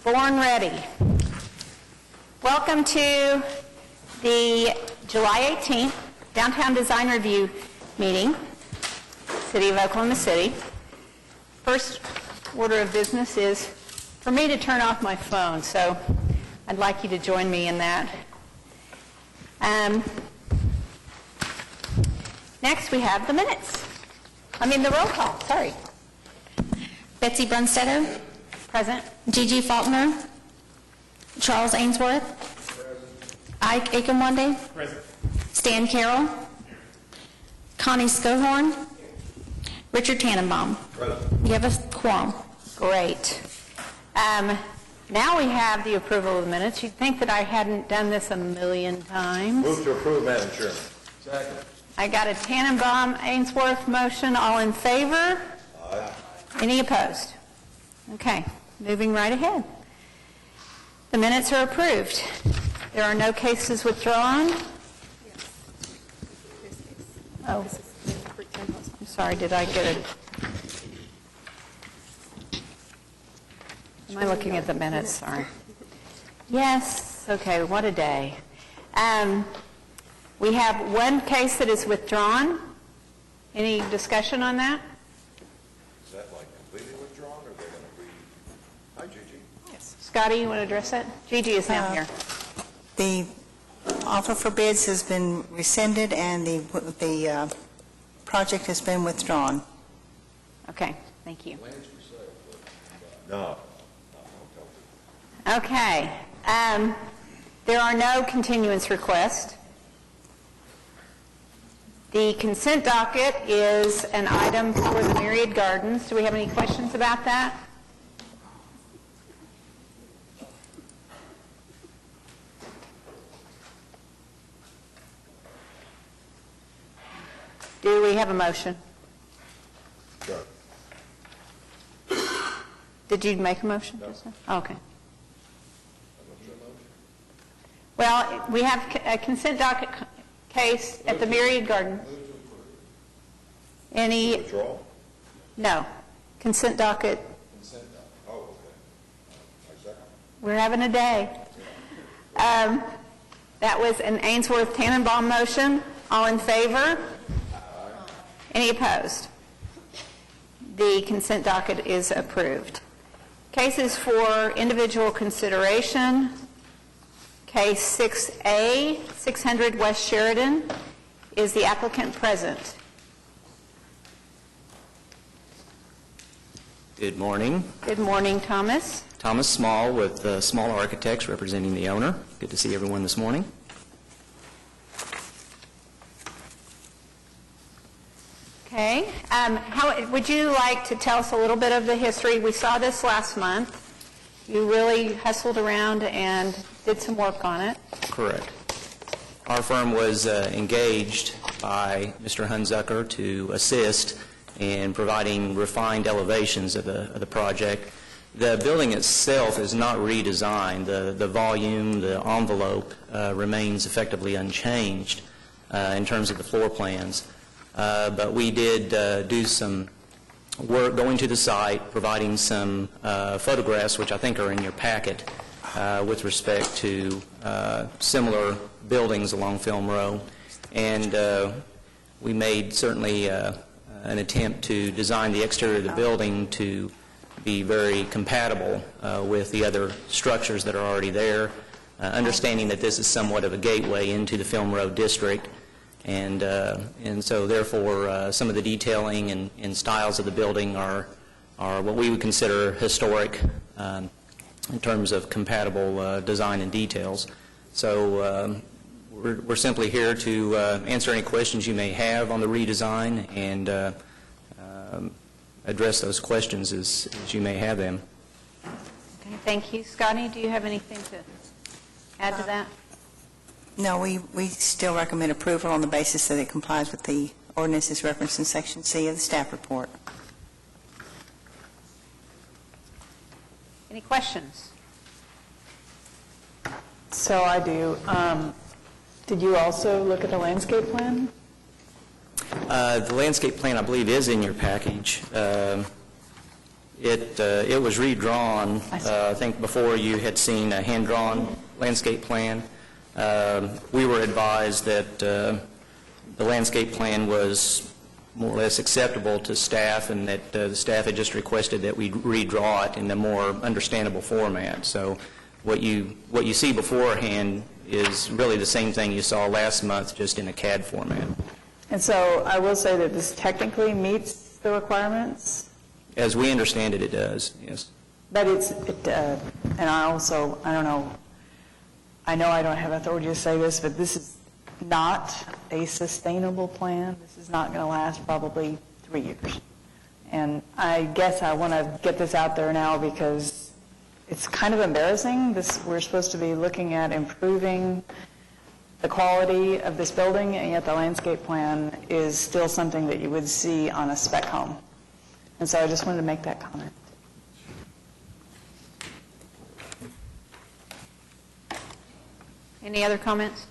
Born ready. Welcome to the July 18th Downtown Design Review meeting, City of Oklahoma City. First order of business is for me to turn off my phone, so I'd like you to join me in that. Next we have the minutes. The roll call, sorry. Betsy Brunstetter. Present. Gigi Faulkner. Charles Ainsworth. Present. Ike Akinwande. Present. Stan Carroll. Connie Scohorn. Richard Tannenbaum. Present. You have a quorum. Great. Now we have the approval of the minutes. You'd think that I hadn't done this a million times. Move to approve, Madam Chairman. Second. I got a Tannenbaum Ainsworth motion. All in favor? Aye. Any opposed? Okay, moving right ahead. The minutes are approved. There are no cases withdrawn. Oh, I'm sorry, did I get it? Am I looking at the minutes? Sorry. Yes, okay, what a day. We have one case that is withdrawn. Any discussion on that? Is that like completely withdrawn, or are they going to read? Hi, Gigi. Yes. Scotty, you want to address that? Gigi is now here. The offer for bids has been rescinded and the project has been withdrawn. Okay, thank you. No. Okay. There are no continuance requests. The consent docket is an item for the Myriad Gardens. Do we have any questions about that? Do we have a motion? Sure. Did you make a motion? No. Oh, okay. Well, we have a consent docket case at the Myriad Garden. Any? Withdrawal? No. Consent docket. Consent docket. Oh, okay. I second. We're having a day. That was an Ainsworth Tannenbaum motion. All in favor? Any opposed? The consent docket is approved. Cases for individual consideration. Case 6A, 600 West Sheridan. Is the applicant present? Good morning. Good morning, Thomas. Thomas Small with Small Architects representing the owner. Good to see everyone this morning. Okay. How would you like to tell us a little bit of the history? We saw this last month. You really hustled around and did some work on it. Correct. Our firm was engaged by Mr. Hunzucker to assist in providing refined elevations of the project. The building itself is not redesigned. The volume, the envelope remains effectively unchanged in terms of the floor plans. But we did do some work going to the site, providing some photographs, which I think are in your packet, with respect to similar buildings along Film Row. And we made certainly an attempt to design the exterior of the building to be very compatible with the other structures that are already there, understanding that this is somewhat of a gateway into the Film Row district. And so therefore some of the detailing and styles of the building are what we would consider historic in terms of compatible design and details. So we're simply here to answer any questions you may have on the redesign and address those questions as you may have them. Okay, thank you. Scotty, do you have anything to add to that? No, we still recommend approval on the basis that it complies with the ordinances referenced in Section C of the staff report. Any questions? So I do. Did you also look at the landscape plan? The landscape plan, I believe, is in your package. It was redrawn. I think before you had seen a hand-drawn landscape plan. We were advised that the landscape plan was more or less acceptable to staff, and that the staff had just requested that we redraw it in a more understandable format. So what you see beforehand is really the same thing you saw last month, just in a CAD format. And so I will say that this technically meets the requirements, As we understand it, it does, yes. but and I don't know, I know I don't have authority to say this, but this is not a sustainable plan. This is not going to last probably 3 years. And I guess I want to get this out there now because it's kind of embarrassing. We're supposed to be looking at improving the quality of this building, and yet the landscape plan is still something that you would see on a spec home. And so I just wanted to make that comment. Any other comments?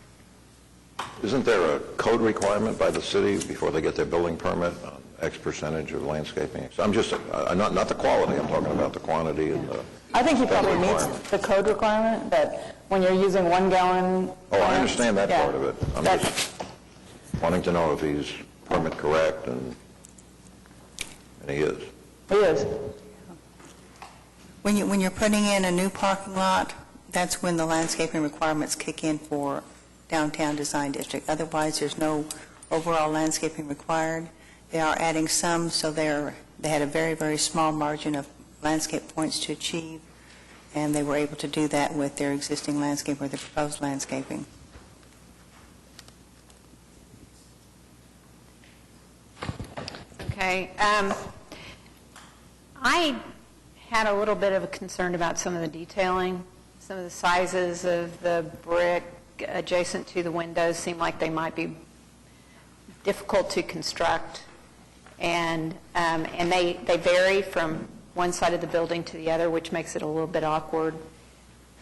Isn't there a code requirement by the city before they get their building permit on X percentage of landscaping? So I'm just, not the quality, I'm talking about the quantity and the... I think he Code probably meets requirement. the code requirement that when you're using 1 gallon. Oh, I understand that Yeah. part of it. I'm That- just wanting to know if he's permit correct, and he is. He is. When you're putting in a new parking lot, that's when the landscaping requirements kick in for downtown design district. Otherwise, there's no overall landscaping required. They are adding some, so they had a very, very small margin of landscape points to achieve, and they were able to do that with their existing landscape or their proposed landscaping. Okay. I had a little bit of a concern about some of the detailing. Some of the sizes of the brick adjacent to the windows seem like they might be difficult to construct, and they vary from one side of the building to the other, which makes it a little bit awkward.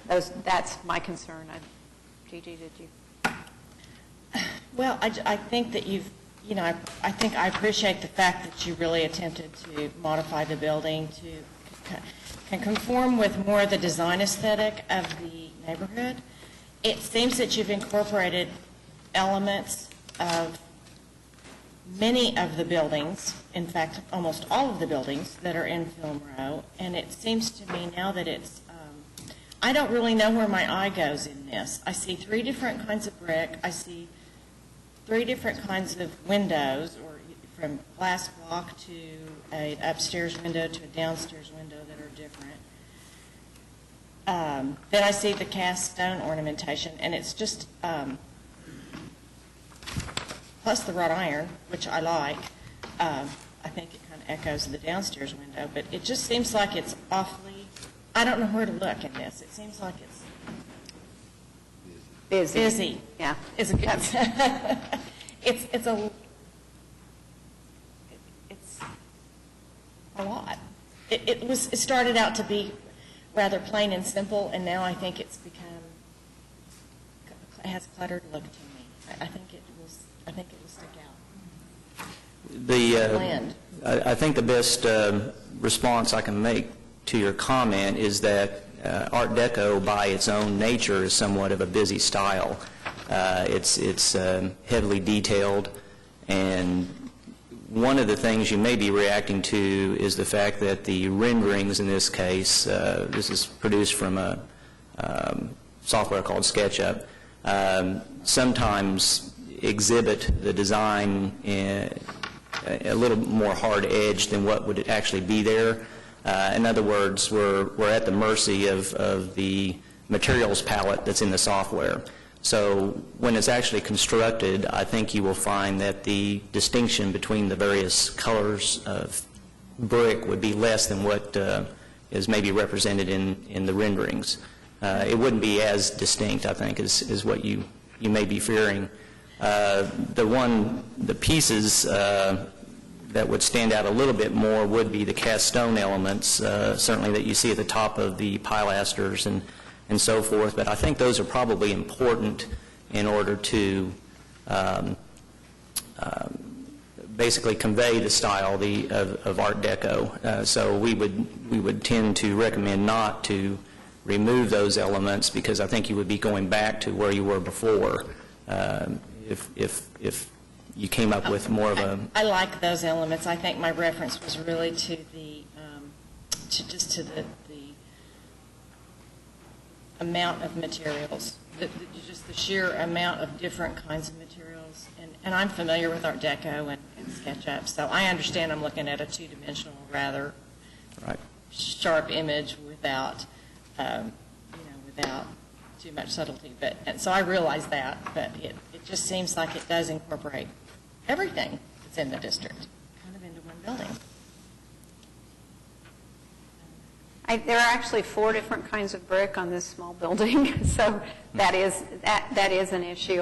That's my concern. Gigi, did you? Well, I think that I think I appreciate the fact that you really attempted to modify the building to conform with more of the design aesthetic of the neighborhood. It seems that you've incorporated elements of many of the buildings, in fact, almost all of the buildings that are in Film Row, and it seems to me now that it's, I don't really know where my eye goes in this. I see 3 different kinds of brick. I see 3 different kinds of windows, or from glass block to an upstairs window to a downstairs window that are different. Then I see the cast stone ornamentation, and it's just, plus the wrought iron, which I like. I think it kind of echoes the downstairs window, but it just seems like it's awfully, I don't know where to look in this. It seems like it's busy. Yeah. It's a lot. It started out to be rather plain and simple, and now I think it has cluttered look to me. I think it will stick out. Bland. I think the best response I can make to your comment is that Art Deco, by its own nature, is somewhat of a busy style. It's heavily detailed, and one of the things you may be reacting to is the fact that the renderings in this case, this is produced from a software called SketchUp, sometimes exhibit the design in a little more hard-edged than what would actually be there. In other words, we're at the mercy of the materials palette that's in the software. So when it's actually constructed, I think you will find that the distinction between the various colors of brick would be less than what is maybe represented in the renderings. It wouldn't be as distinct, I think, is what you may be fearing. The pieces that would stand out a little bit more would be the cast stone elements, certainly that you see at the top of the pilasters and so forth, but I think those are probably important in order to basically convey the style of Art Deco. So we would tend to recommend not to remove those elements, because I think you would be going back to where you were before if you came up with more of a... I like those elements. I think my reference was really to the, to the amount of materials, just the sheer amount of different kinds of materials. And I'm familiar with Art Deco and SketchUp, so I understand I'm looking at a two-dimensional, rather sharp image without, without too much subtlety. And so I realize that, but it just seems like it does incorporate everything that's in the district kind of into one building. There are actually 4 different kinds of brick on this small building, so that is an issue.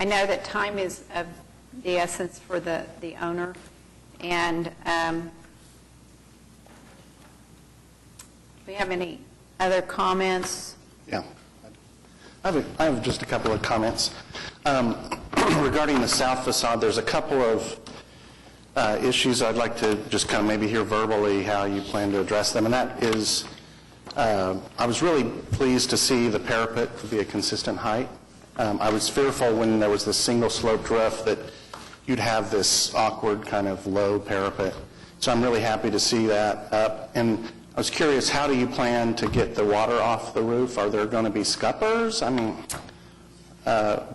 I know that time is of the essence for the owner, and do we have any other comments? Yeah. I have just a couple of comments. Regarding the south facade, there's a couple of issues I'd like to just kind of maybe hear verbally how you plan to address them, and that is, I was really pleased to see the parapet to be a consistent height. I was fearful when there was this single sloped roof that you'd have this awkward kind of low parapet. So I'm really happy to see that up. And I was curious, how do you plan to get the water off the roof? Are there going to be scuppers? I mean,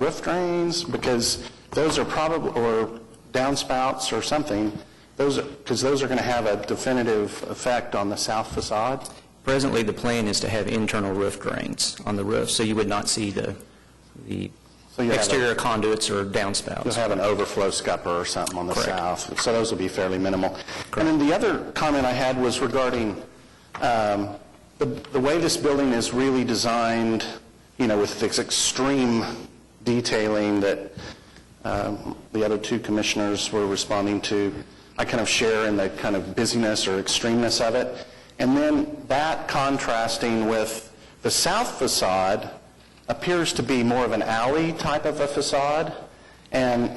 roof drains? Because those are probably, or downspouts or something, because those are going to have a definitive effect on the south facade. Presently, the plan is to have internal roof drains on the roof, so you would not see the exterior conduits or downspouts. You'll have an overflow scupper or something on the Correct. south, so those will be fairly minimal. Correct. And then the other comment I had was regarding the way this building is really designed, with this extreme detailing that the other 2 commissioners were responding to. I kind of share in the kind of busyness or extremeness of it. And then that contrasting with the south facade appears to be more of an alley type of a facade, and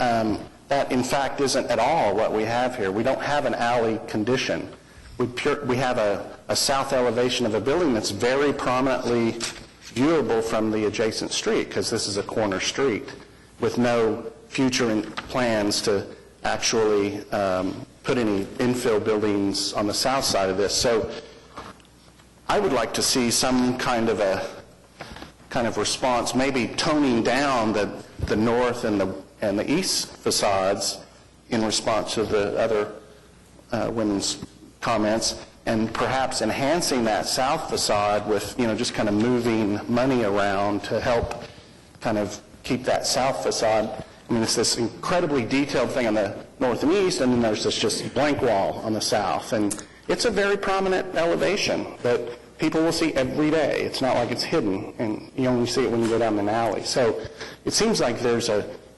that in fact isn't at all what we have here. We don't have an alley condition. We have a south elevation of a building that's very prominently viewable from the adjacent street, because this is a corner street with no future plans to actually put any infill buildings on the south side of this. So I would like to see some kind of response, maybe toning down the north and the east facades in response to the other women's comments, and perhaps enhancing that south facade with just kind of moving money around to help kind of keep that south facade. I mean, it's this incredibly detailed thing on the north and east, and then there's this just blank wall on the south. And it's a very prominent elevation that people will see every day. It's not like it's hidden, and you only see it when you go down an alley. So it seems like there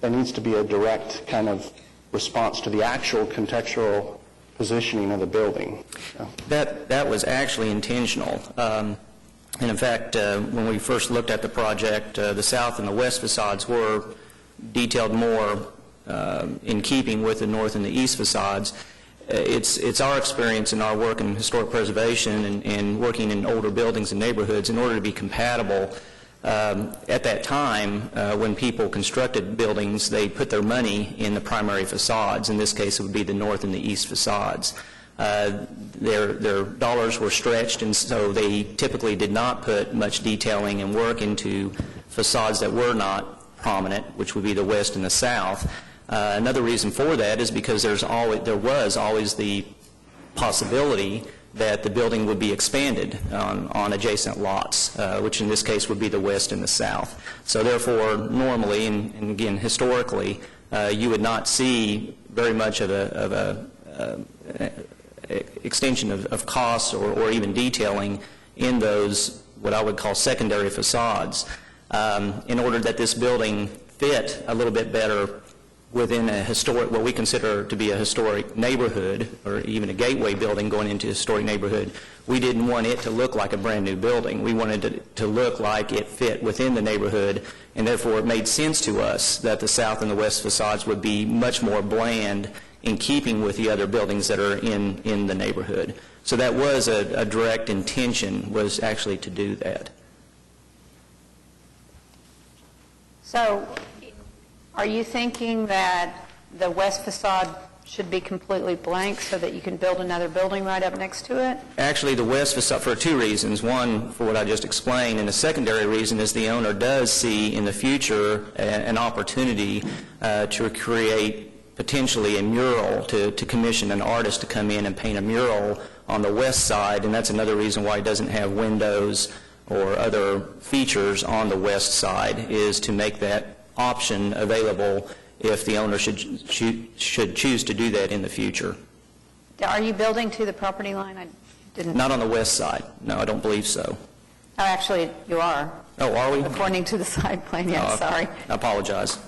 needs to be a direct kind of response to the actual contextual positioning of the building. So. That was actually intentional. And in fact, when we first looked at the project, the south and the west facades were detailed more in keeping with the north and the east facades. It's our experience in our work in historic preservation and working in older buildings and neighborhoods, in order to be compatible, at that time, when people constructed buildings, they put their money in the primary facades. In this case, it would be the north and the east facades. Their dollars were stretched, and so they typically did not put much detailing and work into facades that were not prominent, which would be the west and the south. Another reason for that is because there was always the possibility that the building would be expanded on adjacent lots, which in this case would be the west and the south. So therefore, normally, and again, historically, you would not see very much of a extension of costs or even detailing in those, what I would call secondary facades, in order that this building fit a little bit better within a historic, what we consider to be a historic neighborhood, or even a gateway building going into a historic neighborhood, we didn't want it to look like a brand-new building. We wanted it to look like it fit within the neighborhood, and therefore it made sense to us that the south and the west facades would be much more bland in keeping with the other buildings that are in the neighborhood. So that was a direct intention, was actually to do that. So are you thinking that the west facade should be completely blank so that you can build another building right up next to it? Actually, the west facade, for two reasons. One, for what I just explained, and the secondary reason is the owner does see in the future an opportunity to create potentially a mural, to commission an artist to come in and paint a mural on the west side, and that's another reason why it doesn't have windows or other features on the west side, is to make that option available if the owner should choose to do that in the future. Are you building to the property line? I didn't... Not on the west side. No, I don't believe so. Oh, actually, you are. Oh, are we? According to the side plan, yes, Oh, okay. sorry. I apologize.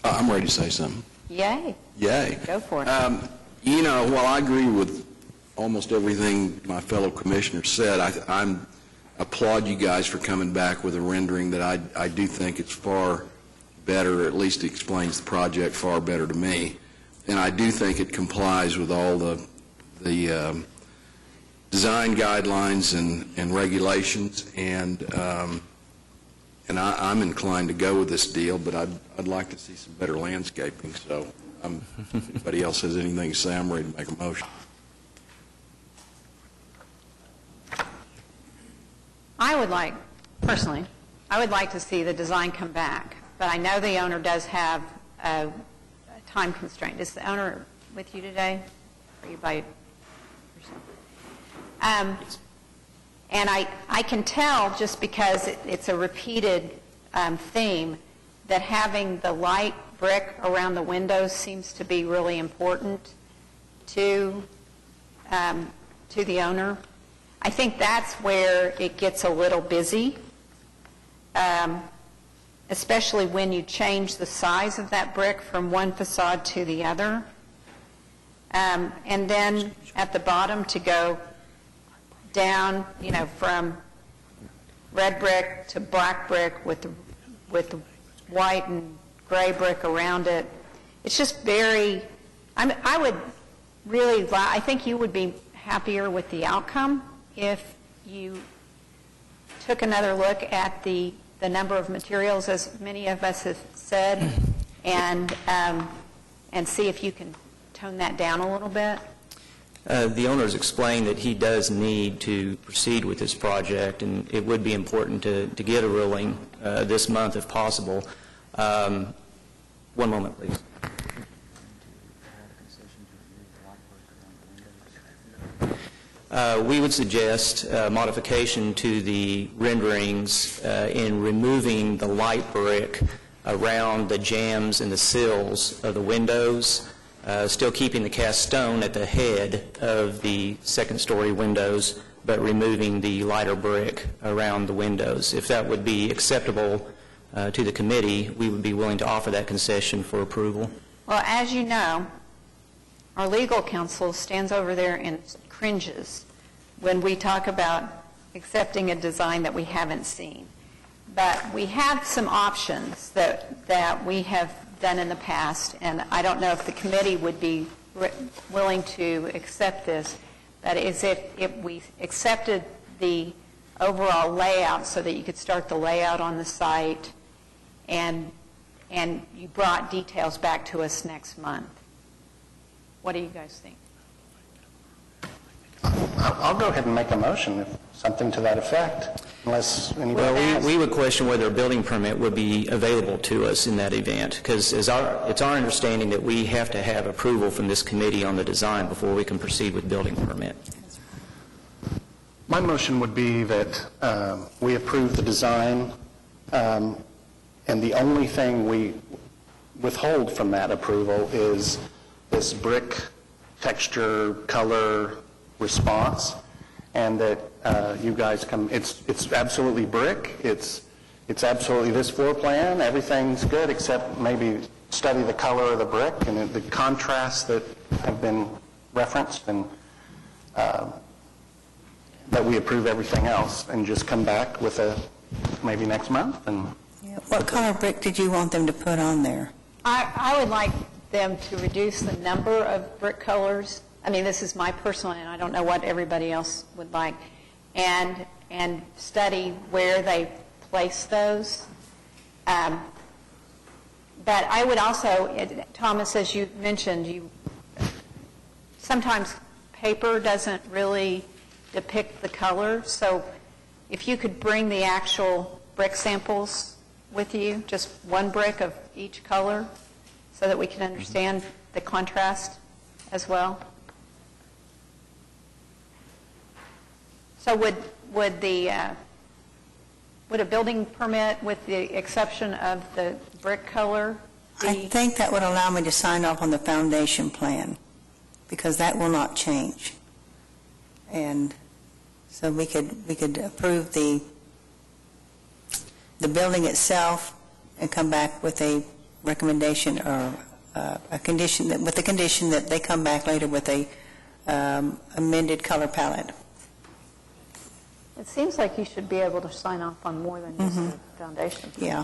I'm ready to say something. Yay. Yay. Go for it. You know, while I agree with almost everything my fellow commissioners said, I applaud you guys for coming back with a rendering that I do think it's far better, or at least explains the project far better to me. And I do think it complies with all the design guidelines and regulations, and I'm inclined to go with this deal, but I'd like to see some better landscaping. So if anybody else has anything to say, I'm ready to make a motion. I would like, personally, I would like to see the design come back, but I know the owner does have a time constraint. Is the owner with you today? Are you by yourself? And I can tell, just because it's a repeated theme, that having the light brick around the windows seems to be really important to the owner. I think that's where it gets a little busy, especially when you change the size of that brick from one facade to the other. And then at the bottom to go down, you know, from red brick to black brick with the white and gray brick around it. It's just very, I would really, I think you would be happier with the outcome if you took another look at the number of materials, as many of us have said, and see if you can tone that down a little bit. The owner has explained that he does need to proceed with this project, and it would be important to get a ruling this month if possible. One moment, please. We would suggest modification to the renderings in removing the light brick around the jambs and the sills of the windows, still keeping the cast stone at the head of the second-story windows, but removing the lighter brick around the windows. If that would be acceptable to the committee, we would be willing to offer that concession for approval. Well, as you know, our legal counsel stands over there and cringes when we talk about accepting a design that we haven't seen. But we have some options that we have done in the past, and I don't know if the committee would be willing to accept this. That is, if we accepted the overall layout so that you could start the layout on the site, and you brought details back to us next month. What do you guys think? I'll go ahead and make a motion, if something to that effect, unless anybody... Well, we would question whether a building permit would be available to us in that event, because it's our understanding that we have to have approval from this committee on the design before we can proceed with building permit. My motion would be that we approve the design, and the only thing we withhold from that approval is this brick texture, color, response, and that you guys come, it's absolutely brick, it's absolutely this floor plan, everything's good, except maybe study the color of the brick and the contrasts that have been referenced, and that we approve everything else, and just come back with maybe next month, and What color brick did you want them to put on there? I would like them to reduce the number of brick colors. I mean, this is my personal, and I don't know what everybody else would like, and study where they place those. But I would also, Thomas, as you mentioned, sometimes paper doesn't really depict the color, so if you could bring the actual brick samples with you, just one brick of each color, so that we can understand the contrast as well. So would a building permit, with the exception of the brick color, I think that would allow me to sign off on the foundation plan, because that will not change. And so we could approve the building itself and come back with a recommendation or a condition, with the condition that they come back later with a amended color palette. It seems like you should be able to sign off on more than just the foundation. Yeah.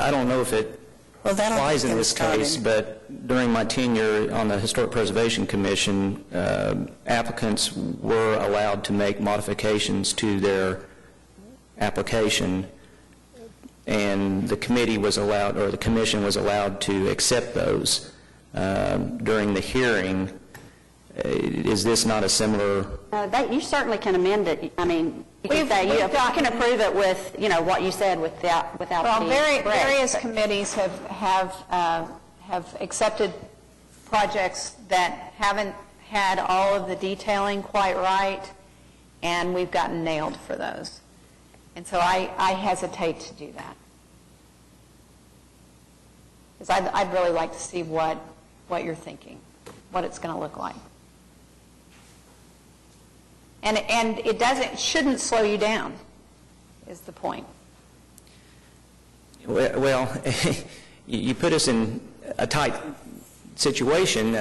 I don't know if it Well, that'll applies get in them this case, started. but during my tenure on the Historic Preservation Commission, applicants were allowed to make modifications to their application, and the committee was allowed, or the commission was allowed to accept those during the hearing. Is this not a similar? You certainly can amend it. I mean, you can say, you can approve it with, what you said without Well, the brick. various committees have accepted projects that haven't had all of the detailing quite right, and we've gotten nailed for those. And so I hesitate to do that. Because I'd really like to see what you're thinking, what it's going to look like. And it shouldn't slow you down, is the point. Well, you put us in a tight situation.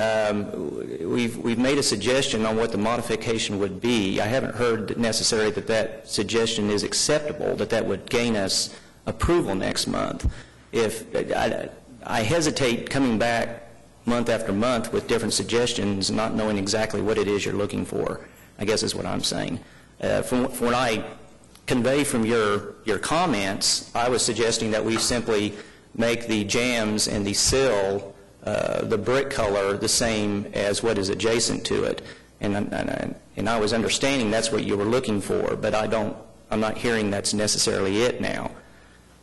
We've made a suggestion on what the modification would be. I haven't heard necessarily that suggestion is acceptable, that would gain us approval next month. I hestate coming back month after month with different suggestions, not knowing exactly what it is you're looking for, I guess is what I'm saying. From what I convey from your comments, I was suggesting that we simply make the jambs and the sill, the brick color, the same as what is adjacent to it. And I was understanding that's what you were looking for, but I'm not hearing that's necessarily it now.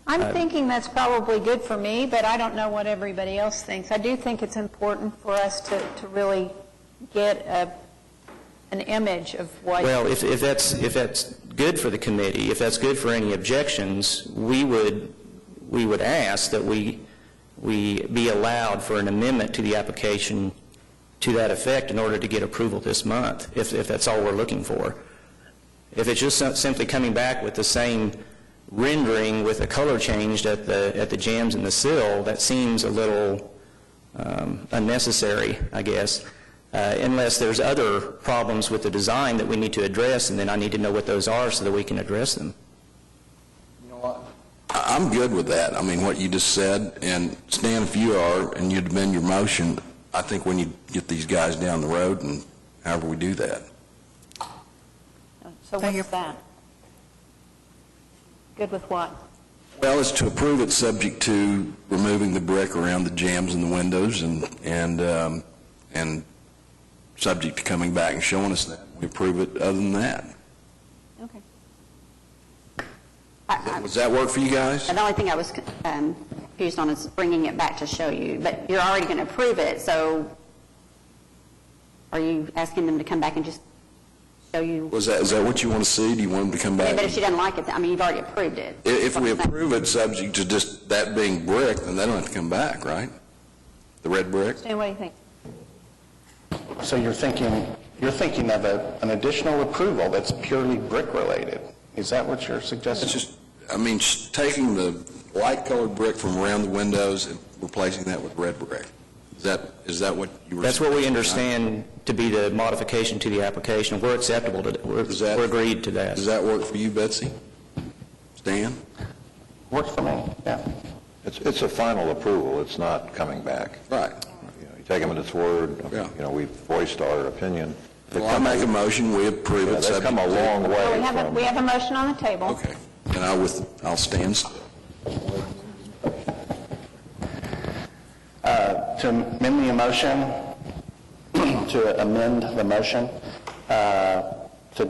I'm thinking that's probably good for me, but I don't know what everybody else thinks. I do think it's important for us to really get an image of what... Well, if that's good for the committee, if that's good for any objections, we would ask that we be allowed for an amendment to the application to that effect in order to get approval this month, if that's all we're looking for. If it's just simply coming back with the same rendering with a color changed at the jambs and the sill, that seems a little unnecessary, I guess, unless there's other problems with the design that we need to address, and then I need to know what those are so that we can address them. I'm good with that. I mean, what you just said, and Stan, if you are, and you'd amend your motion, I think we need to get these guys down the road, and however we do that. So what's that? Good with what? Well, it's to approve it subject to removing the brick around the jambs and the windows, and subject to coming back and showing us that. We approve it other than that. Okay. Does that work for you guys? The only thing I was confused on is bringing it back to show you, but you're already going to approve it, so are you asking them to come back and just show you? Is that what you want to see? Do you want them to come back? Yeah, but if she doesn't like it, I mean, you've already approved it. If we approve it subject to just that being brick, then they don't have to come back, right? The red brick? Stan, what do you think? So you're thinking You're thinking of an additional approval that's purely brick-related. Is that what you're suggesting? It's just, I mean, taking the light-colored brick from around the windows and replacing that with red brick. Is that what you were... That's what we understand to be the modification to the application. We're acceptable to, we're agreed to that. Does that work for you, Betsy? Stan? Works for me, yeah. It's a final approval, it's not coming back. Right. You take them at its word. Yeah. We've voiced our opinion. Well, I make a motion, we approve it. They've come a long way Well, from... we have a motion on the table. Okay. And I'll stand still. To amend the motion, to amend the motion, to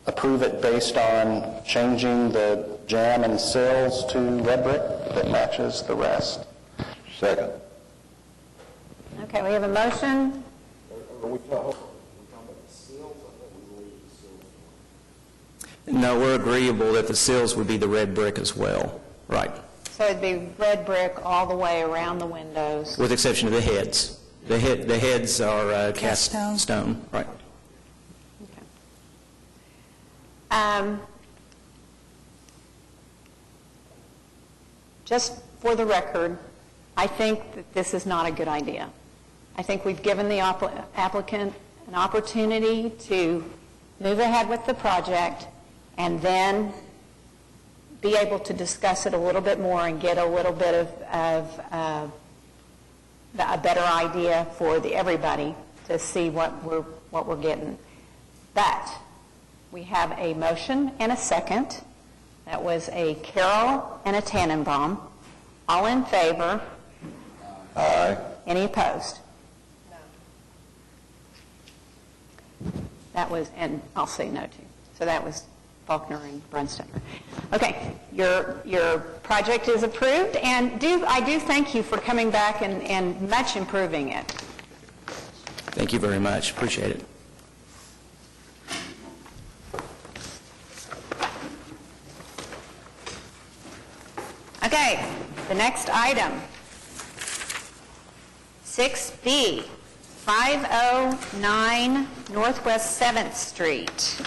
approve it based on changing the jamb and sills to red brick that matches the rest. Second. Okay, we have a motion. No, we're agreeable that the sills would be the red brick as well. Right. So it'd be red brick all the way around the windows. With exception of the heads. The heads are cast stone. stone. Right. Just for the record, I think that this is not a good idea. I think we've given the applicant an opportunity to move ahead with the project and then be able to discuss it a little bit more and get a little bit of a better idea for everybody to see what we're getting. But we have a motion and a second. That was a Carroll and a Tannenbaum. All in favor? Aye. Any opposed? No. That was, and I'll say no too. So that was Faulkner and Brunstetter. Okay, your project is approved, and I do thank you for coming back and much improving it. Thank you very much. Appreciate it. Okay, the next item, 6B, 509 Northwest 7th Street.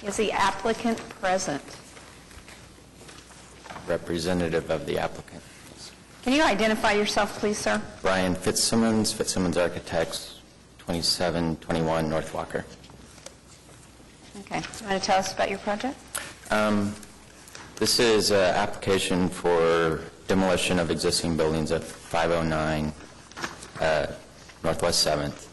Is the applicant present? Representative of the applicant. Can you identify yourself, please, sir? Brian Fitzsimmons, Fitzsimmons Architects, 2721 North Walker. Okay. You want to tell us about your project? This is an application for demolition of existing buildings at 509 Northwest 7th.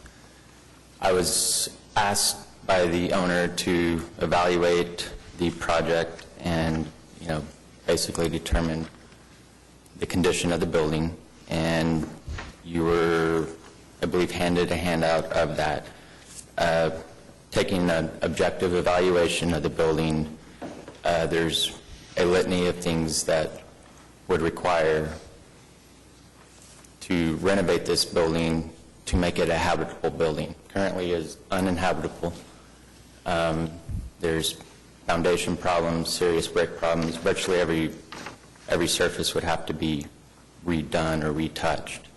I was asked by the owner to evaluate the project and, basically determine the condition of the building, and you were, I believe, handed a handout of that. Taking an objective evaluation of the building, there's a litany of things that would require to renovate this building to make it a habitable building. Currently is uninhabitable. There's foundation problems, serious brick problems. Virtually every surface would have to be redone or retouched.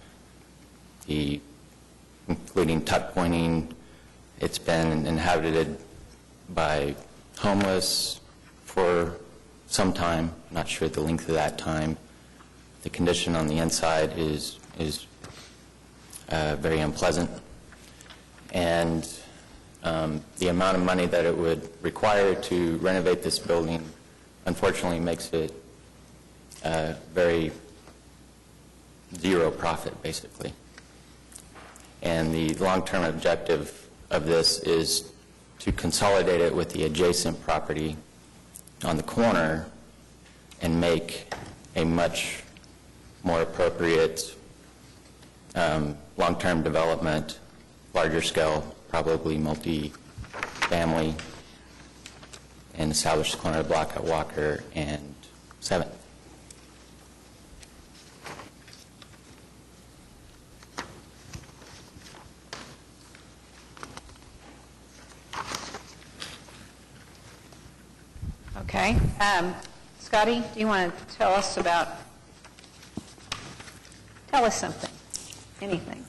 Including tuck pointing, it's been inhabited by homeless for some time, not sure the length of that time. The condition on the inside is very unpleasant. And the amount of money that it would require to renovate this building, unfortunately, makes it very zero profit, basically. And the long-term objective of this is to consolidate it with the adjacent property on the corner and make a much more appropriate long-term development, larger scale, probably multi-family, and establish the corner block at Walker and 7th. Okay. Scotty, do you want to tell us something, anything?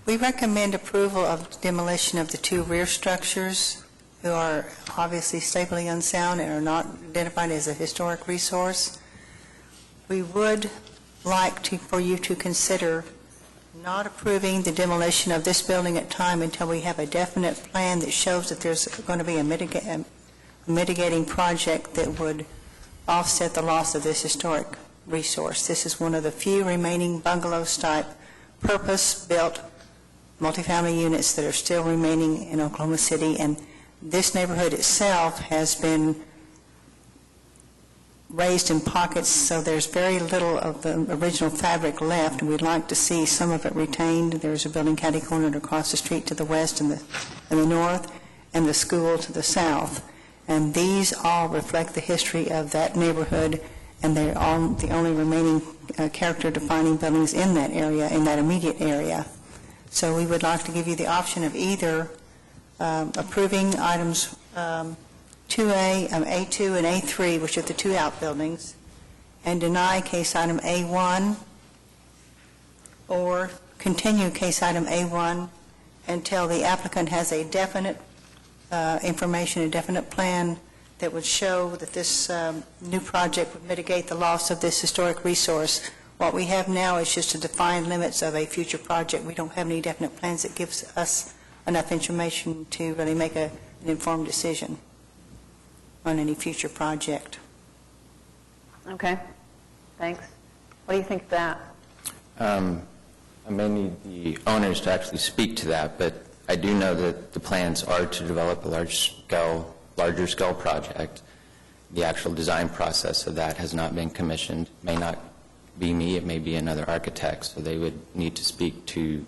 We recommend approval of demolition of the 2 rear structures who are obviously stably unsound and are not identified as a historic resource. We would like for you to consider not approving the demolition of this building at time until we have a definite plan that shows that there's going to be a mitigating project that would offset the loss of this historic resource. This is one of the few remaining bungalow-type purpose-built multifamily units that are still remaining in Oklahoma City, and this neighborhood itself has been raised in pockets, so there's very little of the original fabric left, and we'd like to see some of it retained. There's a building catty-cornered across the street to the west and the north, and the school to the south. And these all reflect the history of that neighborhood, and they're all the only remaining character-defining buildings in that area, in that immediate area. So we would like to give you the option of either approving items A2 and A3, which are the 2 outbuildings, and deny case item A1, or continue case item A1 until the applicant has a definite information, a definite plan that would show that this new project would mitigate the loss of this historic resource. What we have now is just to define limits of a future project. We don't have any definite plans that gives us enough information to really make an informed decision on any future project. Okay, thanks. What do you think of that? I may need the owners to actually speak to that, but I do know that the plans are to develop a larger scale project. The actual design process of that has not been commissioned. It may not be me, it may be another architect, so they would need to speak to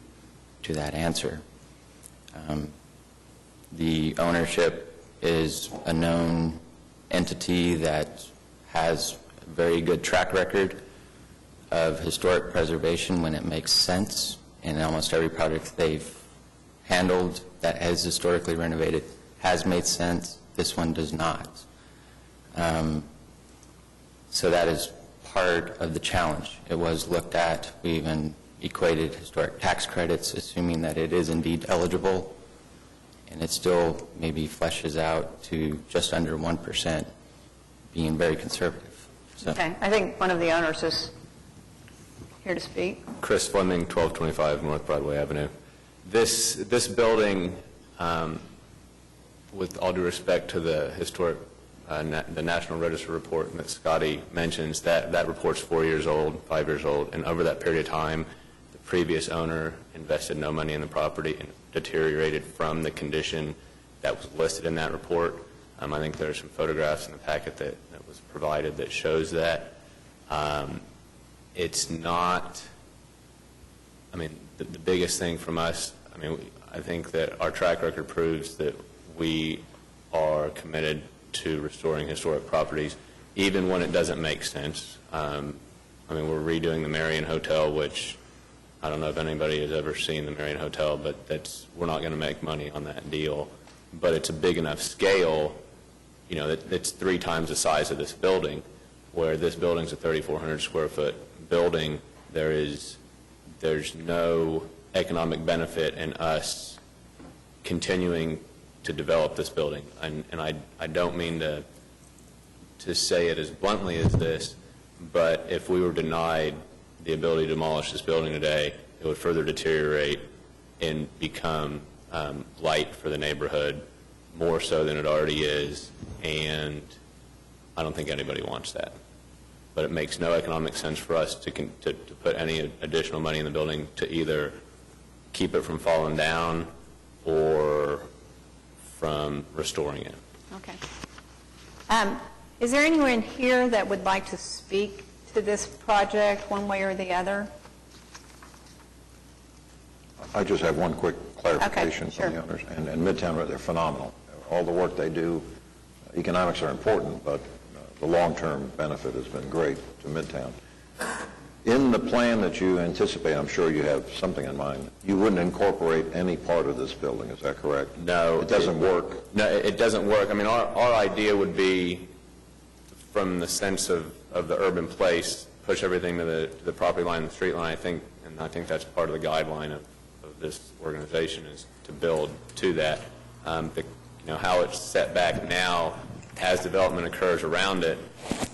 that answer. The ownership is a known entity that has a very good track record of historic preservation when it makes sense, and almost every project they've handled that has historically renovated has made sense. This one does not. So that is part of the challenge. It was looked at. We even equated historic tax credits, assuming that it is indeed eligible, and it still maybe fleshes out to just under 1%, being very conservative. So. Okay, I think one of the owners is here to speak. Chris Fleming, 1225 North Broadway Avenue. This building, with all due respect to the historic, the National Register report that Scotty mentions, that report's 4 years old, 5 years old, and over that period of time, the previous owner invested no money in the property and deteriorated from the condition that was listed in that report. I think there are some photographs in the packet that was provided that shows that. It's not, I mean, the biggest thing from us, I mean, I think that our track record proves that we are committed to restoring historic properties, even when it doesn't make sense. I mean, we're redoing the Marion Hotel, which I don't know if anybody has ever seen the Marion Hotel, but we're not going to make money on that deal. But it's a big enough scale, you know, it's 3 times the size of this building, where this building's a 3,400 square foot building. There's no economic benefit in us continuing to develop this building. And I don't mean to say it as bluntly as this, but if we were denied the ability to demolish this building today, it would further deteriorate and become light for the neighborhood, more so than it already is, and I don't think anybody wants that. But it makes no economic sense for us to put any additional money in the building to either keep it from falling down or from restoring it. Okay. Is there anyone here that would like to speak to this project one way or the other? I just have one quick clarification Okay, sure. from the owners. And Midtown, they're phenomenal. All the work they do, economics are important, but the long-term benefit has been great to Midtown. In the plan that you anticipate, I'm sure you have something in mind, you wouldn't incorporate any part of this building, is that correct? No. It doesn't work? No, it doesn't work. I mean, our idea would be, from the sense of the urban place, push everything to the property line and the street line, I think, and I think that's part of the guideline of this organization is to build to that. How it's set back now, as development occurs around it,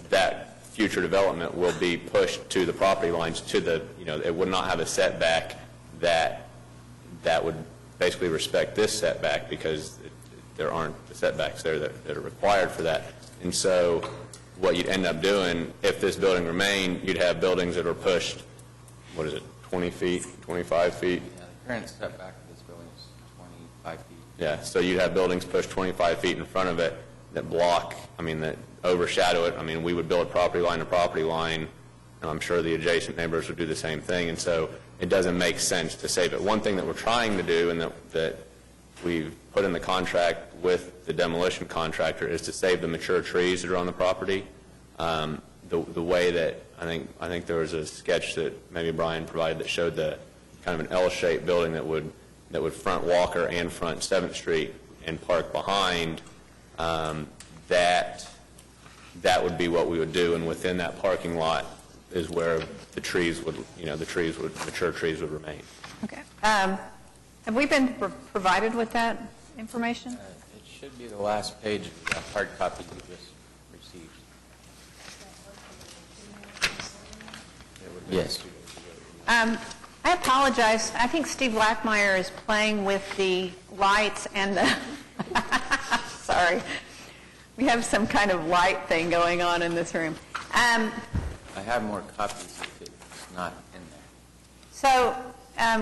that future development will be pushed to the property lines, to the, it would not have a setback that would basically respect this setback, because there aren't the setbacks there that are required for that. And so what you'd end up doing, if this building remained, you'd have buildings that are pushed, 20 feet, 25 feet? Yeah, the current setback of this building is 25 feet. Yeah, so you'd have buildings pushed 25 feet in front of it that block, that overshadow it. We would build property line to property line, and I'm sure the adjacent neighbors would do the same thing, and so it doesn't make sense to save it. One thing that we're trying to do, and that we've put in the contract with the demolition contractor, is to save the mature trees that are on the property. The way that, I think there was a sketch that maybe Brian provided that showed the kind of an L-shaped building that would front Walker and front 7th Street and park behind. That would be what we would do, and within that parking lot is where the trees would, mature trees would remain. Okay. Have we been provided with that information? It should be the last page of the hard copy you just received. Yes. I apologize. I think Steve Lackmeyer is playing with the lights and the, sorry. We have some kind of light thing going on in this room. I have more copies if it's not in there. So,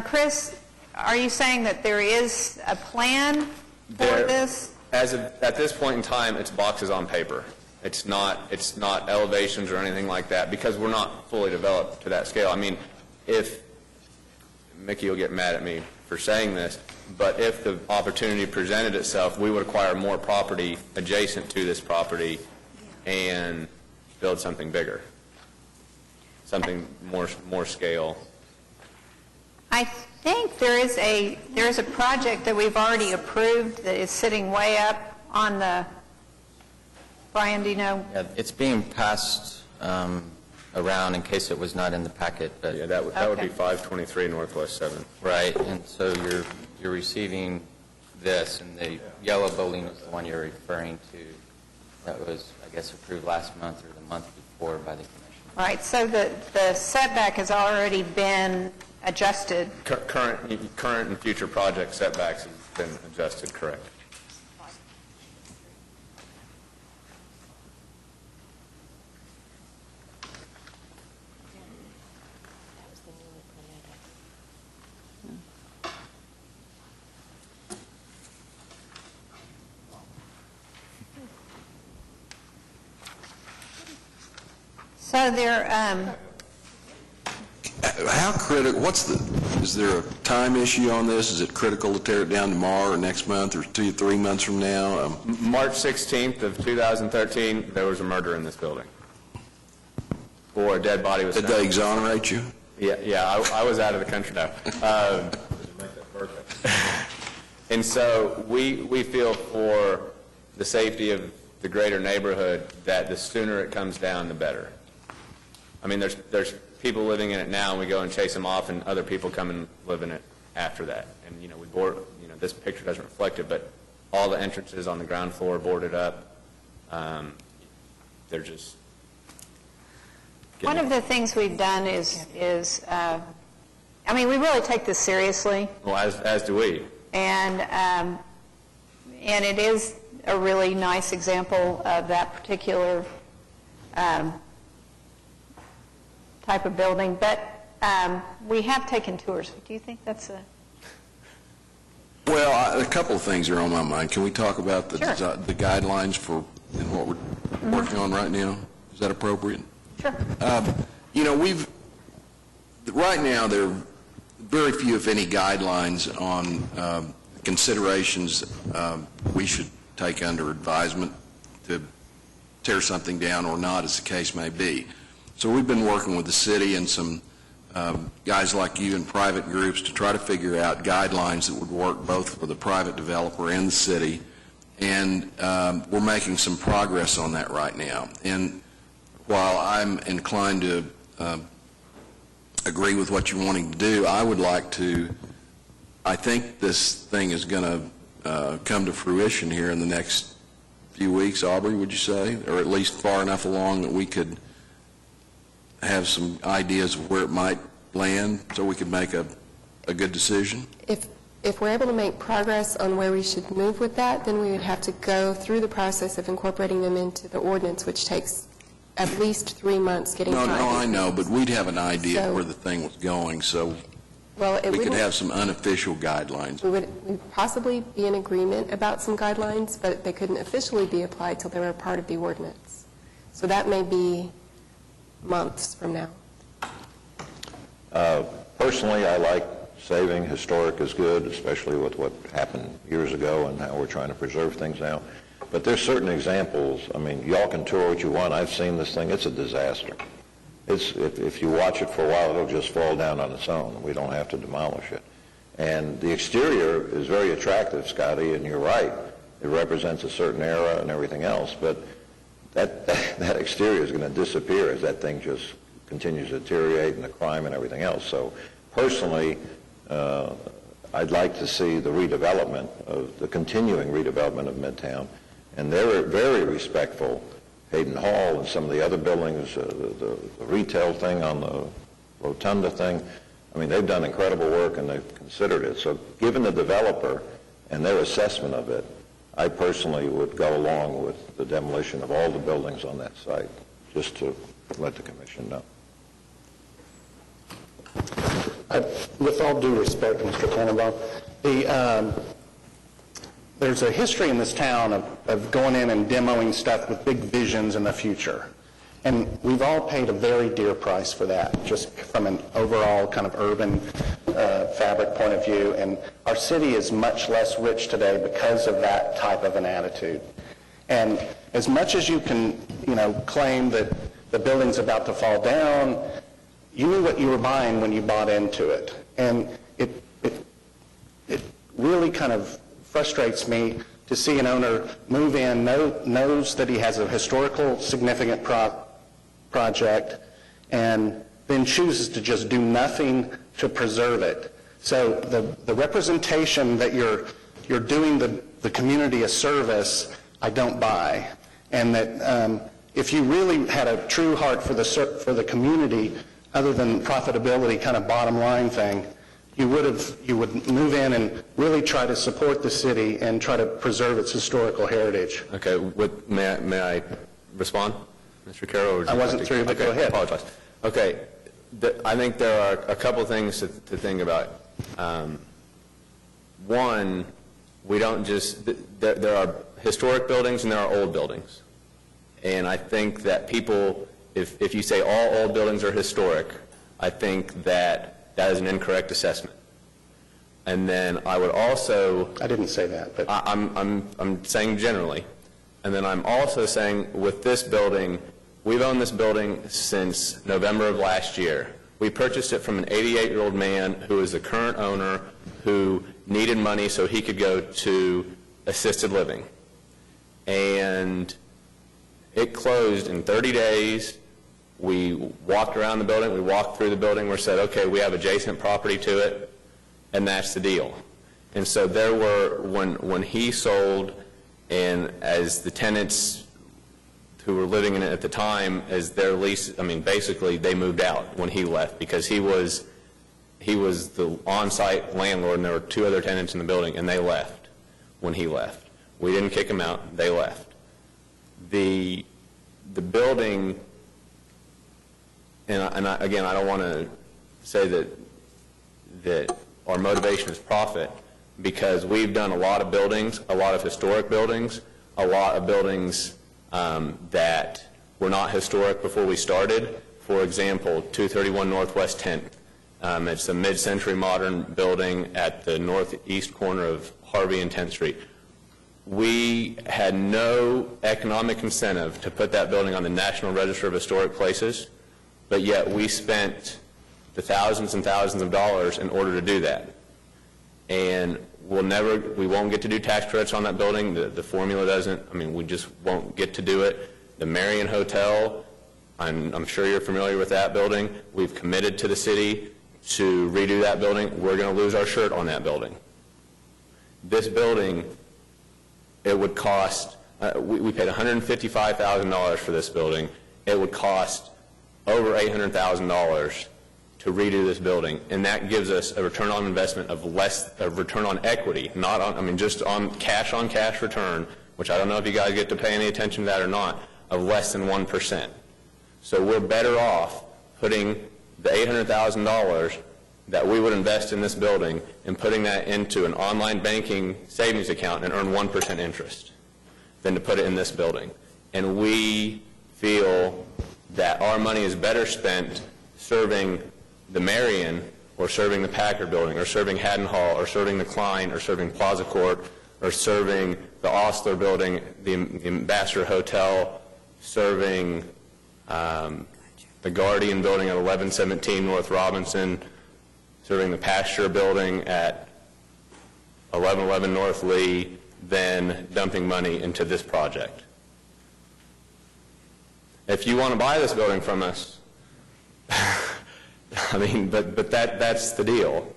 Chris, are you saying that there is a plan for this? At this point in time, it's boxes on paper. It's not elevations or anything like that, because we're not fully developed to that scale. If Mickey will get mad at me for saying this, but if the opportunity presented itself, we would acquire more property adjacent to this property and build something bigger, something more scale. I think there is a project that we've already approved that is sitting way up on the, Brian, do you know? Yeah, it's being passed around in case it was not in the packet. But Yeah, that would be 523 Northwest 7th. Right, and so you're receiving this, and the yellow building is the one you're referring to. That was, I guess, approved last month or the month before by the commission. Right, so the setback has already been adjusted. Current and future project setbacks have been adjusted, correct. So there, How critical, is there a time issue on this? Is it critical to tear it down tomorrow or next month or 2 or 3 months from now? March 16th of 2013, there was a murder in this building. Or a dead body was Did found. they exonerate you? Yeah, I was out of the country now. And so we feel for the safety of the greater neighborhood that the sooner it comes down, the better. There's people living in it now, and we go and chase them off, and other people come and live in it after that. And, this picture doesn't reflect it, but all the entrances on the ground floor are boarded up. They're just... one of the things we've done is we really take this seriously. Well, as do we. And it is a really nice example of that particular type of building. But we have taken tours. Do you think that's a... Well, a couple of things are on my mind. Can we talk about the Sure. the guidelines for what we're working on right now? Is that appropriate? Sure. Right now, there are very few, if any, guidelines on considerations we should take under advisement to tear something down or not, as the case may be. So we've been working with the city and some guys like you in private groups to try to figure out guidelines that would work both for the private developer and the city, and we're making some progress on that right now. And while I'm inclined to agree with what you're wanting to do, I would like to I think this thing is going to come to fruition here in the next few weeks, Aubrey, would you say? Or at least far enough along that we could have some ideas of where it might land so we could make a good decision? If we're able to make progress on where we should move with that, then we would have to go through the process of incorporating them into the ordinance, which takes at least 3 months getting No, time. I know, but we'd have an idea of where the thing was going, so we could have some unofficial guidelines. We would possibly be in agreement about some guidelines, but they couldn't officially be applied till they were a part of the ordinance. So that may be months from now. Personally, I like saving. Historic is good, especially with what happened years ago and how we're trying to preserve things now. But there's certain examples. I mean, y'all can tour what you want. I've seen this thing. It's a disaster. If you watch it for a while, it'll just fall down on its own. We don't have to demolish it. And the exterior is very attractive, Scotty, and you're right. It represents a certain era and everything else, but that exterior is going to disappear as that thing just continues to deteriorate and the crime and everything else. So personally, I'd like to see the redevelopment of the continuing redevelopment of Midtown, and they're very respectful. Hayden Hall and some of the other buildings, the retail thing on the Rotunda thing, I mean, they've done incredible work and they've considered it. So given the developer and their assessment of it, I personally would go along with the demolition of all the buildings on that site, just to let the commission know. With all due respect, Mr. Tannenbaum, there's a history in this town of going in and demoing stuff with big visions in the future. And we've all paid a very dear price for that, just from an overall kind of urban fabric point of view. And our city is much less rich today because of that type of an attitude. And as much as you can, claim that the building's about to fall down, you knew what you were buying when you bought into it. And it really kind of frustrates me to see an owner move in, knows that he has a historical significant project, and then chooses to just do nothing to preserve it. So the representation that you're doing the community a service, I don't buy. And that if you really had a true heart for the community, other than profitability kind of bottom line thing, you would move in and really try to support the city and try to preserve its historical heritage. Okay, may I respond, Mr. Carroll? I wasn't through, but go ahead. I apologize. Okay, I think there are a couple things to think about. One, we don't just, there are historic buildings and there are old buildings. And I think that people, if you say all old buildings are historic, I think that is an incorrect assessment. And then I would also... I didn't say that, but... I'm saying generally. And then I'm also saying with this building, we've owned this building since November of last year. We purchased it from an 88-year-old man who is the current owner who needed money so he could go to assisted living. And it closed in 30 days. We walked around the building, we walked through the building, we said, okay, we have adjacent property to it, and that's the deal. And so there were, when he sold, and as the tenants who were living in it at the time, as their lease, I mean, basically they moved out when he left because he was the on-site landlord, and there were 2 other tenants in the building, and they left when he left. We didn't kick them out, they left. The building, and again, I don't want to say that our motivation is profit, because we've done a lot of buildings, a lot of historic buildings, a lot of buildings that were not historic before we started. For example, 231 Northwest 10th. It's a mid-century modern building at the northeast corner of Harvey and 10th Street. We had no economic incentive to put that building on the National Register of Historic Places, but yet we spent the thousands and thousands of dollars in order to do that. And we won't get to do tax credits on that building. The formula doesn't, I mean, we just won't get to do it. The Marion Hotel, I'm sure you're familiar with that building. We've committed to the city to redo that building, we're going to lose our shirt on that building. This building, it would cost, we paid $155,000 for this building. It would cost over $800,000 to redo this building, and that gives us a return on investment of less, a return on equity, not on, I mean, just on cash return, which I don't know if you guys get to pay any attention to that or not, of less than 1%. So we're better off putting the $800,000 that we would invest in this building and putting that into an online banking savings account and earn 1% interest than to put it in this building. And we feel that our money is better spent serving the Marion or serving the Packard building or serving Haddon Hall or serving the Klein or serving Plaza Court or serving the Osler building, the Ambassador Hotel, serving the Guardian building at 1117 North Robinson, serving the Pasture building at 1111 North Lee, than dumping money into this project. If you want to buy this building from us, I mean, but that's the deal.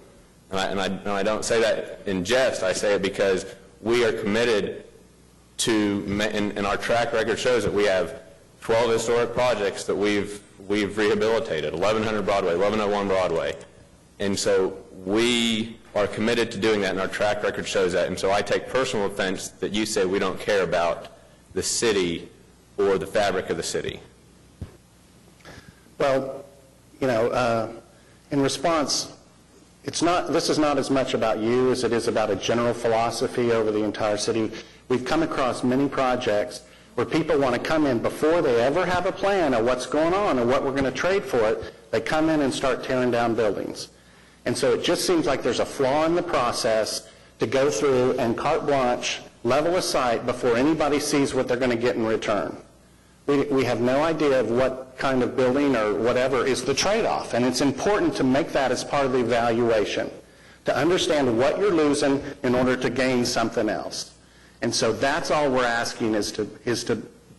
And I don't say that in jest. I say it because we are committed to, and our track record shows that we have 12 historic projects that we've rehabilitated, 1100 Broadway, 1101 Broadway. And so we are committed to doing that, and our track record shows that. And so I take personal offense that you say we don't care about the city or the fabric of the city. Well, you know, in response, this is not as much about you as it is about a general philosophy over the entire city. We've come across many projects where people want to come in before they ever have a plan of what's going on and what we're going to trade for it. They come in and start tearing down buildings. And so it just seems like there's a flaw in the process to go through and carte blanche, level a site before anybody sees what they're going to get in return. We have no idea of what kind of building or whatever is the trade-off, and it's important to make that as part of the evaluation, to understand what you're losing in order to gain something else. And so that's all we're asking is to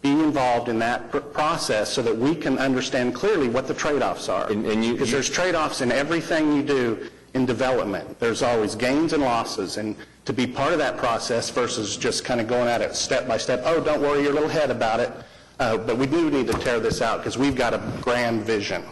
be involved in that process so that we can understand clearly what the trade-offs are. Because there's trade-offs in everything you do in development. There's always gains and losses, and to be part of that process versus just kind of going at it step by step, oh, don't worry your little head about it, but we do need to tear this out because we've got a grand vision.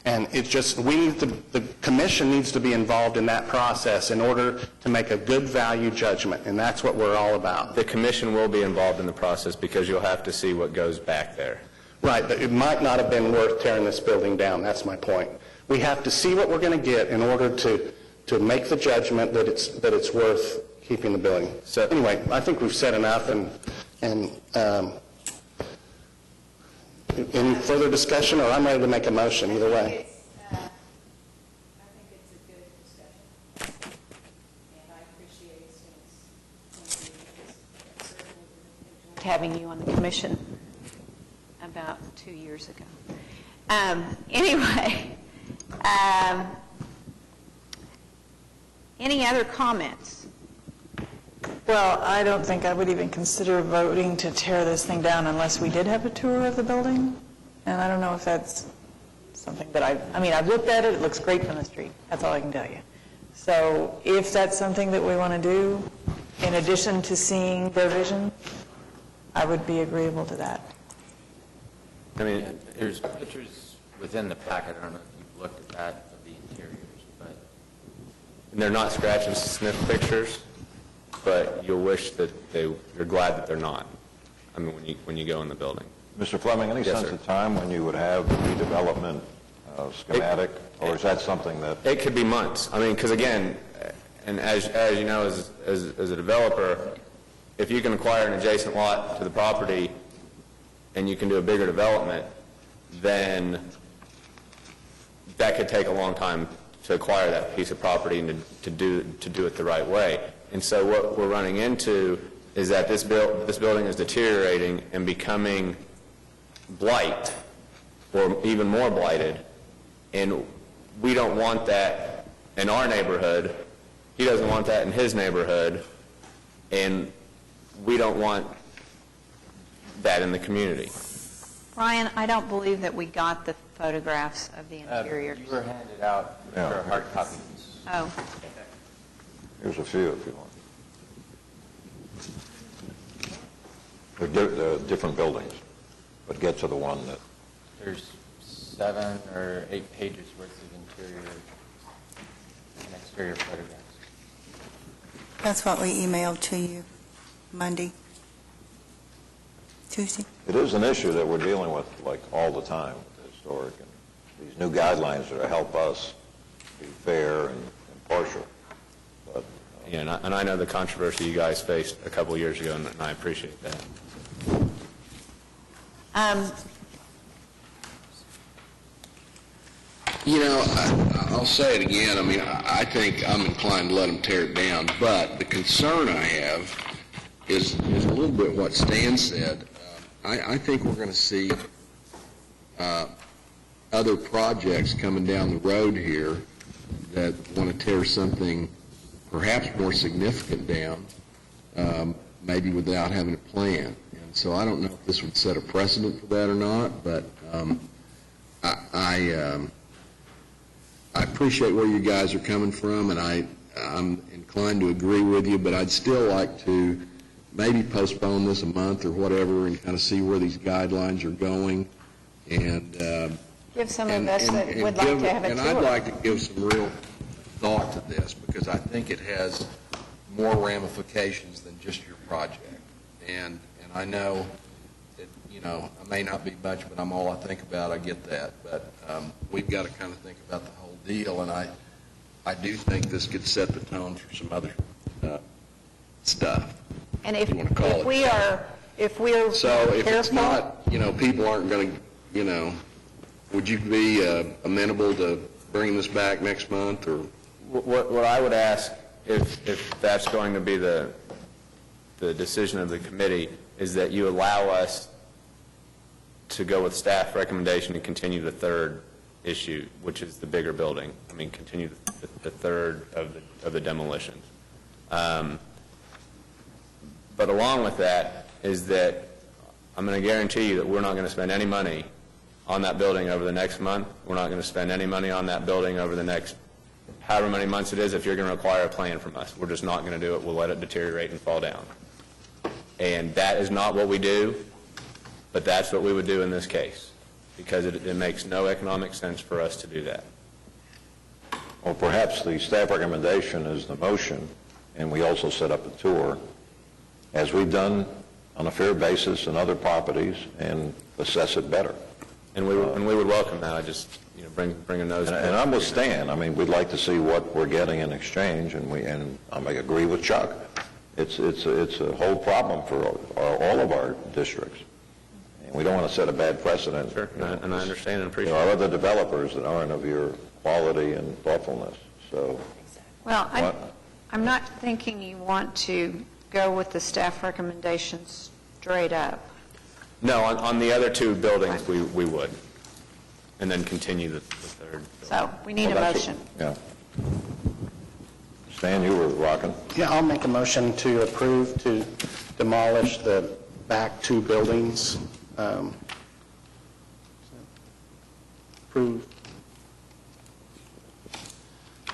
And it's just, the commission needs to be involved in that process in order to make a good value judgment, and that's what we're all about. The commission will be involved in the process because you'll have to see what goes back there. Right, but it might not have been worth tearing this building down. That's my point. We have to see what we're going to get in order to make the judgment that it's worth keeping the building. So anyway, I think we've said enough, and any further discussion, or I'm ready to make a motion, either way. I think it's a good discussion, and I appreciate since having you on the commission about 2 years ago. Anyway, any other comments? Well, I don't think I would even consider voting to tear this thing down unless we did have a tour of the building. And I don't know if that's something that I've looked at it, it looks great from the street. That's all I can tell you. So if that's something that we want to do, in addition to seeing their vision, I would be agreeable to that. I mean, there's pictures within the packet. I don't know if you've looked at that of the interiors, but And they're not scratch and sniff pictures, but you'll wish that you're glad that they're not. I mean, when you go in the building. Mr. Fleming, any sense of time when you would have the redevelopment schematic, or is that something that... It could be months. I mean, because again, and as you know, as a developer, if you can acquire an adjacent lot to the property and you can do a bigger development, then that could take a long time to acquire that piece of property and to do it the right way. And so what we're running into is that this building is deteriorating and becoming blight, or even more blighted, and we don't want that in our neighborhood. He doesn't want that in his neighborhood, and we don't want that in the community. Ryan, I don't believe that we got the photographs of the interior. You were handed out Yeah. for hard copies. Oh, Here's a few if you want. They're different buildings, but get to the one that, There's 7 or 8 pages worth of interior and exterior photographs. That's what we emailed to you Monday, Tuesday. it is an issue that we're dealing with like all the time with the historic and these new guidelines that help us be fair and impartial. But Yeah, and I know the controversy you guys faced a couple of years ago, and I appreciate that. You know, I'll say it again. I mean, I think I'm inclined to let them tear it down, but the concern I have is a little bit what Stan said. I think we're going to see other projects coming down the road here that want to tear something perhaps more significant down, maybe without having a plan. And so I don't know if this would set a precedent for that or not, but I appreciate where you guys are coming from, and I'm inclined to agree with you, but I'd still like to maybe postpone this a month or whatever and kind of see where these guidelines are going. And give some of us that would like to have a tour. And I'd like to give some real thought to this, because I think it has more ramifications than just your project. And I know that, you know, I may not be much, but I'm all I think about. I get that. But we've got to kind of think about the whole deal, and I do think this could set the tone for some other stuff. And if you want to call it. we are, if we're So if it's careful, not, you know, people aren't going to, you know, would you be amenable to bringing this back next month, or? What I would ask, if that's going to be the decision of the committee, is that you allow us to go with staff recommendation and continue the third issue, which is the bigger building. I mean, continue the third of the demolitions. But along with that is that I'm going to guarantee you that we're not going to spend any money on that building over the next month. We're not going to spend any money on that building over the next however many months it is if you're going to require a plan from us. We're just not going to do it. We'll let it deteriorate and fall down. And that is not what we do, but that's what we would do in this case, because it makes no economic sense for us to do that. well, perhaps the staff recommendation is the motion, and we also set up a tour, as we've done on a fair basis in other properties, and assess it better. And we would welcome that. I just, you know, bring a nose. And I'm with Stan. I mean, we'd like to see what we're getting in exchange, and I agree with Chuck. It's a whole problem for all of our districts, and we don't want to set a bad precedent. Sure, and I understand and appreciate There are it. other developers that aren't of your quality and thoughtfulness, so. well, What? I'm not thinking you want to go with the staff recommendations straight up. No, on the other two buildings, we would, and then continue the third. So we need a Well, that's motion. Yeah. Stan, you were rocking. Yeah, I'll make a motion to approve to demolish the back two buildings. Approve.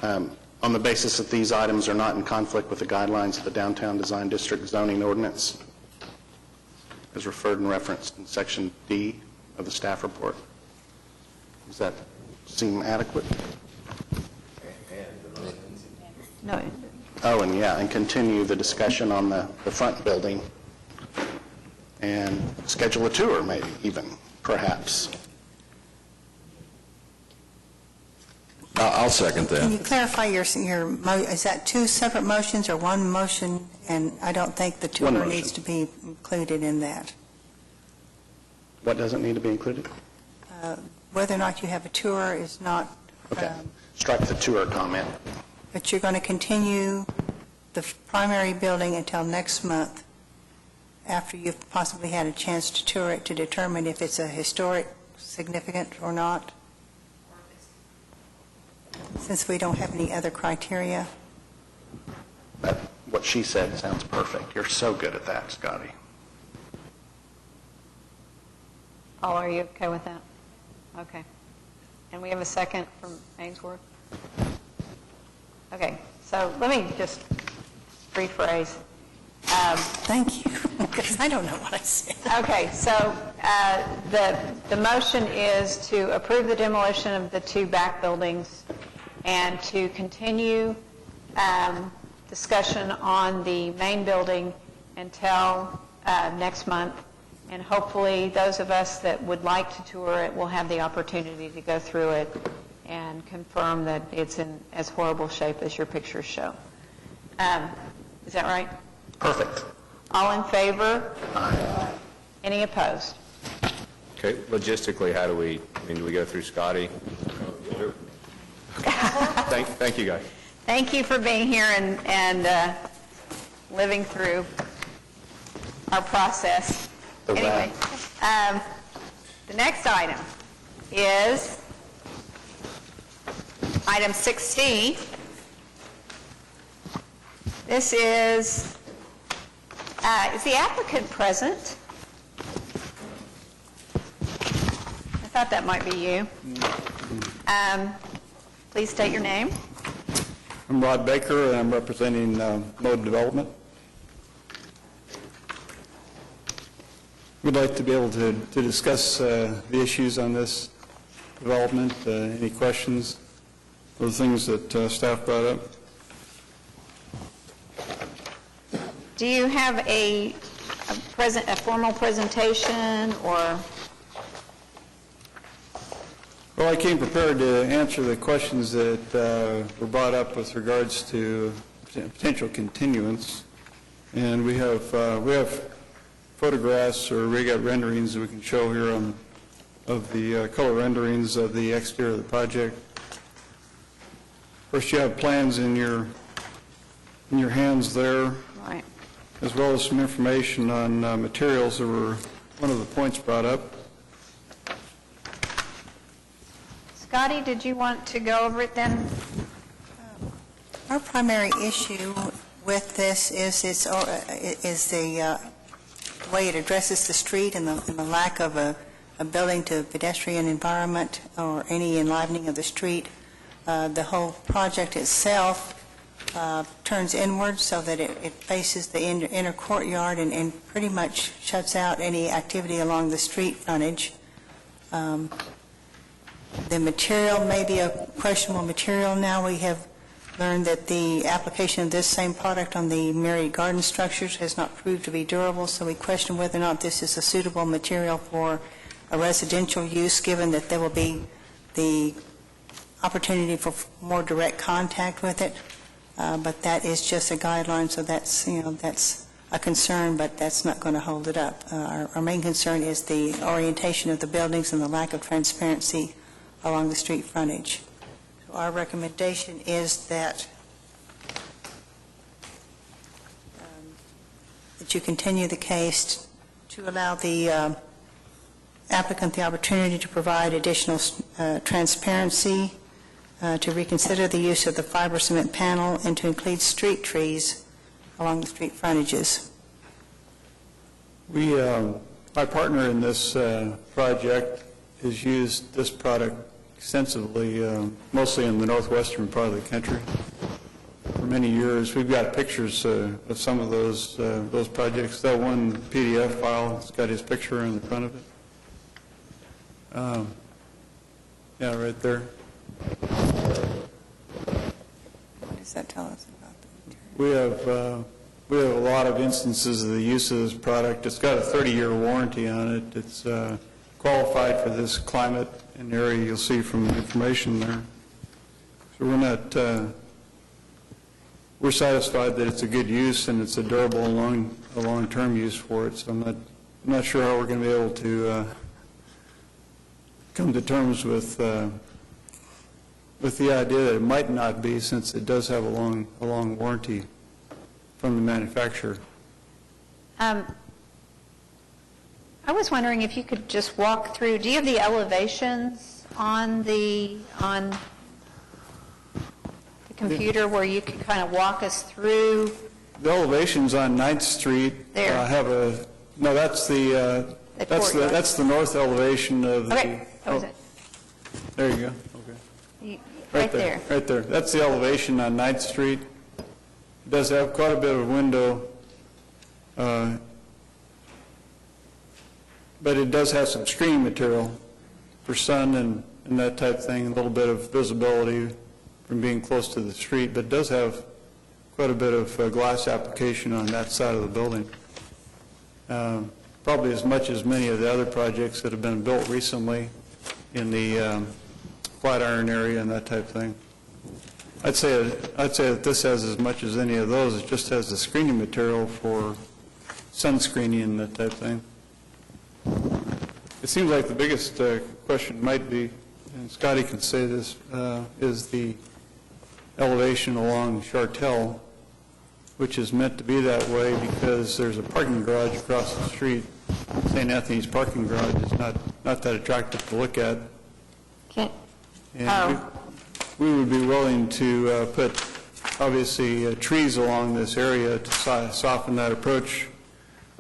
On the basis that these items are not in conflict with the guidelines of the Downtown Design District zoning ordinance, as referred and referenced in Section D of the staff report. Does that seem adequate? No, Oh, and yeah, and continue the discussion on the front building and schedule a tour, maybe even, perhaps. I'll second Can you that. clarify is that two separate motions or one motion? And I don't think the tour One motion. needs to be included in that. What doesn't need to be included? Whether or not you have a tour is not, Okay, strike the tour comment. but you're going to continue the primary building until next month, after you've possibly had a chance to tour it, to determine if it's a historic significant or not, since we don't have any other criteria. What she said sounds perfect. You're so good at that, Scotty. Paul, are you okay with that? Okay. And we have a second from Ainsworth? Okay, so let me just rephrase. Thank you, because I don't know what I said. Okay, so the motion is to approve the demolition of the two back buildings and to continue discussion on the main building until next month. And hopefully, those of us that would like to tour it will have the opportunity to go through it and confirm that it's in as horrible shape as your pictures show. Is that right? Perfect. All in favor? Aye. Any opposed? Okay, logistically, how do we go through Scotty? Thank you, guys. Thank you for being here and living through our process. Anyway, the next item is item 6C. This is the applicant present? I thought that might be you. Please state your name. I'm Rod Baker, and I'm representing Mode Development. We'd like to be able to discuss the issues on this development, any questions, or things that staff brought up. Do you have a formal presentation or? Well, I came prepared to answer the questions that were brought up with regards to potential continuance, and we have photographs or we got renderings that we can show here of the color renderings of the exterior of the project. First, you have plans in your hands there, Right. as well as some information on materials that were one of the points brought up. Scotty, did you want to go over it then? Our primary issue with this is the way it addresses the street and the lack of a building to pedestrian environment or any enlivening of the street. The whole project itself turns inward so that it faces the inner courtyard and pretty much shuts out any activity along the street frontage. The material may be a questionable material now. We have learned that the application of this same product on the Myriad Garden structures has not proved to be durable, so we question whether or not this is a suitable material for a residential use, given that there will be the opportunity for more direct contact with it. But that is just a guideline, so that's a concern, but that's not going to hold it up. Our main concern is the orientation of the buildings and the lack of transparency along the street frontage. So our recommendation is that you continue the case to allow the applicant the opportunity to provide additional transparency, to reconsider the use of the fiber cement panel, and to include street trees along the street frontages. My partner in this project has used this product extensively, mostly in the northwestern part of the country, for many years. We've got pictures of some of those projects. That one PDF file has got his picture in the front of it. Yeah, right there. What does that tell us about the material? We have a lot of instances of the use of this product. It's got a 30-year warranty on it. It's qualified for this climate and area, you'll see from the information there. So we're satisfied that it's a good use and it's a durable and long-term use for it. So I'm not sure how we're going to be able to come to terms with the idea that it might not be, since it does have a long warranty from the manufacturer. I was wondering if you could just walk through, do you have the elevations on the computer where you can kind of walk us through? The elevations on 9th Street There. have no, that's the the That's courtyard. that's the north elevation of the... Okay, that was it. There you go, okay. Right there. Right there. That's the elevation on 9th Street. It does have quite a bit of window, but it does have some screening material for sun and that type of thing, a little bit of visibility from being close to the street, but it does have quite a bit of glass application on that side of the building. Probably as much as many of the other projects that have been built recently in the Flatiron area and that type of thing. I'd say that this has as much as any of those. It just has the screening material for sun screening and that type of thing. It seems like the biggest question might be, and Scotty can say this, is the elevation along Chartel, which is meant to be that way because there's a parking garage across the street. St. Anthony's parking garage is not that attractive to look at. And we would be willing to put, obviously, trees along this area to soften that approach,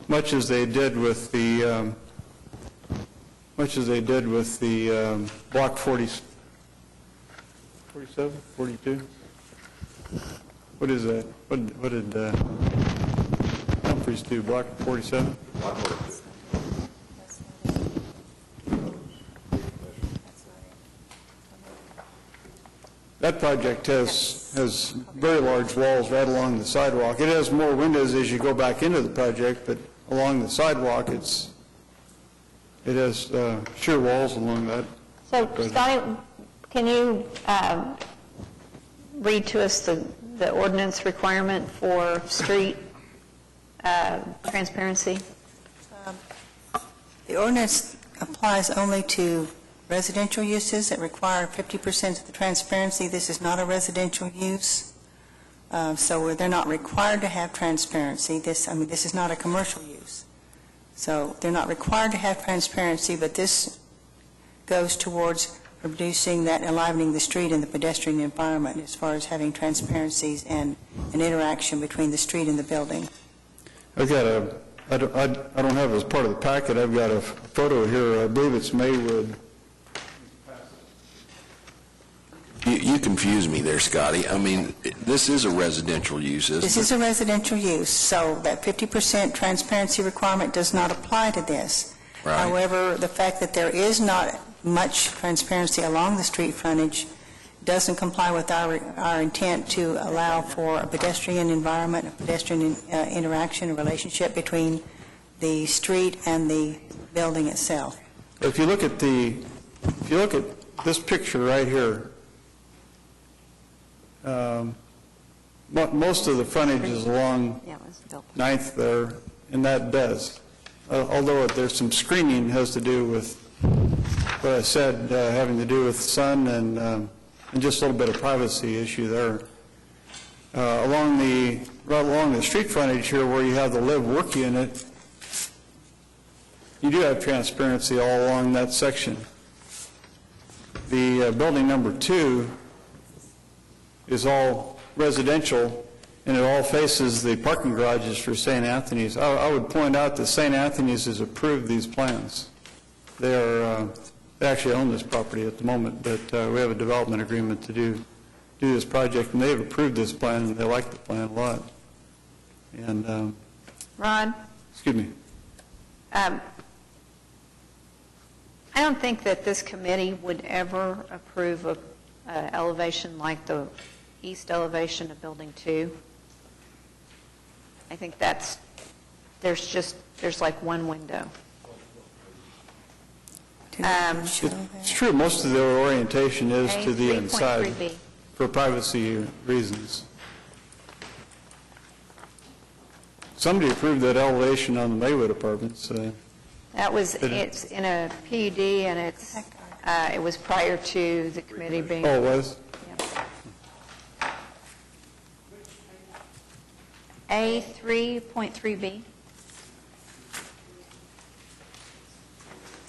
much as they did with the Block 47, 42. What is that? What did Humphreys do? Block 47. That project has very large walls right along the sidewalk. It has more windows as you go back into the project, but along the sidewalk, it has sheer walls along that. So, Scotty, can you read to us the ordinance requirement for street transparency? The ordinance applies only to residential uses that require 50% of the transparency. This is not a residential use, so they're not required to have transparency. This is not a commercial use. So they're not required to have transparency, but this goes towards producing that enlivening the street and the pedestrian environment as far as having transparencies and an interaction between the street and the building. I don't have it as part of the packet. I've got a photo here. I believe it's Maywood. You confuse me there, Scotty. I mean, this is a residential use, isn't it? This is a residential use, so that 50% transparency requirement does not apply to this. Right. However, the fact that there is not much transparency along the street frontage doesn't comply with our intent to allow for a pedestrian environment, a pedestrian interaction, a relationship between the street and the building itself. If you look at this picture right here, most of the frontage is along 9th there, and that does. Although there's some screening has to do with what I said, having to do with sun and just a little bit of privacy issue there. Right along the street frontage here where you have the live-work unit, you do have transparency all along that section. The building number 2 is all residential, and it all faces the parking garages for St. Anthony's. I would point out that St. Anthony's has approved these plans. They actually own this property at the moment, but we have a development agreement to do this project, and they've approved this plan, and they like the plan a lot. And Ron? excuse me. I don't think that this committee would ever approve of elevation like the east elevation of Building 2. I think there's like one window. It's true, most of their orientation is to the inside 3.3B. for privacy reasons. Somebody approved that elevation on the Maywood Apartments. It's in a PUD, and it was prior to the committee being... Oh, it was? A3.3B.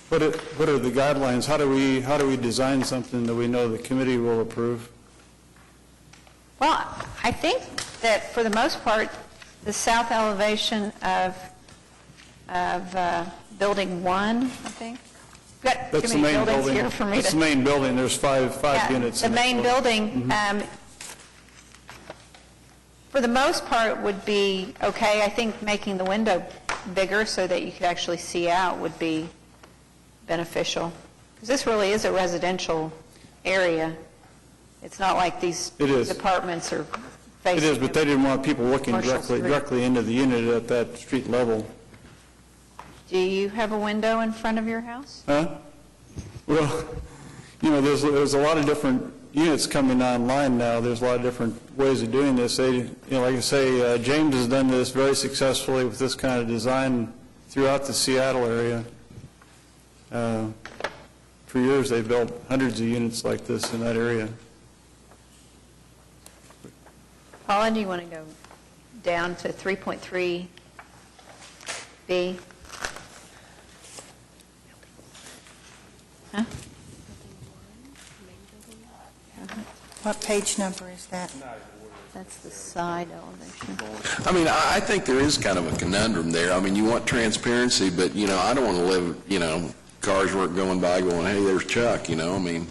What are the guidelines? How do we design something that we know the committee will approve? Well, I think that for the most part, the south elevation of of Building 1, I think. We've got That's too the many main buildings building. here for me That's to... the main building, there's five Yeah, units. the in it. main building, for the most part, would be okay. I think making the window bigger so that you could actually see out would be beneficial. Because this really is a residential area. It's not like these It is. apartments are It facing... is, but they didn't want people looking Commercial street. directly into the unit at that street level. Do you have a window in front of your house? Huh? Well, there's a lot of different units coming online now. There's a lot of different ways of doing this. Like I say, James has done this very successfully with this kind of design throughout the Seattle area. For years, they've built hundreds of units like this in that area. Paula, do you want to go down to 3.3B? Huh? What page number is that? That's the side elevation. I mean, I think there is kind of a conundrum there. I mean, you want transparency, but, I don't want to live, cars weren't going by going, hey, there's Chuck, I mean,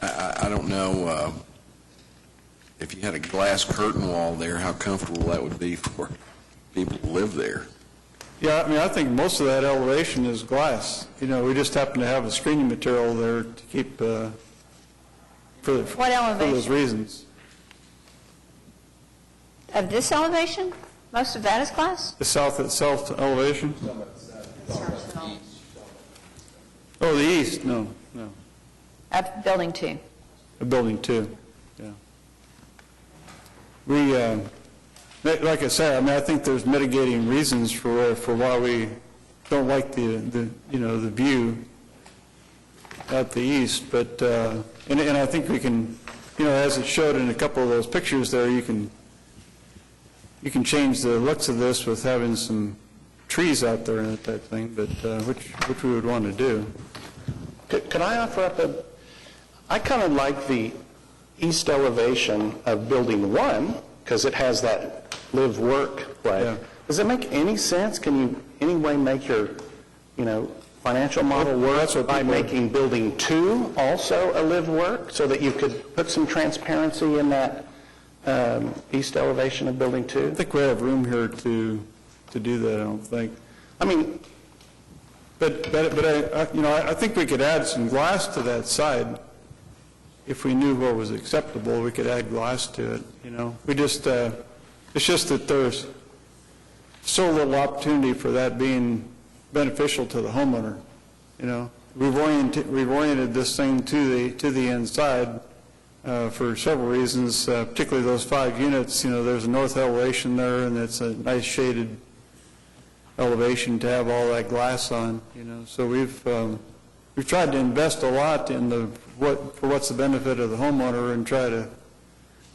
I don't know if you had a glass curtain wall there, how comfortable that would be for people to live there. Yeah, I mean, I think most of that elevation is glass. We just happen to have a screening material there to keep, for What elevation? those reasons. Of this elevation? Most of that is glass? The south elevation? Oh, the east, no. Of Building 2? Building 2, yeah. We, like I said, I mean, I think there's mitigating reasons for why we don't like the view at the east, but, and I think we can, as it showed in a couple of those pictures there, you can change the looks of this with having some trees out there and that type of thing, but, which we would want to do. Could I offer up I kind of like the east elevation of Building 1, because it has that live-work way. Yeah. Does it make any sense? Can you any way make your, financial model work that's what by people- making Building 2 also a live-work, so that you could put some transparency in that east elevation of Building 2? I think we have room here to do that, I don't think. I mean, But I think we could add some glass to that side. If we knew what was acceptable, we could add glass to it, We just, it's just that there's so little opportunity for that being beneficial to the homeowner, We've oriented this thing to the inside for several reasons, particularly those 5 units. There's a north elevation there, and it's a nice shaded elevation to have all that glass on, So we've tried to invest a lot in what's the benefit of the homeowner and try to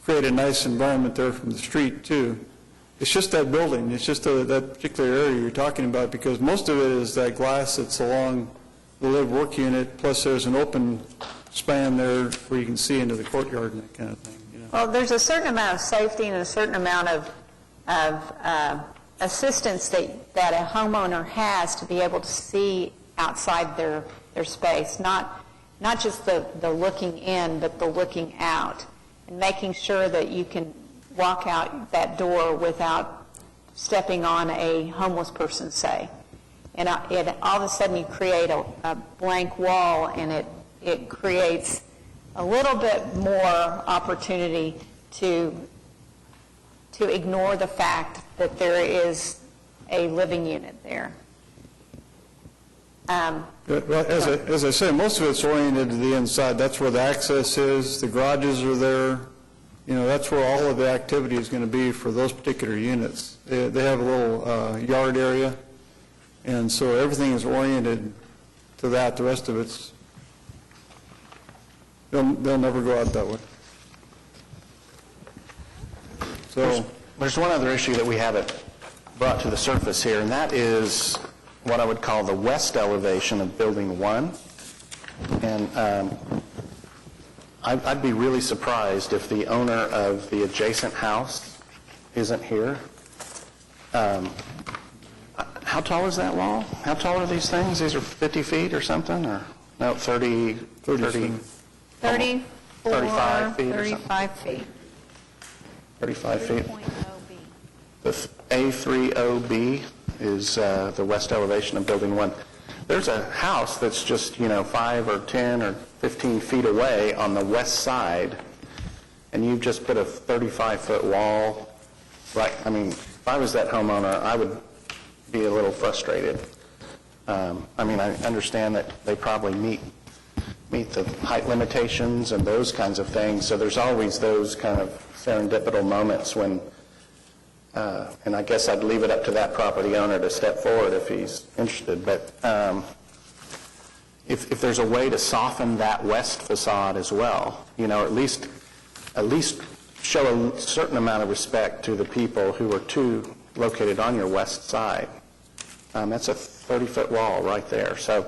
create a nice environment there from the street too. It's just that building, it's just that particular area you're talking about, because most of it is that glass that's along the live-work unit, plus there's an open span there where you can see into the courtyard and that kind of thing. Well, there's a certain amount of safety and a certain amount of assistance that a homeowner has to be able to see outside their space, not just the looking in, but the looking out, and making sure that you can walk out that door without stepping on a homeless person, say. And all of a sudden you create a blank wall, and it creates a little bit more opportunity to ignore the fact that there is a living unit there. Well, as I say, most of it's oriented to the inside. That's where the access is, the garages are there. That's where all of the activity is going to be for those particular units. They have a little yard area, and so everything is oriented to that. The rest of it's, they'll never go out that way. So there's one other issue that we haven't brought to the surface here, and that is what I would call the west elevation of Building 1. And I'd be really surprised if the owner of the adjacent house isn't here. how tall is that wall? How tall are these things? These are 50 feet or something, or, no, 30, 34, 35 feet or something? 35 feet. 35 feet. 3.0B. The A30B is the west elevation of Building 1. There's a house that's just, 5 or 10 or 15 feet away on the west side, and you've just put a 35-foot wall. Right, I mean, if I was that homeowner, I would be a little frustrated. I mean, I understand that they probably meet the height limitations and those kinds of things, so there's always those kind of serendipitous moments when, and I guess I'd leave it up to that property owner to step forward if he's interested, but if there's a way to soften that west facade as well, at least show a certain amount of respect to the people who are located on your west side. That's a 30-foot wall right there. So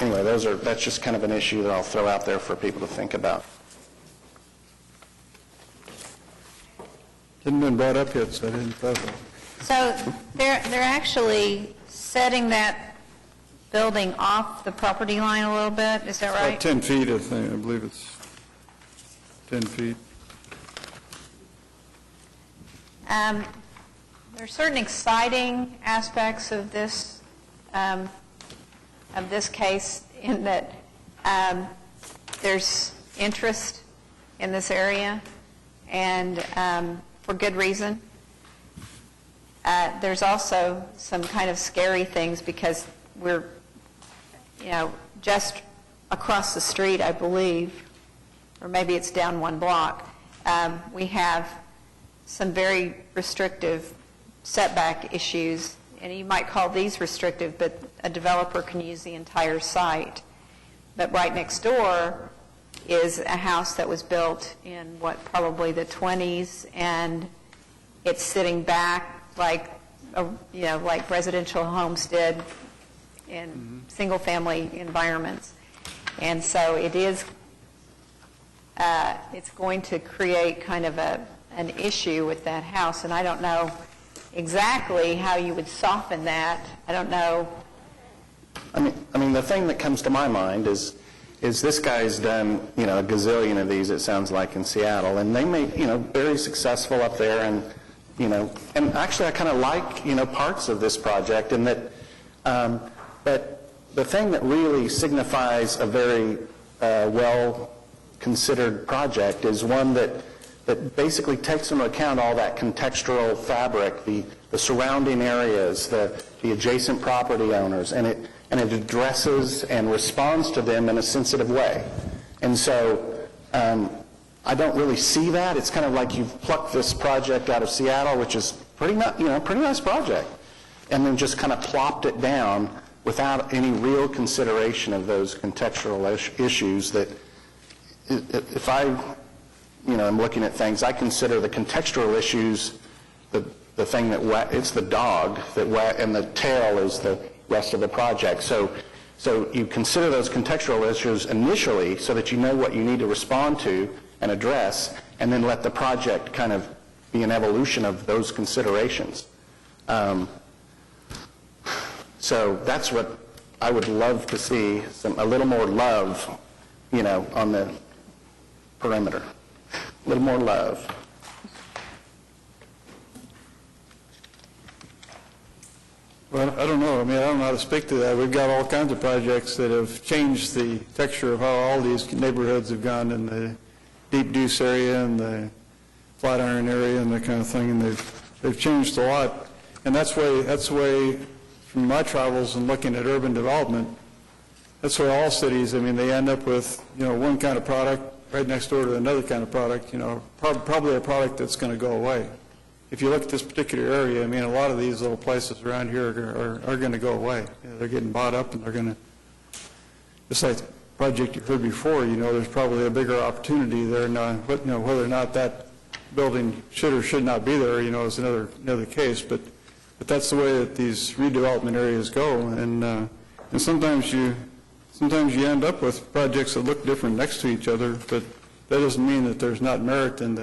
anyway, that's just kind of an issue that I'll throw out there for people to think about. Hadn't been brought up yet, so I didn't thought about it. So they're actually setting that building off the property line a little bit, is that right? About 10 feet, I think. I believe it's 10 feet. There are certain exciting aspects of this case in that there's interest in this area, and for good reason. There's also some kind of scary things because we're, just across the street, I believe, or maybe it's down one block, we have some very restrictive setback issues, and you might call these restrictive, but a developer can use the entire site. But right next door is a house that was built in probably the 20s, and it's sitting back like residential homes did in single-family environments. And so it's going to create kind of an issue with that house, and I don't know exactly how you would soften that. I don't know. I mean, the thing that comes to my mind is this guy's done, a gazillion of these, it sounds like, in Seattle, and they made, very successful up there, and, and actually I kind of like, parts of this project, and that, but the thing that really signifies a very well-considered project is one that basically takes into account all that contextual fabric, the surrounding areas, the adjacent property owners, and it addresses and responds to them in a sensitive way. And so I don't really see that. It's kind of like you've plucked this project out of Seattle, which is pretty nice project, and then just kind of plopped it down without any real consideration of those contextual issues that if I'm looking at things, I consider the contextual issues the thing that it's the dog and the tail is the rest of the project. So you consider those contextual issues initially so that you know what you need to respond to and address, and then let the project kind of be an evolution of those considerations. So that's what I would love to see, a little more love, on the perimeter. A little more love. Well, I don't know. I don't know how to speak to that. We've got all kinds of projects that have changed the texture of how all these neighborhoods have gone in the Deep Deuce area and the Flatiron area and that kind of thing, and they've changed a lot. And that's the way from my travels and looking at urban development, that's why all cities, they end up with, one kind of product right next door to another kind of product, probably a product that's going to go away. If you look at this particular area, a lot of these little places around here are going to go away. They're getting bought up, and they're going to, just like the project you heard before, there's probably a bigger opportunity there now. But, whether or not that building should or should not be there, is another case. But that's the way that these redevelopment areas go, and sometimes you end up with projects that look different next to each other, but that doesn't mean that there's not merit in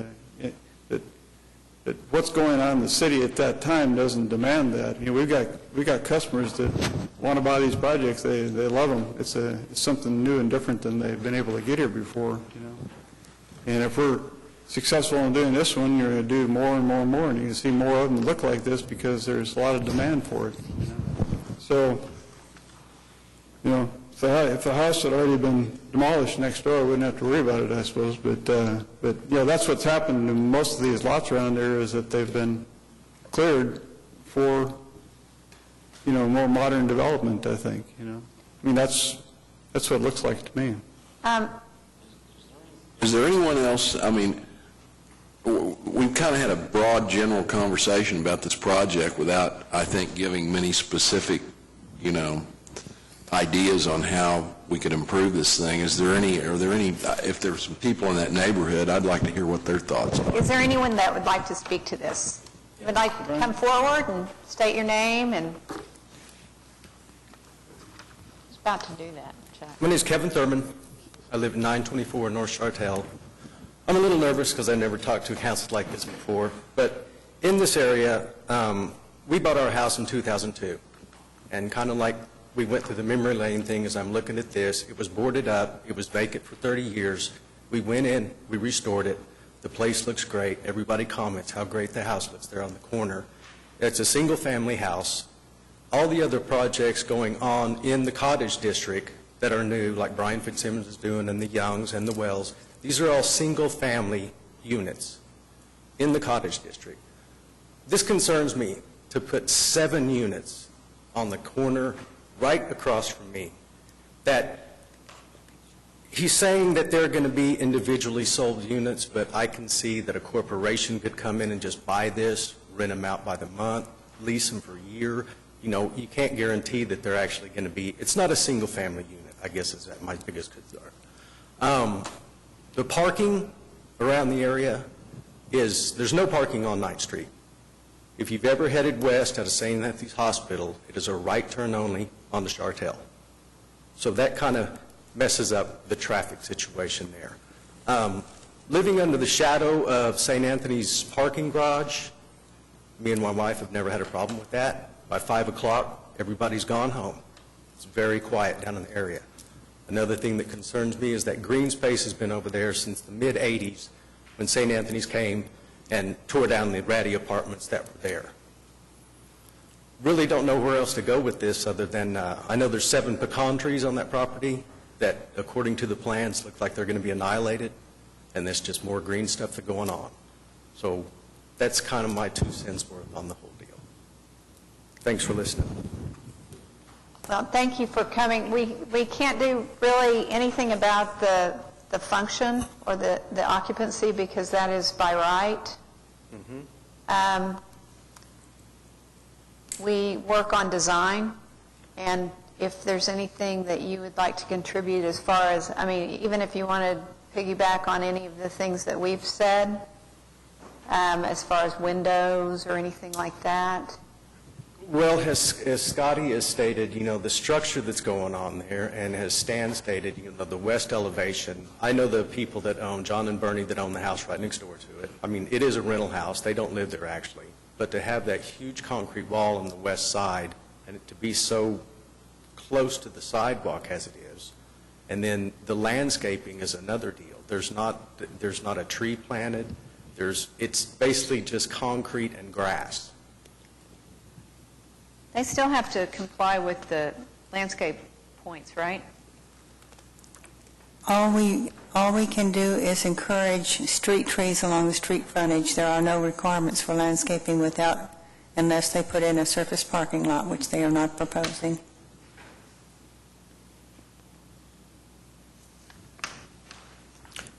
But what's going on in the city at that time doesn't demand that. You know, we've got customers that want to buy these projects. They love them. It's something new and different than they've been able to get here before, you know. And if we're successful in doing this one, you're going to do more and more and more, and you can see more of them look like this because there's a lot of demand for it, you know. So, you know, if the house had already been demolished next door, we wouldn't have to worry about it, I suppose. But yeah, that's what's happened in most of these lots around there, is that they've been cleared for, you know, more modern development, I think, you know. I mean, that's what it looks like to me. Is there anyone else, I mean, we've kind of had a broad general conversation about this project without, I think, giving many specific, you know, ideas on how we could improve this thing. Are there any, if there's some people in that neighborhood, I'd like to hear what their thoughts are. Is there anyone that would like to speak to this? Would like to come forward and state your name and... It's about to do that, Chuck. My name is Kevin Thurman. I live at 924 North Chartel. I'm a little nervous because I never talked to a council like this before, but in this area, we bought our house in 2002, and kind of like we went through the memory lane thing as I'm looking at this. It was boarded up. It was vacant for 30 years. We went in. We restored it. The place looks great. Everybody comments how great the house looks there on the corner. It's a single-family house. All the other projects going on in the Cottage District that are new, like Brian Fitzsimmons is doing, and the Youngs and the Wells, these are all single-family units in the Cottage District. This concerns me, to put 7 units on the corner right across from me, that he's saying that they're going to be individually sold units, but I can see that a corporation could come in and just buy this, rent them out by the month, lease them for a year. You know, you can't guarantee that they're actually going to be, it's not a single-family unit, I guess is my biggest concern. The parking around the area there's no parking on 9th Street. If you've ever headed west out of St. Anthony's Hospital, it is a right turn only on the Chartel. So that kind of messes up the traffic situation there. Living under the shadow of St. Anthony's parking garage, me and my wife have never had a problem with that. By 5 o'clock, everybody's gone home. It's very quiet down in the area. Another thing that concerns me is that green space has been over there since the mid-'80s when St. Anthony's came and tore down the Ratty apartments that were there. Really don't know where else to go with this other than, I know there's 7 pecan trees on that property that, according to the plans, look like they're going to be annihilated, and there's just more green stuff that's going on. So that's kind of my 2 cents worth on the whole deal. Thanks for listening. Well, thank you for coming. We can't do really anything about the function or the occupancy because that is by right. We work on design, and if there's anything that you would like to contribute as far as, I mean, even if you want to piggyback on any of the things that we've said, as far as windows or anything like that. Well, as Scotty has stated, you know, the structure that's going on there, and as Stan stated, you know, the west elevation, I know the people that own, John and Bernie, that own the house right next door to it. I mean, it is a rental house. They don't live there, actually. But to have that huge concrete wall on the west side, and it to be so close to the sidewalk as it is, and then the landscaping is another deal. There's not a tree planted. It's basically just concrete and grass. They still have to comply with the landscape points, right? All we can do is encourage street trees along the street frontage. There are no requirements for landscaping unless they put in a surface parking lot, which they are not proposing.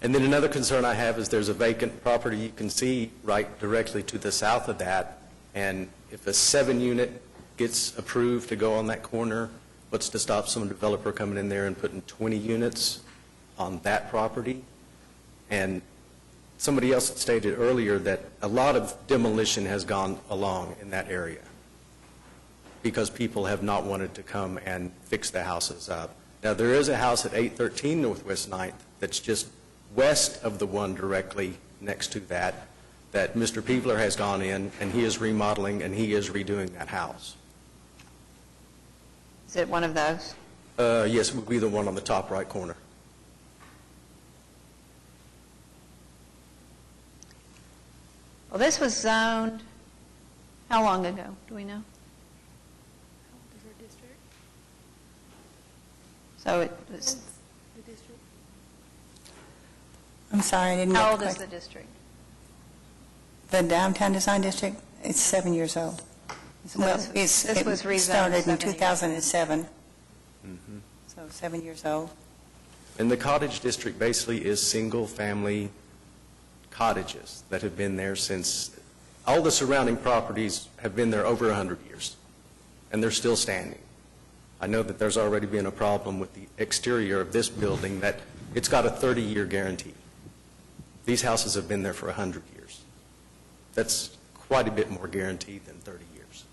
And then another concern I have is there's a vacant property you can see right directly to the south of that, and if a 7-unit gets approved to go on that corner, what's to stop some developer coming in there and putting 20 units on that property? And somebody else stated earlier that a lot of demolition has gone along in that area because people have not wanted to come and fix the houses up. Now, there is a house at 813 Northwest 9th that's just west of the one directly next to that that Mr. Peebler has gone in, and he is remodeling, and he is redoing that house. Is it one of those? Yes, it would be the one on the top right corner. Well, this was zoned, how long ago? Do we know? So it was, I'm sorry, I didn't get how the old is question. the district? The Downtown Design District, it's 7 years old. Well, this was rezoned it started in 7 years. 2007, so 7 years old. And the cottage district basically is single-family cottages that have been there since, all the surrounding properties have been there over 100 years, and they're still standing. I know that there's already been a problem with the exterior of this building, that it's got a 30-year guarantee. These houses have been there for 100 years. That's quite a bit more guaranteed than 30 years.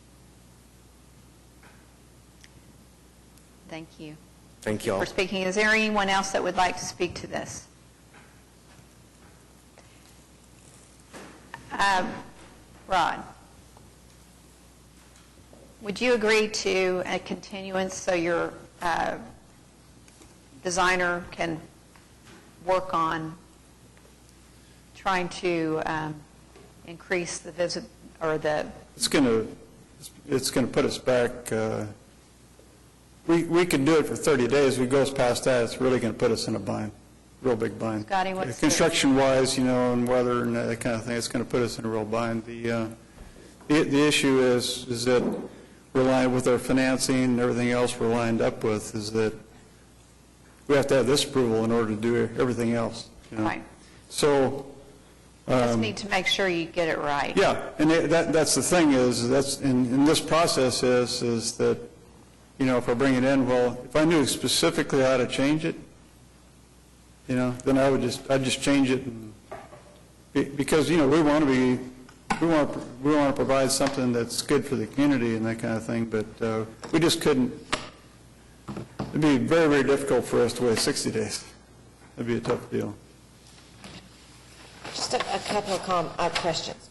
Thank you Thank you all. for speaking. Is there anyone else that would like to speak to this? Rod, would you agree to a continuance so your designer can work on trying to increase the visit, or the... It's going to put us back, we could do it for 30 days. If it goes past that, it's really going to put us in a bind, real big bind. Scotty, what's the- Construction-wise, and weather and that kind of thing, it's going to put us in a real bind. The issue is that we're lined with our financing and everything else we're lined up with, is that we have to have this approval in order to do everything else. Right. So... Just need to make sure you get it right. Yeah, and that's the thing is, that's, in this process is that, if I bring it in, well, if I knew specifically how to change it, then I'd just change it, because, we want to provide something that's good for the community and that kind of thing, but we just couldn't, it'd be very, very difficult for us to wait 60 days. That'd be a tough deal. Just a couple of questions.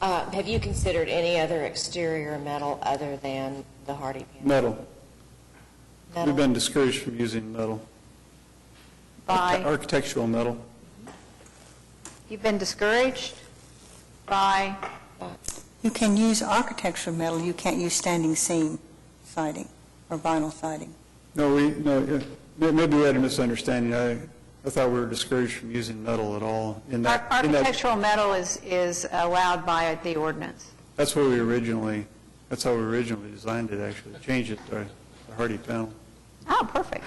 Have you considered any other exterior metal other than the hardy panel? Metal. Metal? We've been discouraged from using metal. By? Architectural metal. You've been discouraged by? You can use architectural metal, you can't use standing seam siding or vinyl siding. No, maybe we had a misunderstanding. I thought we were discouraged from using metal at all. Architectural metal is allowed by the ordinance. That's how we originally designed it, actually. Changed it to a hardy panel. Oh, perfect.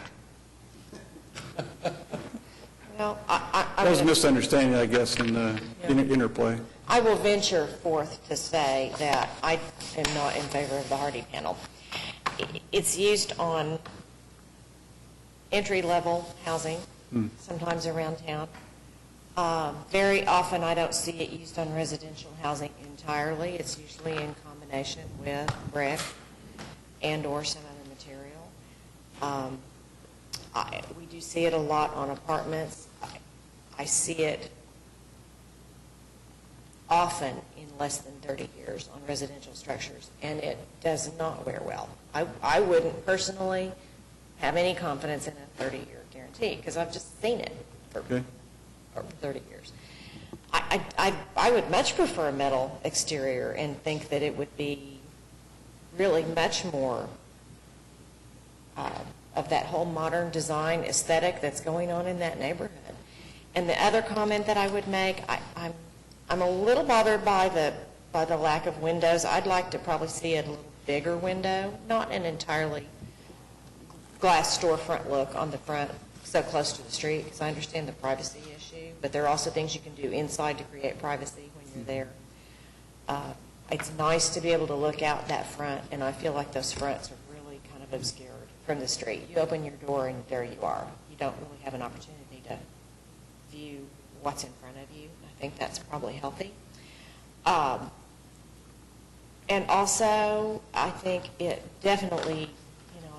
Well, That was a misunderstanding, I guess, in the interplay. I will venture forth to say that I am not in favor of the hardy panel. It's used on entry-level housing, sometimes around town. Very often, I don't see it used on residential housing entirely. It's usually in combination with brick and/or some other material. We do see it a lot on apartments. I see it often in less than 30 years on residential structures, and it does not wear well. I wouldn't personally have any confidence in a 30-year guarantee, because I've just seen it for 30 years. I would much prefer a metal exterior and think that it would be really much more of that whole modern design aesthetic that's going on in that neighborhood. And the other comment that I would make, I'm a little bothered by the lack of windows. I'd like to probably see a little bigger window, not an entirely glass storefront look on the front so close to the street, because I understand the privacy issue, but there are also things you can do inside to create privacy when you're there. It's nice to be able to look out that front, and I feel like those fronts are really kind of obscured from the street. You open your door and there you are. You don't really have an opportunity to view what's in front of you. I think that's probably healthy. And also, I think it definitely,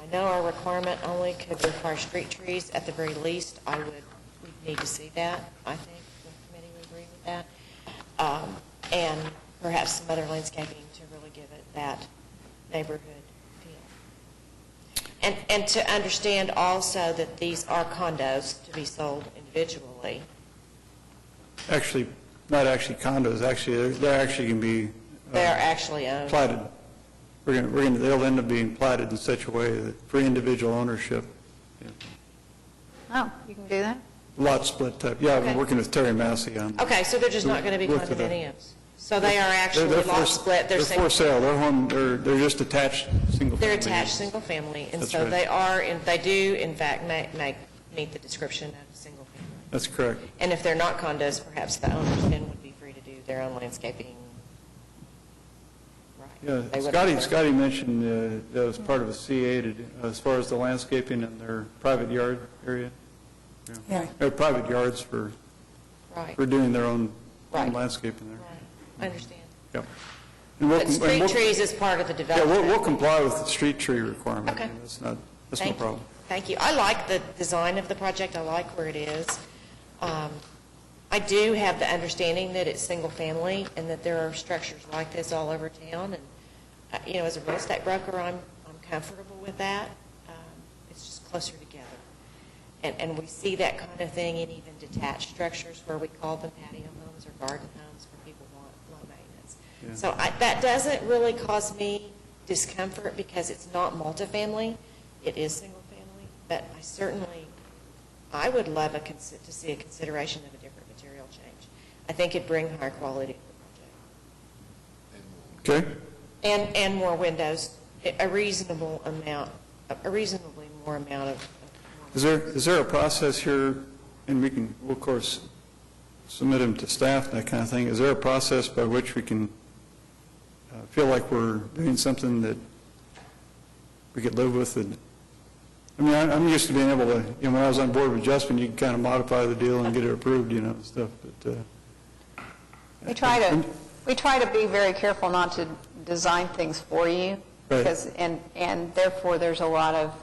I know our requirement only could require street trees at the very least. We'd need to see that. I think the committee would agree with that. and perhaps some other landscaping to really give it that neighborhood feel. And to understand also that these are condos to be sold individually. Actually, not actually condos, actually, they're actually going to be They're actually owned. platted. They'll end up being platted in such a way that for individual ownership. Oh, you can do that? Lot split type. Yeah, I've been Okay. working with Terry Massey on. Okay, so they're just not going to be Looked at that. condominiums? So they are actually They're lot split? They're for sale. They're just attached single. They're family. attached single family, and That's so right. they are, they do in fact meet the description of single family. That's correct. And if they're not condos, perhaps the owners then would be free to do their own landscaping. Yeah, They would- Scotty mentioned that was part of a CA as far as the landscaping in their private yard area. Yeah. They're private yards for doing their own Right. landscaping there. I understand. Yep. And we'll- But and street we'll- trees is part of the Yeah, development. we'll comply with the street tree requirement. Okay. That's no Thank you. problem. Thank you. I like the design of the project. I like where it is. I do have the understanding that it's single-family and that there are structures like this all over town. And, as a real estate broker, I'm comfortable with that. It's just closer together. And we see that kind of thing in even detached structures where we call them patio homes or garden homes where people want low maintenance. Yeah. So that doesn't really cause me discomfort because it's not multifamily. It is single-family. But I would love to see a consideration of a different material change. I think it'd bring higher quality to the project. Okay? And more windows, a reasonably more amount of. Is there a process here, and we'll of course submit them to staff, that kind of thing. Is there a process by which we can feel like we're doing something that we could live with? I mean, I'm used to being able to, when I was on Board of Adjustment, you can kind of modify the deal and get it approved, and stuff, but. We try to be very careful not to design things for you, Right. because, and therefore, there's a lot of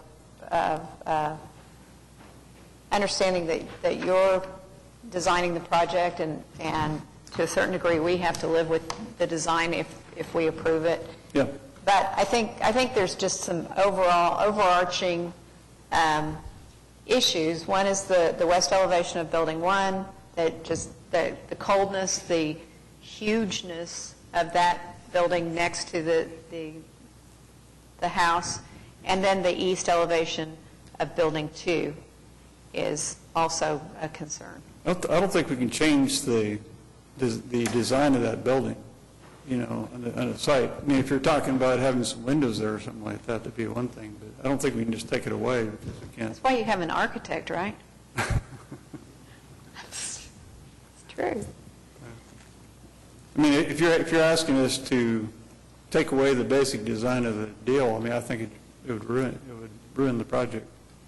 understanding that you're designing the project, and to a certain degree, we have to live with the design if we approve it. Yeah. But I think there's just some overarching issues. One is the west elevation of Building 1, that just the coldness, the hugeness of that building next to the house, and then the east elevation of Building 2 is also a concern. I don't think we can change the design of that building, on a site. I mean, if you're talking about having some windows there or something like that, that'd be one thing, but I don't think we can just take it away because we can't. That's why you have an architect, right? It's true. I mean, if you're asking us to take away the basic design of the deal, I mean, I think it would ruin the project,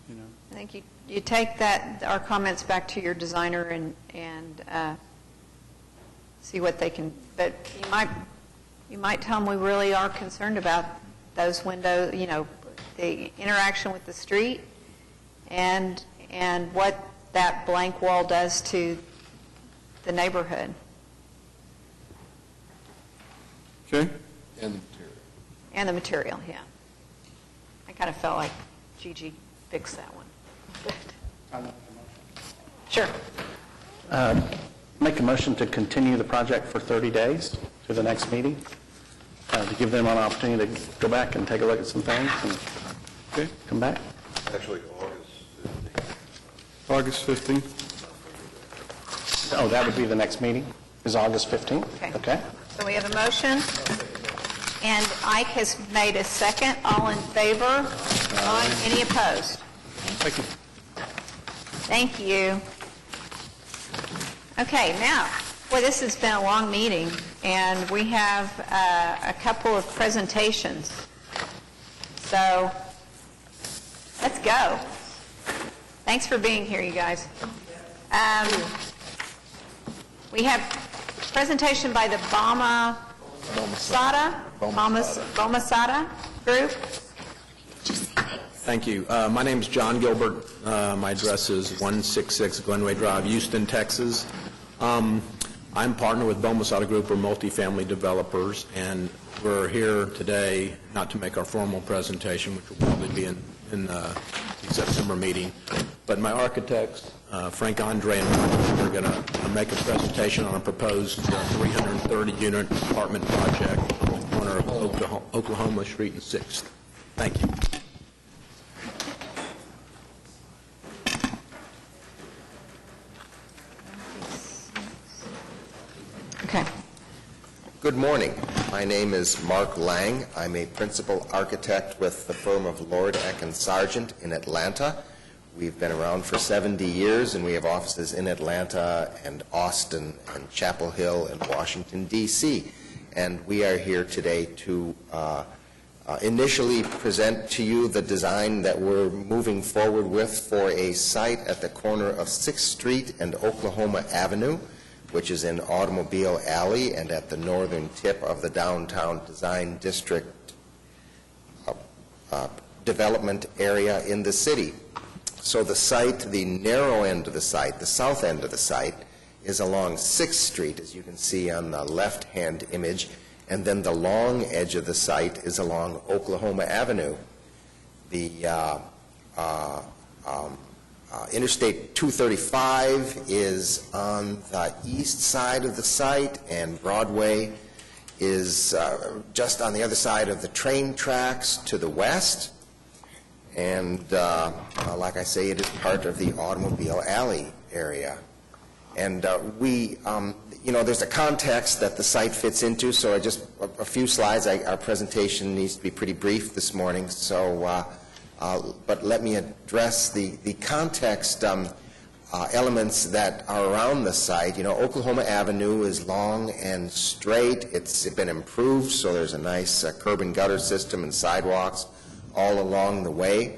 I think you take our comments back to your designer and see what they can, but you might tell them we really are concerned about those windows, the interaction with the street and what that blank wall does to the neighborhood. Okay? And the material, yeah. I kind of felt like Gigi fixed that one. Sure. Make a motion to continue the project for 30 days to the next meeting, to give them an opportunity to go back and take a look at some things and come back. Actually, August 15th. Oh, that would be the next meeting, is August 15th? Okay. So we have a motion, and Ike has made a second. All in favor? Aye. Any opposed? Thank you. Thank you. Okay, now, boy, this has been a long meeting, and we have a couple of presentations. So, let's go. Thanks for being here, you guys. We have a presentation by the Bomasada Group. Thank you. My name is John Gilbert. My address is 166 Glenway Drive, Houston, Texas. I'm partner with Bomas Auto Group. We're multifamily developers, and we're here today not to make our formal presentation, which will probably be in the September meeting, but my architects, Frank Andre and I, are going to make a presentation on a proposed 330-unit apartment project on the corner of Oklahoma Street and 6th. Thank you. Okay. Good morning. My name is Mark Lang. I'm a principal architect with the firm of Lord Eck & Sargent in Atlanta. We've been around for 70 years, and we have offices in Atlanta and Austin and Chapel Hill and Washington, D.C. And we are here today to initially present to you the design that we're moving forward with for a site at the corner of 6th Street and Oklahoma Avenue, which is in Automobile Alley and at the northern tip of the downtown design district development area in the city. So the site, the narrow end of the site, the south end of the site, is along 6th Street, as you can see on the left-hand image, and then the long edge of the site is along Oklahoma Avenue. The Interstate 235 is on the east side of the site, and Broadway is just on the other side of the train tracks to the west. And like I say, it is part of the Automobile Alley area. And there's a context that the site fits into, so just a few slides. Our presentation needs to be pretty brief this morning, so but let me address the context elements that are around the site. Oklahoma Avenue is long and straight. It's been improved, so there's a nice curb and gutter system and sidewalks all along the way.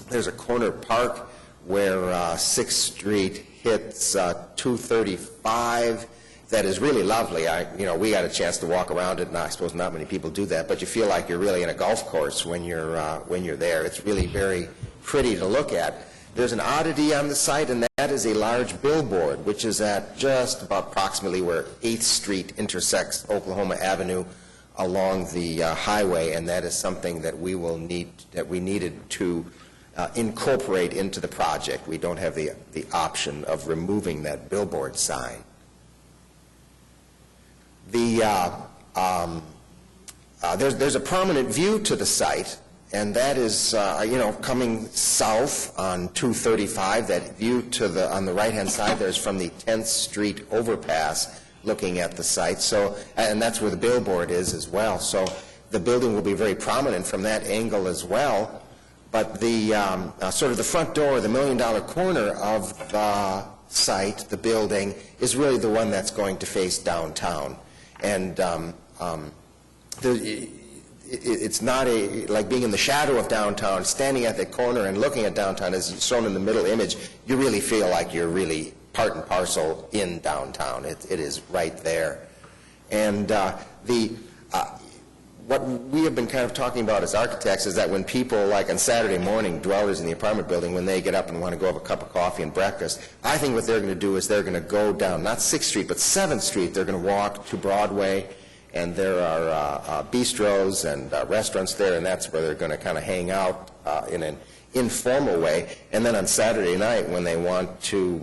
There's a corner park where 6th Street hits 235. That is really lovely. We got a chance to walk around it, and I suppose not many people do that, but you feel like you're really in a golf course when you're there. It's really very pretty to look at. There's an oddity on the site, and that is a large billboard, which is at just about approximately where 8th Street intersects Oklahoma Avenue along the highway, and that is something that we needed to incorporate into the project. We don't have the option of removing that billboard sign. There's a prominent view to the site, and that is coming south on 235. That view on the right-hand side there is from the 10th Street overpass, looking at the site. So, and that's where the billboard is as well. So the building will be very prominent from that angle as well. But the sort of the front door, the $1 million corner of the site, the building, is really the one that's going to face downtown. And it's not like being in the shadow of downtown, standing at the corner and looking at downtown, as shown in the middle image. You really feel like you're really part and parcel in downtown. It is right there. And what we have been kind of talking about as architects is that when people, like on Saturday morning, dwellers in the apartment building, when they get up and want to go have a cup of coffee and breakfast, I think what they're going to do is they're going to go down, not 6th Street, but 7th Street. They're going to walk to Broadway, and there are bistros and restaurants there, and that's where they're going to kind of hang out in an informal way. And then on Saturday night, when they want to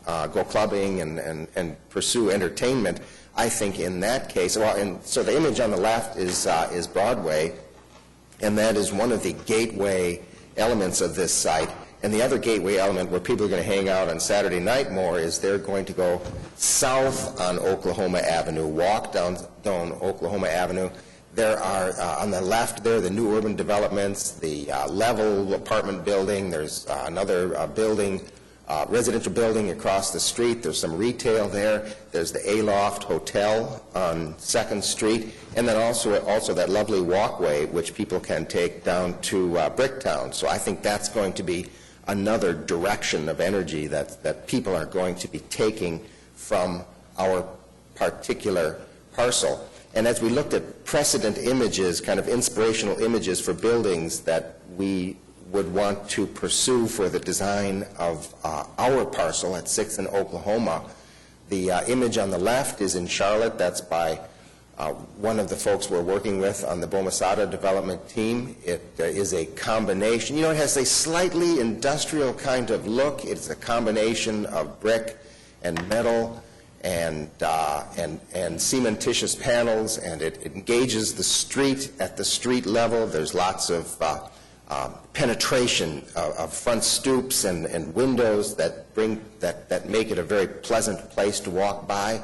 go clubbing and pursue entertainment, I think in that case, so the image on the left is Broadway, and that is one of the gateway elements of this site. And the other gateway element where people are going to hang out on Saturday night more is they're going to go south on Oklahoma Avenue, walk down Oklahoma Avenue. There are, on the left there, the new urban developments, the level apartment building. There's another building, residential building across the street. There's some retail there. There's the Aloft Hotel on 2nd Street. And then also that lovely walkway which people can take down to Bricktown. So I think that's going to be another direction of energy that people are going to be taking from our particular parcel. And as we looked at precedent images, kind of inspirational images for buildings that we would want to pursue for the design of our parcel at 6th and Oklahoma, The image on the left is in Charlotte. That's by one of the folks we're working with on the Bomasada development team. It is a combination. You know, it has a slightly industrial kind of look. It's a combination of brick and metal and cementitious panels, and it engages the street at the street level. There's lots of penetration of front stoops and windows that make it a very pleasant place to walk by.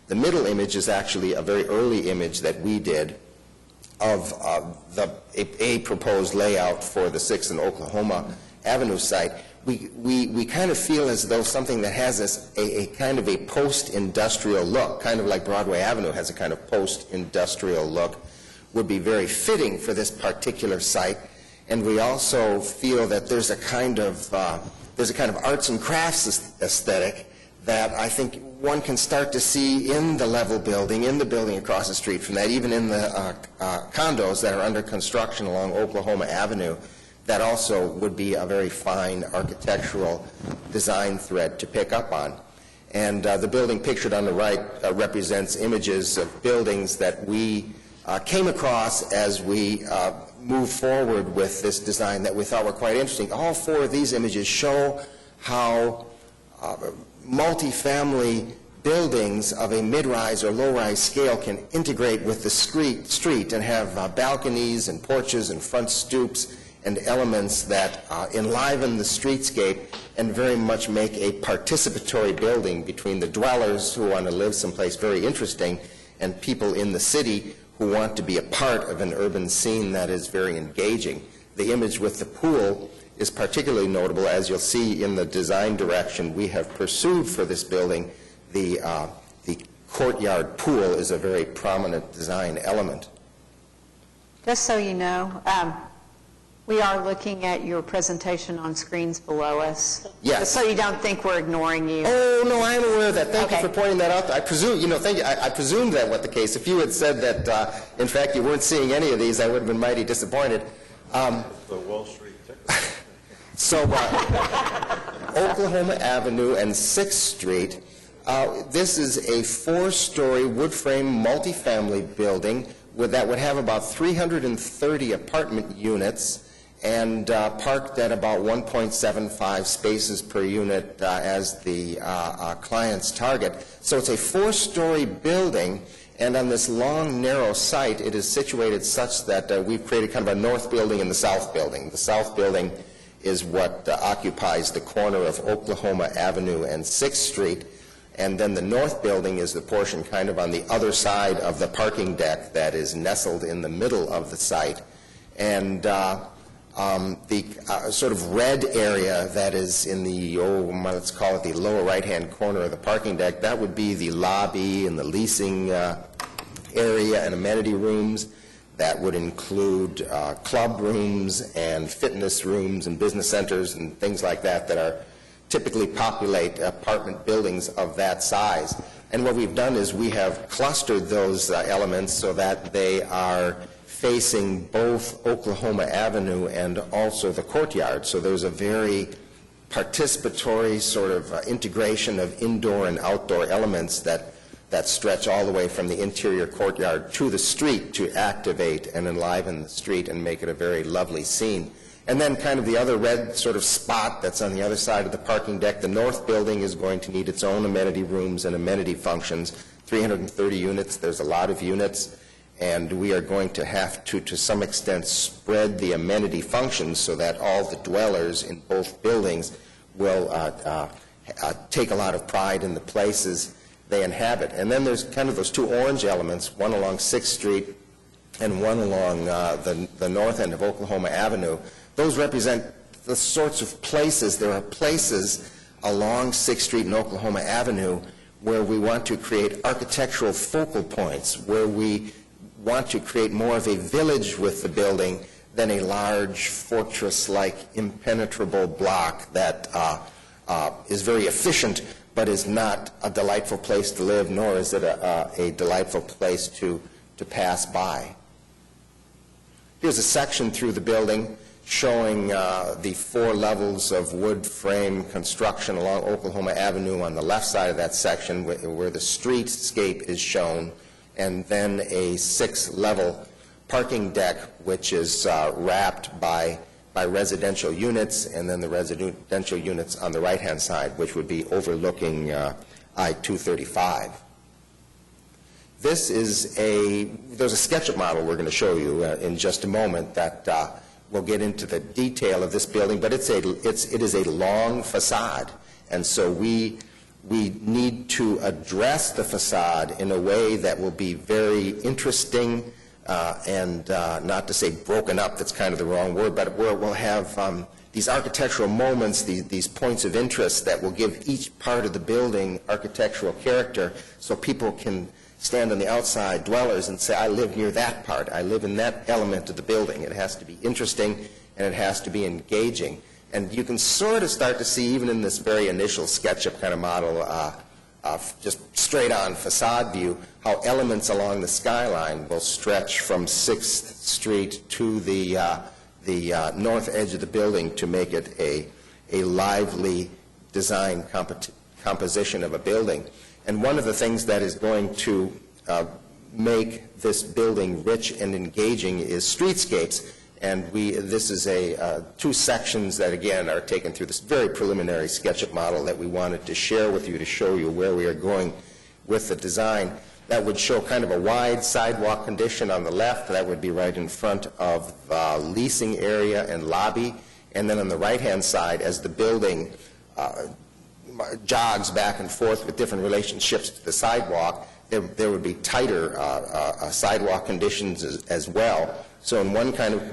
The middle image is actually a very early image that we did of a proposed layout for the 6th and Oklahoma Avenue site. We kind of feel as though something that has a kind of a post-industrial look, kind of like Broadway Avenue has a kind of post-industrial look, would be very fitting for this particular site. And we also feel that there's a kind of arts and crafts aesthetic that I think one can start to see in the level building, in the building across the street from that, even in the condos that are under construction along Oklahoma Avenue. That also would be a very fine architectural design thread to pick up on. And the building pictured on the right represents images of buildings that we came across as we moved forward with this design that we thought were quite interesting. All four of these images show how multifamily buildings of a mid-rise or low-rise scale can integrate with the street and have balconies and porches and front stoops and elements that enliven the streetscape and very much make a participatory building between the dwellers who want to live someplace very interesting and people in the city who want to be a part of an urban scene that is very engaging. The image with the pool is particularly notable. As you'll see in the design direction we have pursued for this building, the courtyard pool is a very prominent design element. Just so you know, we are looking at your presentation on screens below us. Yes. Just so you don't think we're ignoring you. Oh, no, I'm aware of that. Thank you for pointing that out. I presume, thank you. I presumed that was the case. If you had said that, in fact, you weren't seeing any of these, I would have been mighty disappointed. The Wall Street ticket. So, Oklahoma Avenue and 6th Street, this is a 4-story wood frame multifamily building that would have about 330 apartment units and parked at about 1.75 spaces per unit as the client's target. So it's a 4-story building, and on this long, narrow site, it is situated such that we've created kind of a north building and the south building. The south building is what occupies the corner of Oklahoma Avenue and 6th Street, and then the north building is the portion kind of on the other side of the parking deck that is nestled in the middle of the site. And the sort of red area that is in the, let's call it the lower right-hand corner of the parking deck, that would be the lobby and the leasing area and amenity rooms. That would include club rooms and fitness rooms and business centers and things like that that are typically populate apartment buildings of that size. And what we've done is we have clustered those elements so that they are facing both Oklahoma Avenue and also the courtyard. So there's a very participatory sort of integration of indoor and outdoor elements that stretch all the way from the interior courtyard to the street to activate and enliven the street and make it a very lovely scene. And then kind of the other red sort of spot that's on the other side of the parking deck, the north building is going to need its own amenity rooms and amenity functions, 330 units. There's a lot of units, and we are going to have to some extent, spread the amenity functions so that all the dwellers in both buildings will take a lot of pride in the places they inhabit. And then there's kind of those two orange elements, one along 6th Street and one along the north end of Oklahoma Avenue. Those represent the sorts of places. There are places along 6th Street and Oklahoma Avenue where we want to create architectural focal points, where we want to create more of a village with the building than a large fortress-like impenetrable block that is very efficient but is not a delightful place to live, nor is it a delightful place to pass by. Here's a section through the building showing the 4 levels of wood frame construction along Oklahoma Avenue on the left side of that section where the streetscape is shown, and then a 6-level parking deck which is wrapped by residential units, and then the residential units on the right-hand side, which would be overlooking I-235. There's a SketchUp model we're going to show you in just a moment that we'll get into the detail of this building, but it is a long facade, and so we need to address the facade in a way that will be very interesting and not to say broken up, that's kind of the wrong word, but we'll have these architectural moments, these points of interest that will give each part of the building architectural character, so people can stand on the outside, dwellers, and say, I live near that part, I live in that element of the building. It has to be interesting and it has to be engaging. And you can sort of start to see, even in this very initial SketchUp kind of model, just straight-on facade view, how elements along the skyline will stretch from 6th Street to the north edge of the building to make it a lively design composition of a building. And one of the things that is going to make this building rich and engaging is streetscapes. And this is 2 sections that, again, are taken through this very preliminary SketchUp model that we wanted to share with you to show you where we are going with the design. That would show kind of a wide sidewalk condition on the left. That would be right in front of the leasing area and lobby. And then on the right-hand side, as the building jogs back and forth with different relationships to the sidewalk, there would be tighter sidewalk conditions as well. So in one kind of...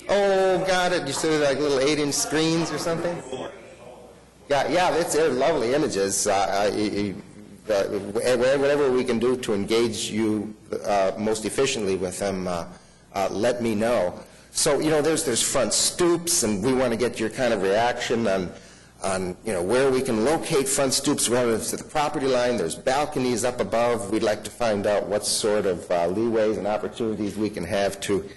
Oh, got it. You said like little 8-inch screens or something? Yeah, they're lovely images. Whatever we can do to engage you most efficiently with them, let me know. So, there's front stoops, and we want to get your kind of reaction on where we can locate front stoops relative to the property line. There's balconies up above. We'd like to find out what sort of leeways and opportunities we can have to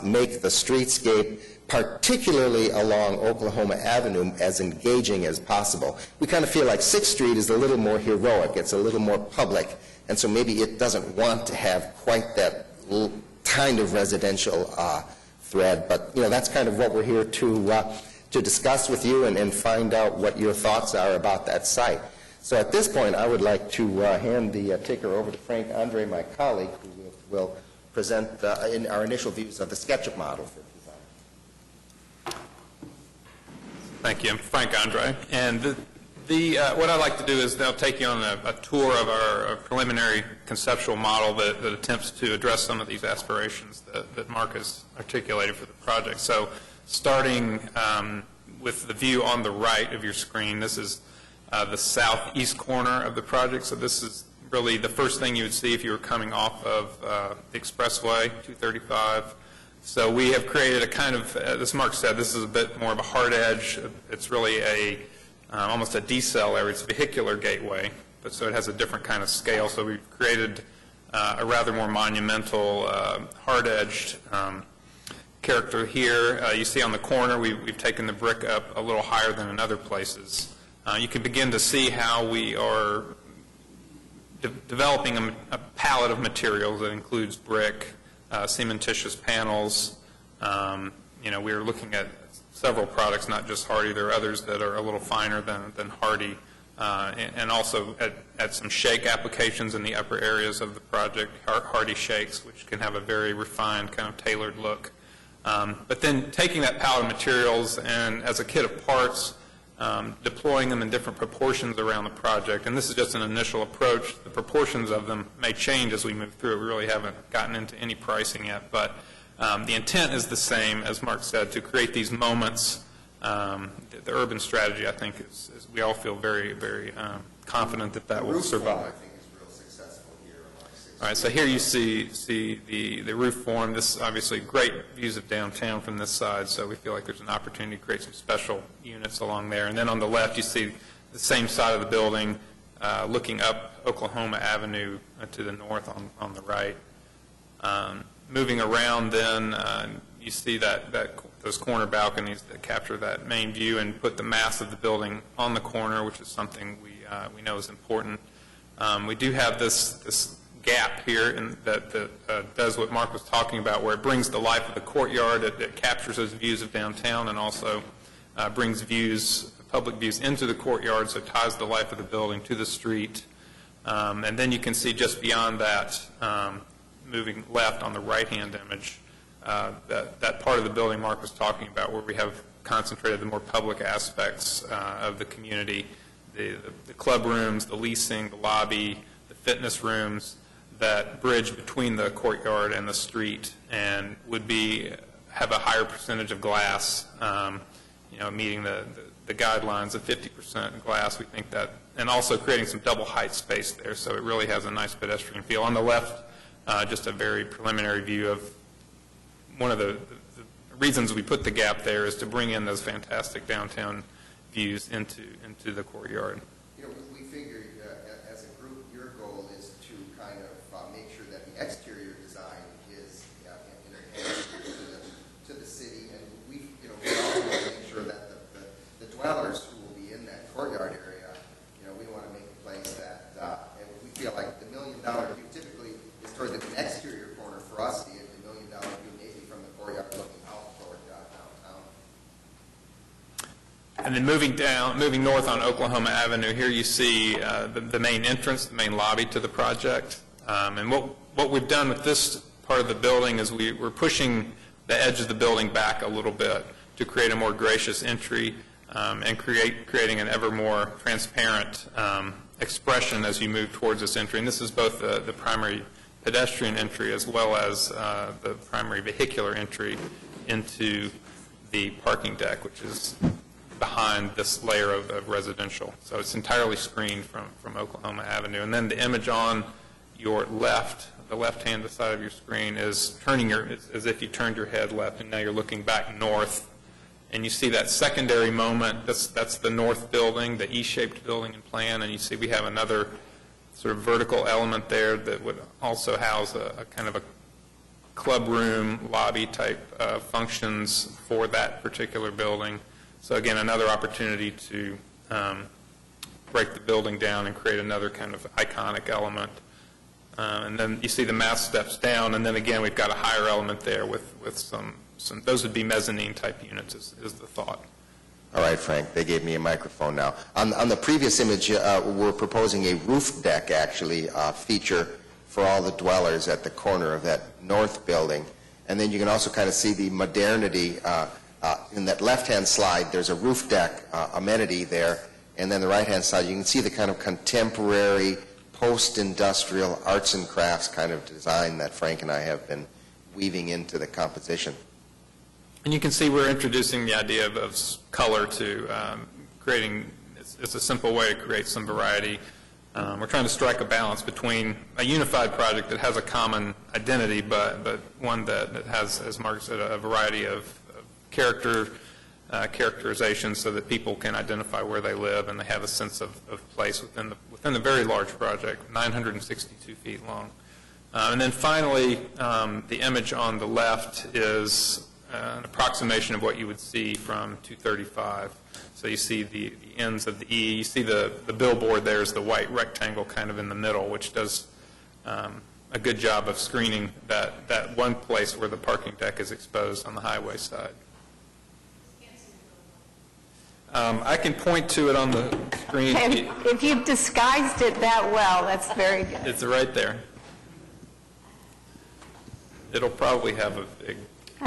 make the streetscape, particularly along Oklahoma Avenue, as engaging as possible. We kind of feel like 6th Street is a little more heroic. It's a little more public, and so maybe it doesn't want to have quite that kind of residential thread. But, that's kind of what we're here to discuss with you and find out what your thoughts are about that site. So at this point, I would like to hand the ticker over to Frank Andre, my colleague, who will present in our initial views of the SketchUp model for design. Thank you. I'm Frank Andre. And what I'd like to do is now take you on a tour of our preliminary conceptual model that attempts to address some of these aspirations that Mark has articulated for the project. So starting with the view on the right of your screen, this is the southeast corner of the project. So this is really the first thing you would see if you were coming off of the expressway, 235. So we have created a kind of, as Mark said, this is a bit more of a hard edge. It's really almost a decel area. It's a vehicular gateway, but so it has a different kind of scale. So we've created a rather more monumental, hard-edged character here. You see on the corner, we've taken the brick up a little higher than in other places. You can begin to see how we are developing a palette of materials that includes brick, cementitious panels. We are looking at several products, not just Hardie. There are others that are a little finer than Hardie, and also at some shake applications in the upper areas of the project, Hardie shakes, which can have a very refined, kind of tailored look. But then taking that palette of materials and as a kit of parts, deploying them in different proportions around the project. And this is just an initial approach. The proportions of them may change as we move through. We really haven't gotten into any pricing yet. But the intent is the same, as Mark said, to create these moments. The urban strategy, I think, is we all feel very, very confident that will survive. All right, so here you see the roof form. This is obviously great views of downtown from this side, so we feel like there's an opportunity to create some special units along there. And then on the left, you see the same side of the building, looking up Oklahoma Avenue to the north on the right. Moving around then, you see those corner balconies that capture that main view and put the mass of the building on the corner, which is something we know is important. We do have this gap here that does what Mark was talking about, where it brings the life of the courtyard, it captures those views of downtown, and also brings public views into the courtyard, so it ties the life of the building to the street. And then you can see just beyond that, moving left on the right-hand image, that part of the building Mark was talking about, where we have concentrated the more public aspects of the community, the club rooms, the leasing, the lobby, the fitness rooms that bridge between the courtyard and the street, and would have a higher percentage of glass, meeting the guidelines of 50% glass. We think that, and also creating some double height space there, so it really has a nice pedestrian feel. On the left, just a very preliminary view of one of the reasons we put the gap there is to bring in those fantastic downtown views into the courtyard. We figured as a group, your goal is to kind of make sure that the exterior design is enhanced to the city, and we also want to make sure that the dwellers who will be in that courtyard area, we want to make a place that, and we feel like the $1 million view typically is toward the exterior corner. For us, the $1 million view maybe from the courtyard looking out toward downtown. And then moving north on Oklahoma Avenue, here you see the main entrance, the main lobby to the project. And what we've done with this part of the building is we're pushing the edge of the building back a little bit to create a more gracious entry and creating an ever more transparent expression as you move towards this entry. And this is both the primary pedestrian entry as well as the primary vehicular entry into the parking deck, which is behind this layer of residential. So it's entirely screened from Oklahoma Avenue. And then the image on your left, the left-hand side of your screen, is as if you turned your head left, and now you're looking back north. And you see that secondary moment, that's the north building, the E-shaped building in plan, and you see we have another sort of vertical element there that would also house a kind of a club room, lobby type functions for that particular building. So again, another opportunity to break the building down and create another kind of iconic element. And then you see the mass steps down, and then again we've got a higher element there with some those would be mezzanine type units is the thought. All right, Frank, they gave me a microphone now. On the previous image, we're proposing a roof deck, actually, feature for all the dwellers at the corner of that north building. And then you can also kind of see the modernity. In that left-hand slide, there's a roof deck amenity there. And then the right-hand side, you can see the kind of contemporary, post-industrial arts and crafts kind of design that Frank and I have been weaving into the composition. And you can see we're introducing the idea of color to creating, it's a simple way to create some variety. We're trying to strike a balance between a unified project that has a common identity, but one that has, as Mark said, a variety of characterization so that people can identify where they live and they have a sense of place within the very large project, 962 feet long. And then finally, the image on the left is an approximation of what you would see from 235. So you see the ends of the E. You see the billboard there is the white rectangle kind of in the middle, which does a good job of screening that one place where the parking deck is exposed on the highway side. I can point to it on the screen. If you've disguised it that well, that's very good. It's right there. It'll probably have a big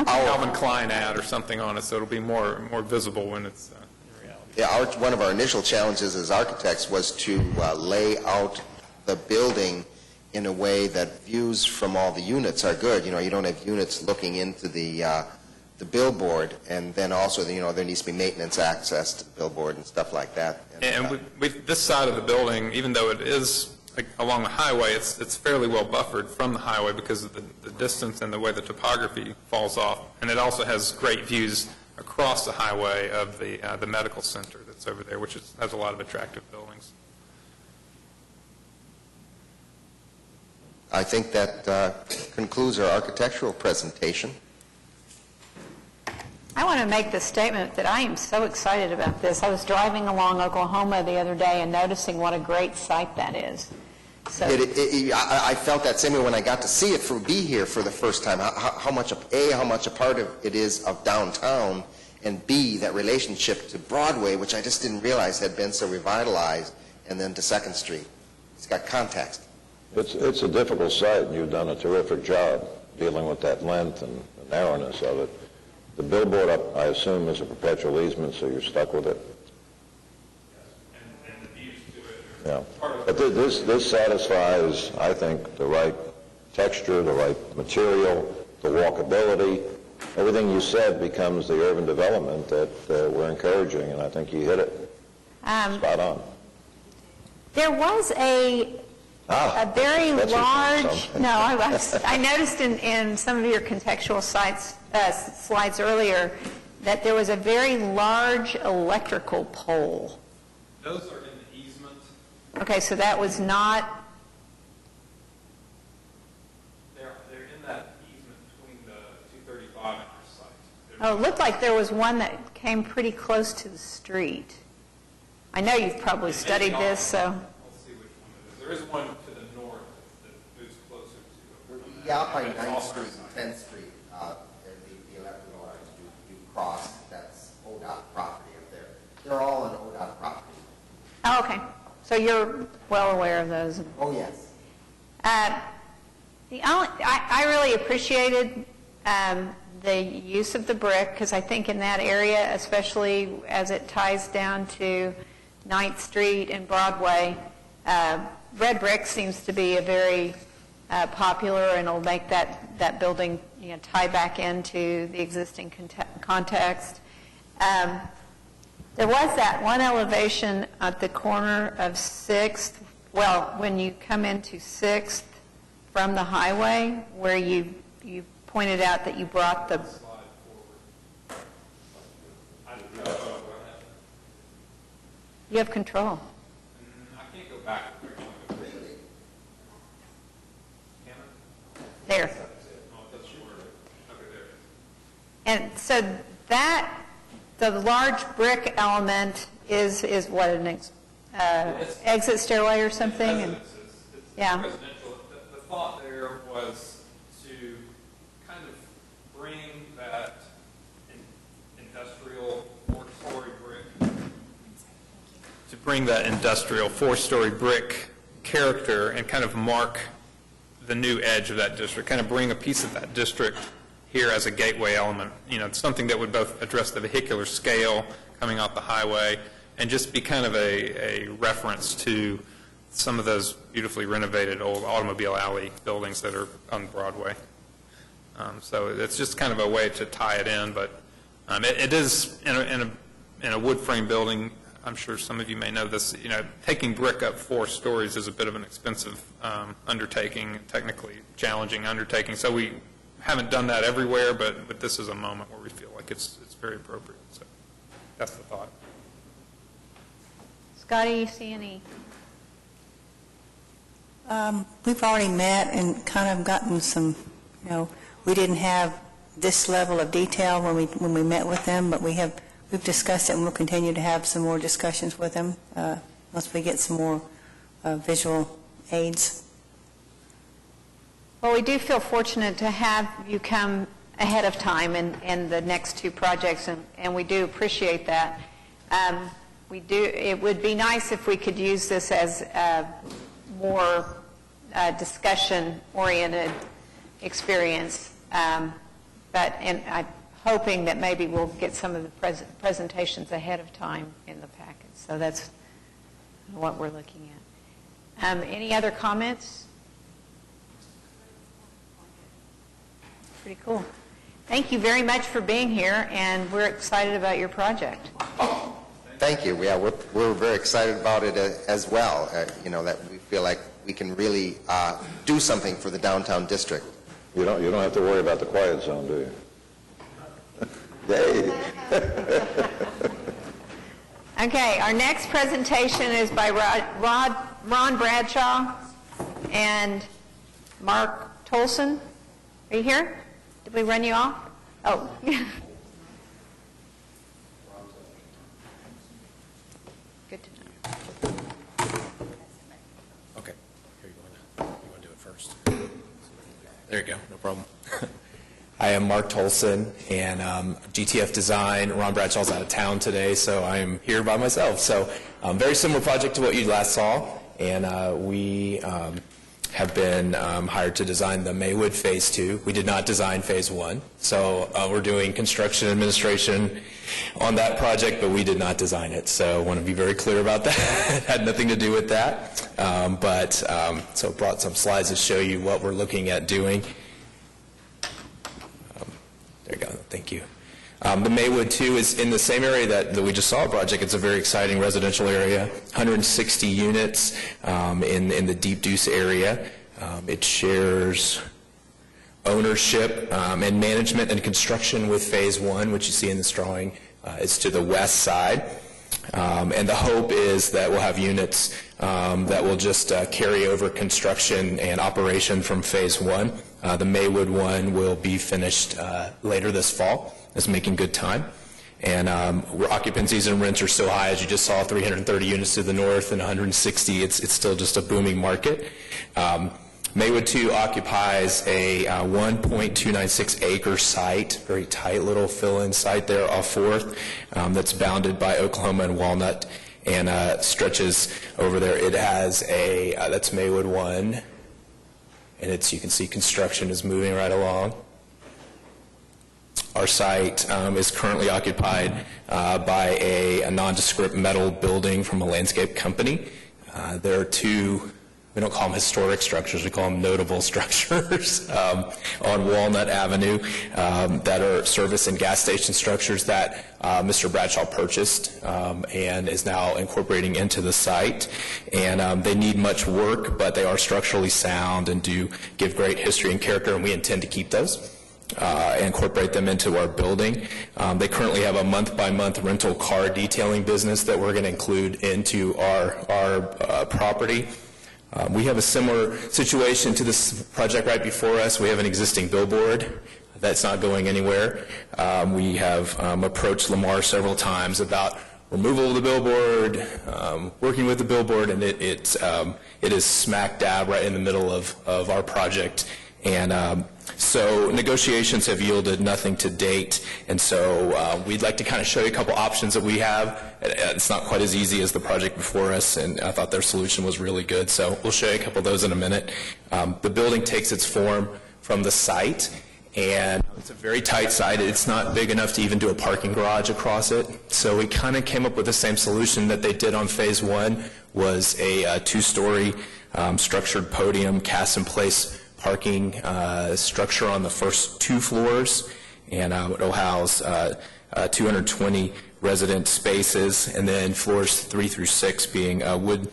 Calvin Klein ad or something on it, so it'll be more visible when it's in reality. Yeah, one of our initial challenges as architects was to lay out the building in a way that views from all the units are good. You don't have units looking into the billboard, and then also there needs to be maintenance access to the billboard and stuff like that. And with this side of the building, even though it is along the highway, it's fairly well buffered from the highway because of the distance and the way the topography falls off. And it also has great views across the highway of the medical center that's over there, which has a lot of attractive buildings. I think that concludes our architectural presentation. I want to make the statement that I am so excited about this. I was driving along Oklahoma the other day and noticing what a great site that is. So I felt that same way when I got to see it, be here for the first time, how much a part of it is of downtown, and B, that relationship to Broadway, which I just didn't realize had been so revitalized, and then to 2nd Street. It's got context. It's a difficult site, and you've done a terrific job dealing with that length and the narrowness of it. The billboard up, I assume, is a perpetual easement, so you're stuck with it. And the views to it. Yeah. But this satisfies, I think, the right texture, the right material, the walkability. Everything you said becomes the urban development that we're encouraging, and I think you hit it spot on. there was a very that's large, something. no, I noticed in some of your contextual slides earlier that there was a very large electrical pole. Those are in the easement. Okay, so that was not, They're in that easement between the 235 and our site. oh, it looked like there was one that came pretty close to the street. I know you've probably studied this, so. Let's see which one it is. There is one to the north that moves closer to. Yeah, up by 9th Street and 10th Street, the electrical lines do cross. That's ODOT property up there. They're all on ODOT property. Oh, okay. So you're well aware of those. Oh, yes. I really appreciated the use of the brick, because I think in that area, especially as it ties down to 9th Street and Broadway, red brick seems to be a very popular, and it'll make that building tie back into the existing context. There was that one elevation at the corner of 6th, well, when you come into 6th from the highway, where you pointed out that you brought the... You have control. I can't go back. There. And so the large brick element is what, an exit stairway or something? And, yeah. Residential. The thought there was to kind of bring that industrial four-story brick character and kind of mark the new edge of that district, kind of bring a piece of that district here as a gateway element. Something that would both address the vehicular scale coming off the highway and just be kind of a reference to some of those beautifully renovated old Automobile Alley buildings that are on Broadway. So it's just kind of a way to tie it in, but it is in a wood frame building. I'm sure some of you may know this. Taking brick up 4 stories is a bit of an expensive undertaking, technically challenging undertaking. So we haven't done that everywhere, but this is a moment where we feel like it's very appropriate. So that's the thought. Scotty, you see any? We've already met and kind of gotten some, we didn't have this level of detail when we met with them, but we've discussed it, and we'll continue to have some more discussions with them once we get some more visual aids. Well, we do feel fortunate to have you come ahead of time in the next 2 projects, and we do appreciate that. It would be nice if we could use this as a more discussion-oriented experience, and I'm hoping that maybe we'll get some of the presentations ahead of time in the package. So that's what we're looking at. Any other comments? Pretty cool. Thank you very much for being here, and we're excited about your project. Thank you. Yeah, we're very excited about it as well. That we feel like we can really do something for the downtown district. You don't have to worry about the quiet zone, do you? Yay. Okay, our next presentation is by Ron Bradshaw and Mark Tolson. Are you here? Did we run you off? Oh. Good to know. Okay. Here, you want to do it first? There you go. No problem. Hi, I'm Mark Tolson, and GTF Design. Ron Bradshaw's out of town today, so I am here by myself. So very similar project to what you last saw, and we have been hired to design the Maywood Phase 2. We did not design Phase 1, so we're doing construction administration on that project, but we did not design it. So I want to be very clear about that. It had nothing to do with that. So I brought some slides to show you what we're looking at doing. There you go. Thank you. The Maywood 2 is in the same area that we just saw a project. It's a very exciting residential area, 160 units in the Deep Deuce area. It shares ownership and management and construction with Phase 1, which you see in this drawing. It's to the west side. And the hope is that we'll have units that will just carry over construction and operation from Phase 1. The Maywood 1 will be finished later this fall. It's making good time. And occupancies and rents are so high, as you just saw, 330 units to the north and 160. It's still just a booming market. Maywood 2 occupies a 1.296 acre site, very tight little fill-in site there off 4th, that's bounded by Oklahoma and Walnut and stretches over there. It has that's Maywood 1, and you can see construction is moving right along. Our site is currently occupied by a nondescript metal building from a landscape company. There are two, we don't call them historic structures, we call them notable structures on Walnut Avenue that are service and gas station structures that Mr. Bradshaw purchased and is now incorporating into the site. And they need much work, but they are structurally sound and do give great history and character, and we intend to keep those. Incorporate them into our building. They currently have a month-by-month rental car detailing business that we're going to include into our property. We have a similar situation to this project right before us. We have an existing billboard that's not going anywhere. We have approached Lamar several times about removal of the billboard, working with the billboard, and it is smack dab right in the middle of our project. And so negotiations have yielded nothing to date, and so we'd like to kind of show you a couple options that we have. It's not quite as easy as the project before us, and I thought their solution was really good, so we'll show you a couple of those in a minute. The building takes its form from the site, and it's a very tight site. It's not big enough to even do a parking garage across it, so we kind of came up with the same solution that they did on Phase 1, was a two-story structured podium, cast-in-place parking structure on the first 2 floors, and it'll house 220 resident spaces, and then floors 3 through 6 being wood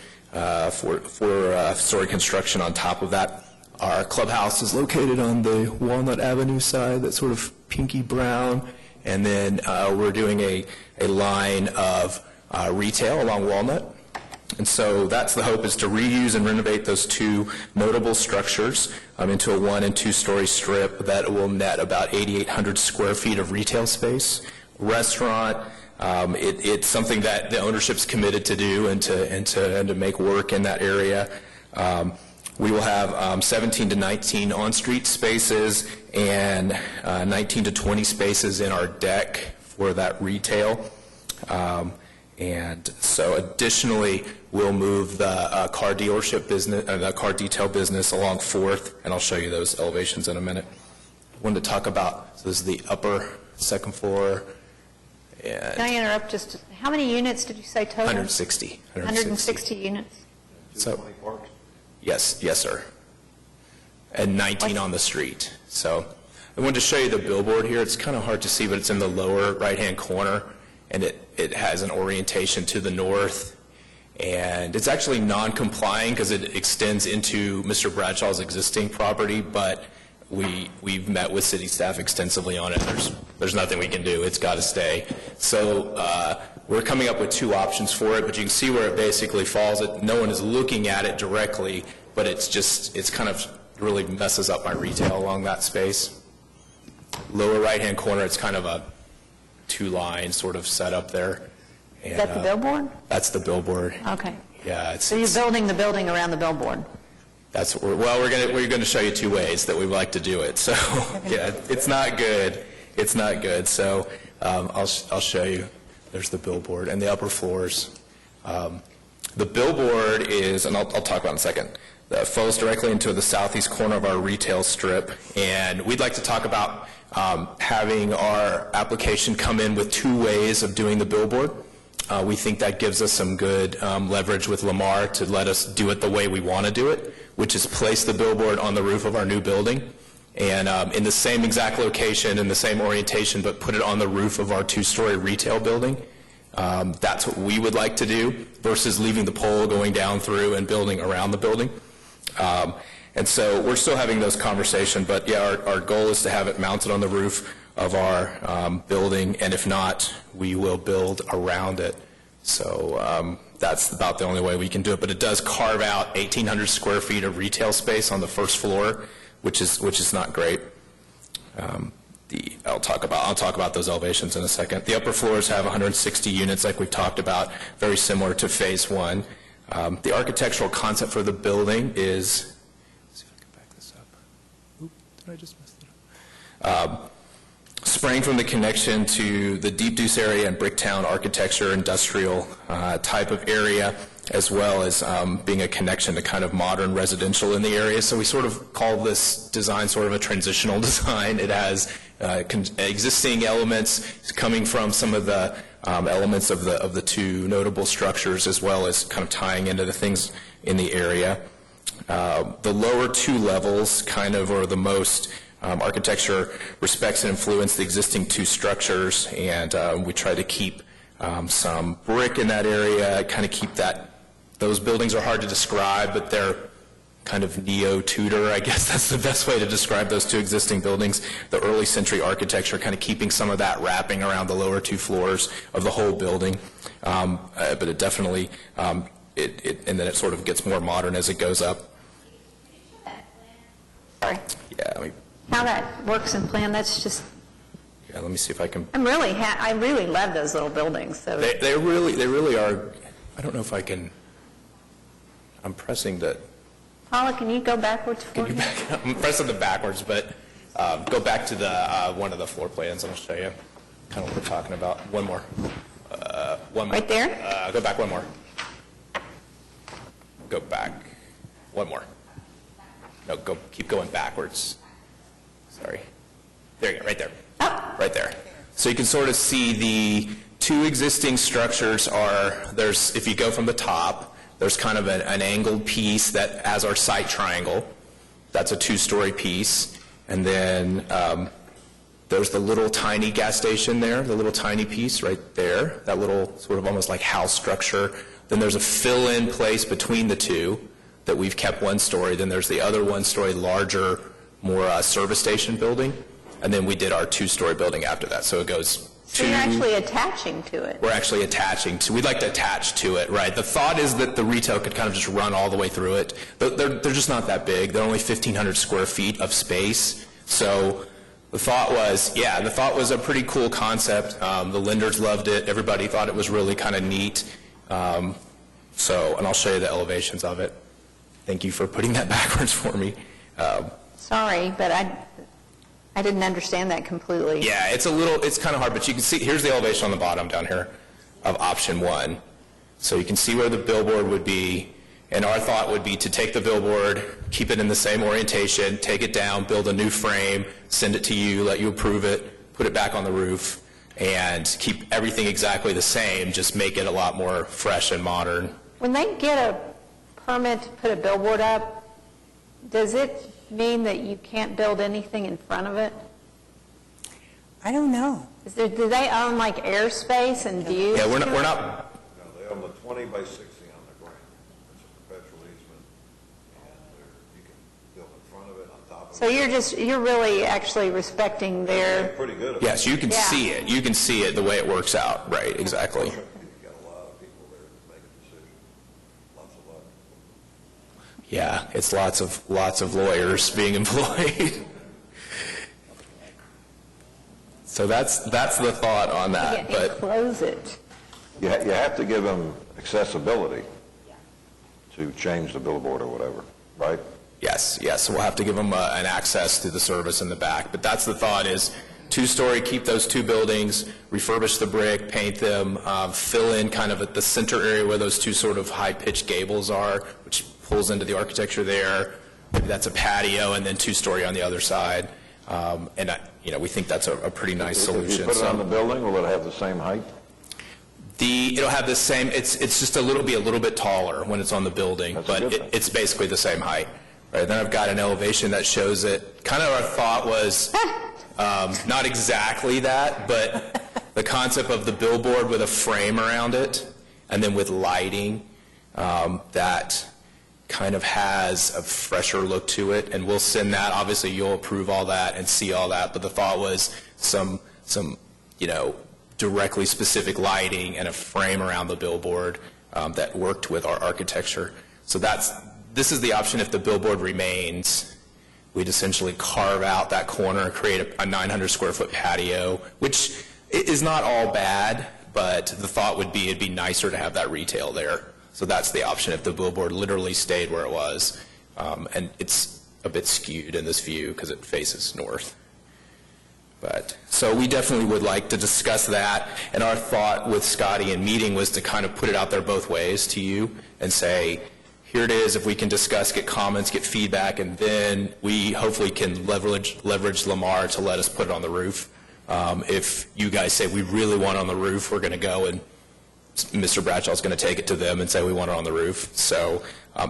four-story construction on top of that. Our clubhouse is located on the Walnut Avenue side, that's sort of pinky brown, and then we're doing a line of retail along Walnut. And so that's the hope, is to reuse and renovate those 2 notable structures into a 1- and 2-story strip that will net about 8,800 square feet of retail space. Restaurant, it's something that the ownership's committed to do and to make work in that area. We will have 17 to 19 on-street spaces and 19 to 20 spaces in our deck for that retail. And so additionally, we'll move the car dealership business, the car detail business along 4th, and I'll show you those elevations in a minute. I wanted to talk about, so this is the upper 2nd floor. And Can I interrupt just, how many units did you say total? 160. 160 units. So, yes, sir. And 19 on the street. So I wanted to show you the billboard here. It's kind of hard to see, but it's in the lower right-hand corner, and it has an orientation to the north. And it's actually non-complying because it extends into Mr. Bradshaw's existing property, but we've met with city staff extensively on it. There's nothing we can do. It's got to stay. So we're coming up with 2 options for it, but you can see where it basically falls. No one is looking at it directly, but it's kind of really messes up my retail along that space. Lower right-hand corner, it's kind of a two-line sort of setup there. Is that the billboard? That's the billboard. Okay. Yeah, So you're building the building around the billboard? that's what we're going to show you two ways that we like to do it. So yeah, it's not good. It's not good. So I'll show you. There's the billboard and the upper floors. The billboard is, and I'll talk about it in a second, that flows directly into the southeast corner of our retail strip, and we'd like to talk about having our application come in with two ways of doing the billboard. We think that gives us some good leverage with Lamar to let us do it the way we want to do it, which is place the billboard on the roof of our new building, and in the same exact location, in the same orientation, but put it on the roof of our two-story retail building. That's what we would like to do, versus leaving the pole going down through and building around the building. And so we're still having those conversations, but yeah, our goal is to have it mounted on the roof of our building, and if not, we will build around it. So that's about the only way we can do it, but it does carve out 1,800 square feet of retail space on the first floor, which is not great. I'll talk about those elevations in a second. The upper floors have 160 units, like we've talked about, very similar to Phase 1. The architectural concept for the building is, let's see if I can back this up. Oop, did I just mess it up? Sprang from the connection to the Deep Deuce area and Bricktown architecture, industrial type of area, as well as being a connection to kind of modern residential in the area. So we sort of call this design sort of a transitional design. It has existing elements coming from some of the elements of the two notable structures, as well as kind of tying into the things in the area. The lower two levels kind of are the most architecture respects and influence the existing two structures, and we try to keep some brick in that area, kind of keep that. Those buildings are hard to describe, but they're kind of neo-Tudor, I guess that's the best way to describe those two existing buildings. The early century architecture, kind of keeping some of that wrapping around the lower two floors of the whole building. But it definitely, and then it sort of gets more modern as it goes up. Sorry. Yeah, How that works in plan, that's just, yeah, let me see if I can. I really love those little buildings. So They really are. I don't know if I can. I'm pressing the. Paula, can you go backwards for me? I'm pressing the backwards, but go back to the one of the floor plans, and I'll show you kind of what we're talking about. One more. One more. Right there? Go back one more. Go back. One more. No, keep going backwards. Sorry. There you go, right there. Oh. Right there. So you can sort of see the two existing structures there's, if you go from the top, there's kind of an angled piece that as our site triangle. That's a two-story piece. And then there's the little tiny gas station there, the little tiny piece right there, that little sort of almost like house structure. Then there's a fill-in place between the two that we've kept one story. Then there's the other one-story larger, more service station building. And then we did our two-story building after that. So it goes So you're actually attaching to it. We're actually attaching to. We'd like to attach to it, right? The thought is that the retail could kind of just run all the way through it. They're just not that big. They're only 1,500 square feet of space. So the thought was a pretty cool concept. The lenders loved it. Everybody thought it was really kind of neat. And I'll show you the elevations of it. Thank you for putting that backwards for me. Sorry, but I didn't understand that completely. Yeah, it's kind of hard, but you can see, here's the elevation on the bottom down here of option 1. So you can see where the billboard would be, and our thought would be to take the billboard, keep it in the same orientation, take it down, build a new frame, send it to you, let you approve it, put it back on the roof, and keep everything exactly the same, just make it a lot more fresh and modern. When they get a permit to put a billboard up, does it mean that you can't build anything in front of it? I don't know. Do they own like airspace and views? Yeah, we're not. No, they own the 20 by 60 on the ground. It's a perpetual easement, and you can build in front of it, on top of it. So you're really actually respecting their... Pretty good. Yes, you can see it. You can see it the way it works out. Right, exactly. Yeah, it's lots of lawyers being employed. So that's the thought on that. Yeah, But close it. You have to give them accessibility to change the billboard or whatever, right? yes, we'll have to give them an access to the service in the back. But that's the thought is two-story, keep those two buildings, refurbish the brick, paint them, fill in kind of at the center area where those two sort of high-pitched gables are, which pulls into the architecture there. Maybe that's a patio, and then two-story on the other side. And we think that's a pretty nice solution. If you put it on the building, will it have the same height? It'll have the same. It's just be a little bit taller when it's on the building, but it's basically the same height. Right. Then I've got an elevation that shows it. Kind of our thought was not exactly that, but the concept of the billboard with a frame around it, and then with lighting that kind of has a fresher look to it, and we'll send that. Obviously, you'll approve all that and see all that, but the thought was some directly specific lighting and a frame around the billboard that worked with our architecture. So this is the option if the billboard remains. We'd essentially carve out that corner and create a 900 square foot patio, which is not all bad, but the thought would be it'd be nicer to have that retail there. So that's the option if the billboard literally stayed where it was. And it's a bit skewed in this view because it faces north. So we definitely would like to discuss that. And our thought with Scotty in meeting was to kind of put it out there both ways to you and say, here it is, if we can discuss, get comments, get feedback, and then we hopefully can leverage Lamar to let us put it on the roof. If you guys say we really want it on the roof, we're going to go and Mr. Bradshaw's going to take it to them and say we want it on the roof. So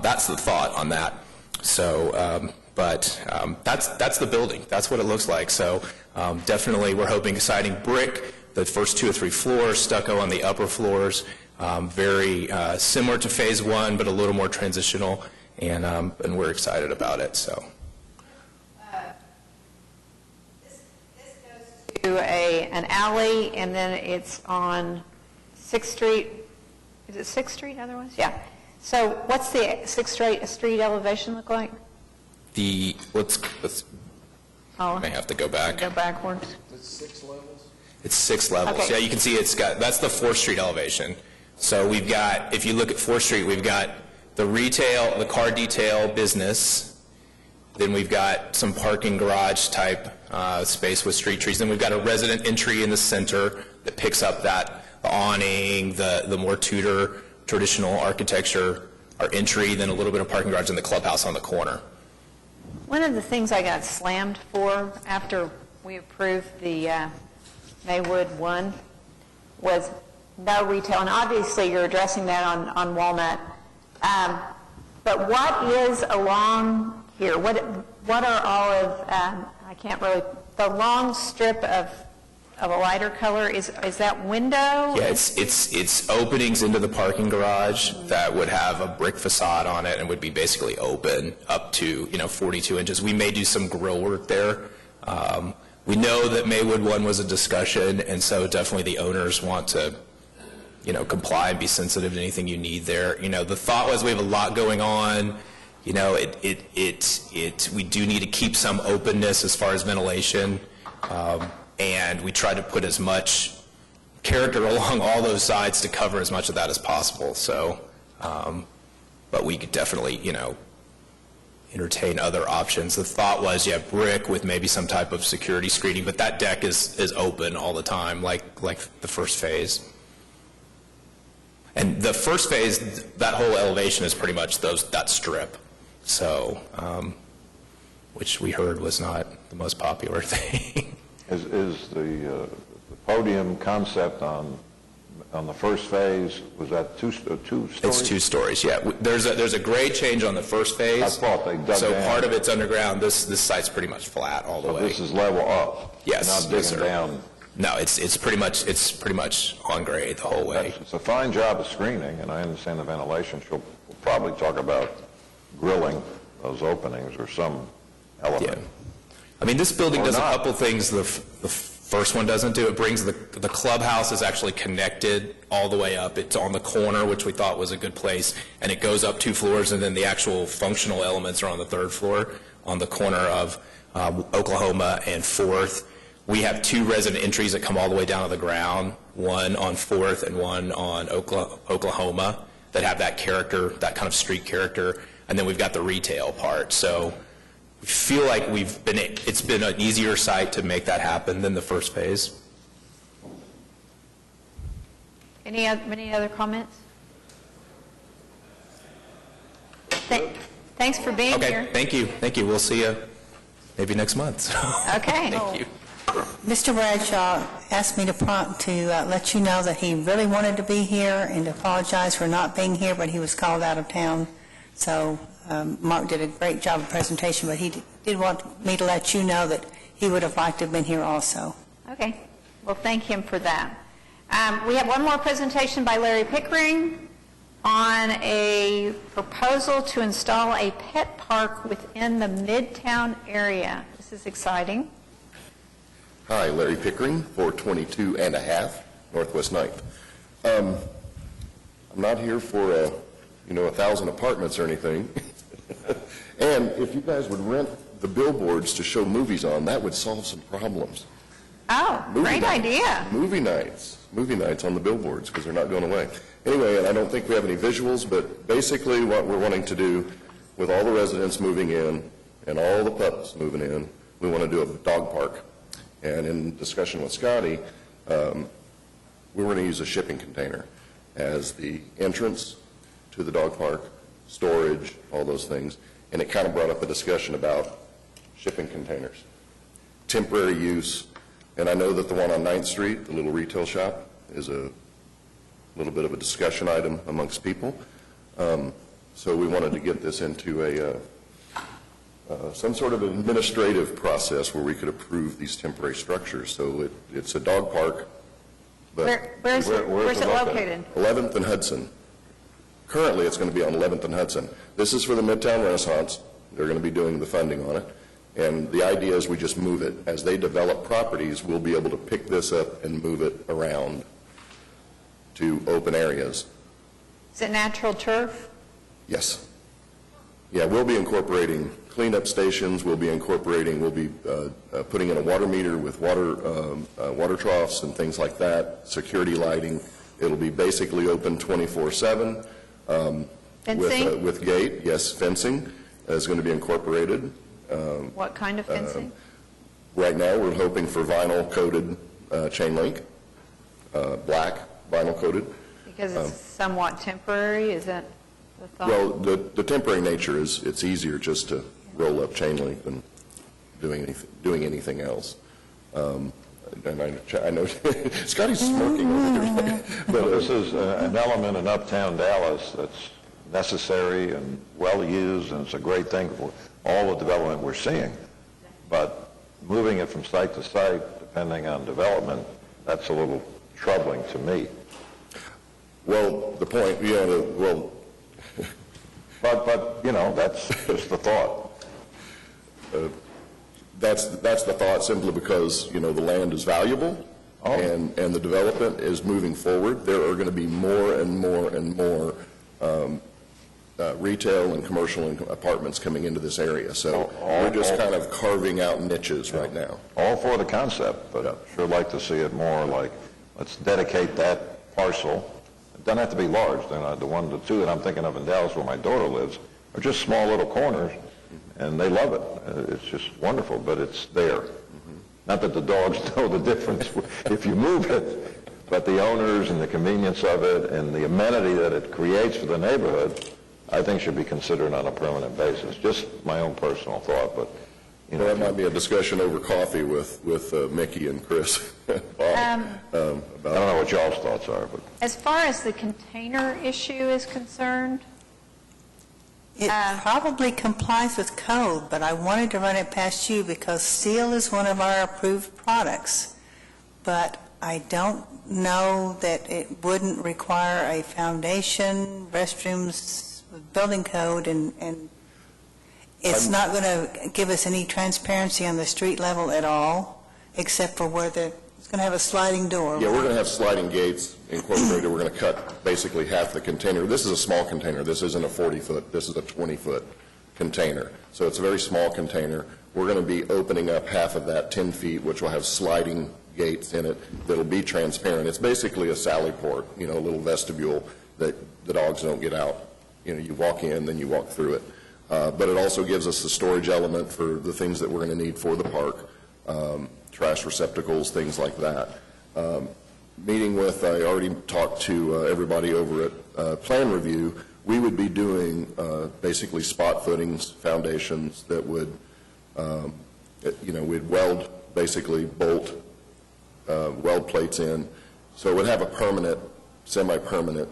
that's the thought on that. So, that's the building. That's what it looks like. So definitely we're hoping siding brick, the first 2 or 3 floors, stucco on the upper floors, very similar to phase 1, but a little more transitional, and we're excited about it. So. This goes to an alley, and then it's on 6th Street. Is it 6th Street otherwise? Yeah. So what's the 6th Street elevation look like? Let's may have to go back. Go backwards. It's 6 levels? It's 6 levels. Okay. Yeah, you can see that's the 4th Street elevation. So we've got, if you look at 4th Street, we've got the retail, the car detail business, then we've got some parking garage type space with street trees, then we've got a resident entry in the center that picks up that awning, the more Tudor traditional architecture, our entry, then a little bit of parking garage and the clubhouse on the corner. One of the things I got slammed for after we approved the Maywood 1 was no retail, and obviously you're addressing that on Walnut. But what is along here? What are all of, I can't really, the long strip of a lighter color, is that window? Yeah, it's openings into the parking garage that would have a brick facade on it and would be basically open up to 42 inches. We may do some grill work there. We know that Maywood 1 was a discussion, and so definitely the owners want to comply and be sensitive to anything you need there. The thought was we have a lot going on. We do need to keep some openness as far as ventilation. And we try to put as much character along all those sides to cover as much of that as possible. So, but we could definitely, entertain other options. The thought was, brick with maybe some type of security screening, but that deck is open all the time, like the first phase. And the first phase, that whole elevation is pretty much that strip. So, which we heard was not the most popular thing. Is the podium concept on the first phase, was that two stories? It's 2 stories, yeah. There's a grade change on the first phase. I thought they dug so down. Part of it's underground. This site's pretty much flat all the way. This is level up? Yes. Not digging yes, down? No, it's pretty much on grade the whole way. It's a fine job of screening, and I understand the ventilation. We'll probably talk about grilling those openings or some element. Yeah. I mean, this building Or does not. a couple things. The first one doesn't do. It brings the clubhouse is actually connected all the way up. It's on the corner, which we thought was a good place, and it goes up 2 floors, and then the actual functional elements are on the 3rd floor on the corner of Oklahoma and 4th. We have 2 resident entries that come all the way down to the ground, one on 4th and one on Oklahoma, that have that character, that kind of street character, and then we've got the retail part. So we feel like it's been an easier site to make that happen than the first phase. Any other comments? Thanks for being here. Okay, thank you. We'll see you maybe next month. Okay. Thank you. Mr. Bradshaw asked me to let you know that he really wanted to be here and to apologize for not being here, but he was called out of town. So Mark did a great job of presentation, but he did want me to let you know that he would have liked to have been here also. Okay. Well, thank him for that. We have one more presentation by Larry Pickering on a proposal to install a pet park within the Midtown area. This is exciting. Hi, Larry Pickering, 422 and a half Northwest 9th. I'm not here for 1,000 apartments or anything. And if you guys would rent the billboards to show movies on, that would solve some problems. Oh, great idea. Movie nights on the billboards, because they're not going away. Anyway, and I don't think we have any visuals, but basically what we're wanting to do with all the residents moving in and all the pups moving in, we want to do a dog park. And in discussion with Scotty, we were going to use a shipping container as the entrance to the dog park, storage, all those things. And it kind of brought up a discussion about shipping containers, temporary use. And I know that the one on 9th Street, the little retail shop, is a little bit of a discussion item amongst people. So we wanted to get this into some sort of administrative process where we could approve these temporary structures. So it's a dog park. But where's it located? 11th and Hudson. Currently, it's going to be on 11th and Hudson. This is for the Midtown Renaissance. They're going to be doing the funding on it. And the idea is we just move it. As they develop properties, we'll be able to pick this up and move it around to open areas. Is it natural turf? Yes. Yeah, we'll be incorporating cleanup stations. We'll be putting in a water meter with water troughs and things like that, security lighting. It'll be basically open 24/7. Fencing? With gate, yes, fencing is going to be incorporated. What kind of fencing? Right now, we're hoping for vinyl-coated chain link, black vinyl-coated. Because it's somewhat temporary, is that the thought? Well, the temporary nature is it's easier just to roll up chain link than doing anything else. And I know Scotty's smirking over here. But this is an element in uptown Dallas that's necessary and well-used, and it's a great thing for all the development we're seeing. But moving it from site to site, depending on development, that's a little troubling to me. Well, the point, but that's just the thought. That's the thought, simply because, the land is valuable, and the development is moving forward. There are going to be more and more and more retail and commercial apartments coming into this area. So we're just kind of carving out niches right now. All for the concept, but I'd sure like to see it more like, let's dedicate that parcel. It doesn't have to be large. The two that I'm thinking of in Dallas where my daughter lives are just small little corners, and they love it. It's just wonderful, but it's there. Not that the dogs know the difference if you move it, but the owners and the convenience of it and the amenity that it creates for the neighborhood, I think should be considered on a permanent basis. Just my own personal thought, but that might be a discussion over coffee with Mickey and Chris. I don't know what y'all's thoughts are, but As far as the container issue is concerned, it probably complies with code, but I wanted to run it past you because steel is one of our approved products. But I don't know that it wouldn't require a foundation, restrooms, building code, and it's not going to give us any transparency on the street level at all. except for where it's going to have a sliding door. Yeah, we're going to have sliding gates incorporated. We're going to cut basically half the container. This is a small container. This isn't a 40-foot. This is a 20-foot container. So it's a very small container. We're going to be opening up half of that 10 feet, which will have sliding gates in it that'll be transparent. It's basically a sally port, a little vestibule that the dogs don't get out. You walk in, then you walk through it. But it also gives us the storage element for the things that we're going to need for the park, trash receptacles, things like that. I already talked to everybody over at Plan Review. We would be doing basically spot footings, foundations that would, we'd weld, basically bolt weld plates in. So it would have a permanent, semi-permanent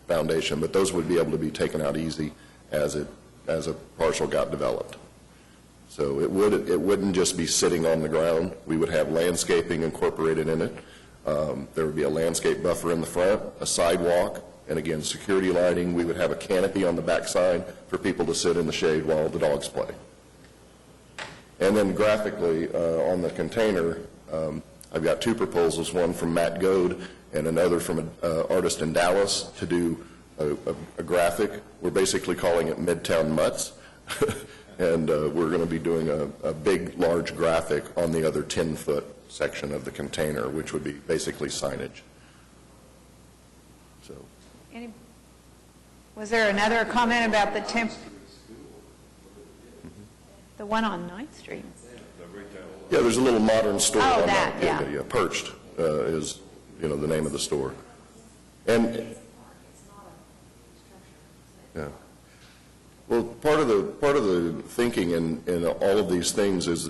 foundation, but those would be able to be taken out easy as a parcel got developed. So it wouldn't just be sitting on the ground. We would have landscaping incorporated in it. There would be a landscape buffer in the front, a sidewalk, and again, security lighting. We would have a canopy on the backside for people to sit in the shade while the dogs play. And then graphically, on the container, I've got two proposals, one from Matt Goad and another from an artist in Dallas to do a graphic. We're basically calling it Midtown Mutts. And we're going to be doing a big, large graphic on the other 10-foot section of the container, which would be basically signage. So. Was there another comment about the one on 9th Street? Yeah, there's a little modern store. Oh, on that, yeah. Perched is, the name of the store. And, yeah. Well, part of the thinking in all of these things is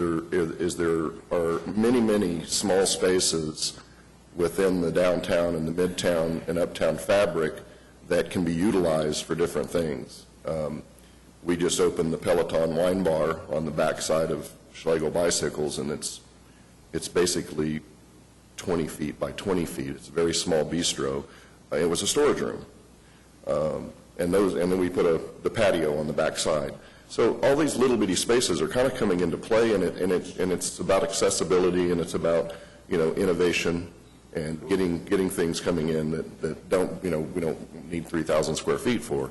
there are many, many small spaces within the downtown and the midtown and uptown fabric that can be utilized for different things. We just opened the Peloton wine bar on the backside of Schlegel Bicycles, and it's basically 20 feet by 20 feet. It's a very small bistro. It was a storage room. And then we put the patio on the backside. So all these little bitty spaces are kind of coming into play, and it's about accessibility, and it's about innovation and getting things coming in that don't we don't need 3,000 square feet for.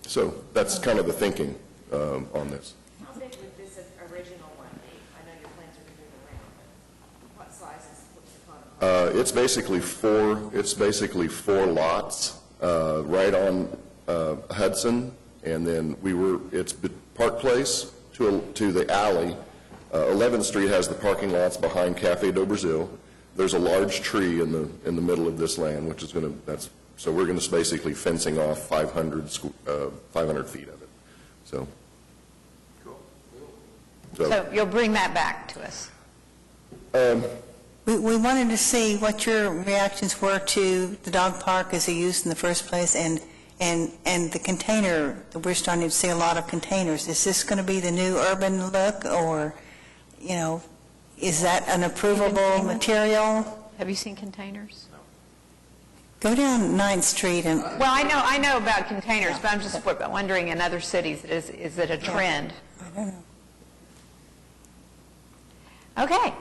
So that's kind of the thinking on this. How big would this original one be? I know your plans are to move around, but what size is what's the It's basically four lots. Right on Hudson, and then it's Park Place to the alley. 11th Street has the parking lots behind Cafe do Brasil. There's a large tree in the middle of this land, which is so we're going to basically fencing off 500 feet of it. So. Cool. So you'll bring that back to us. We wanted to see what your reactions were to the dog park as a use in the first place, and the container. We're starting to see a lot of containers. Is this going to be the new urban look, or, is that an approvable material? Have you seen containers? Go down 9th Street and... Well, I know about containers, but I'm just wondering in other cities, is it a trend? I don't know. Okay.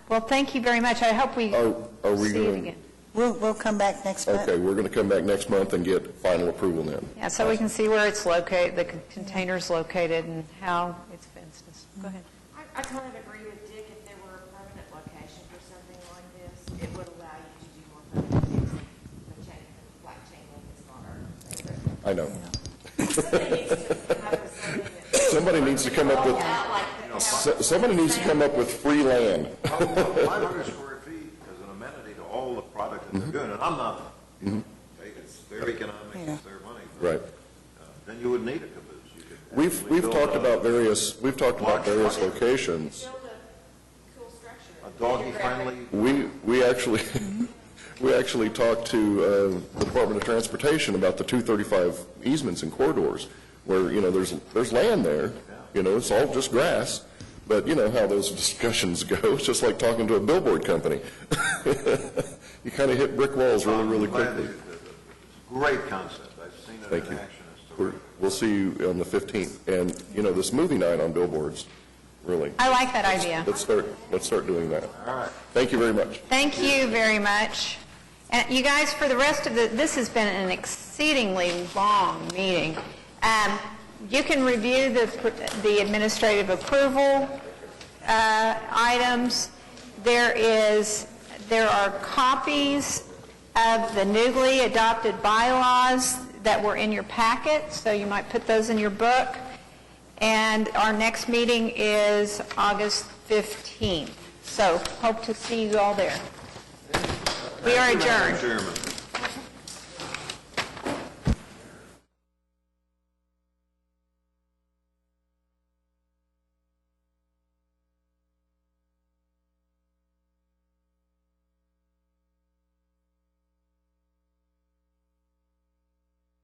Well, thank you very much. I hope we Are we see it going? again. We'll come back next month. Okay, we're going to come back next month and get final approval then. Yeah, so we can see where it's located, the container's located, and how it's fenced. Go ahead. I kind of agree with Dick. If there were a permanent location for something like this, it would allow you to do more permanent things. The black chain link is not our favorite. I know. Somebody needs to come up with Somebody needs to come up with free land. 500 square feet as an amenity to all the product that they're doing, and I'm not, it's their economics, it's their money. Right. Then you wouldn't need a caboose. We've talked about various locations. A doggy-friendly. We actually talked to the Department of Transportation about the 235 easements and corridors, where there's land there. It's all just grass. But you know how those discussions go. It's just like talking to a billboard company. You kind of hit brick walls really, really quickly. It's a great concept. I've seen it Thank in you. action. We'll see you on the 15th. And, this movie night on Billboards really. I like that idea. Let's start doing that. All right. Thank you very much. Thank you very much. And you guys, for the rest of this has been an exceedingly long meeting. You can review the administrative approval items. There are copies of the newly adopted bylaws that were in your packet, so you might put those in your book. And our next meeting is August 15th. So hope to see you all there. We are adjourned.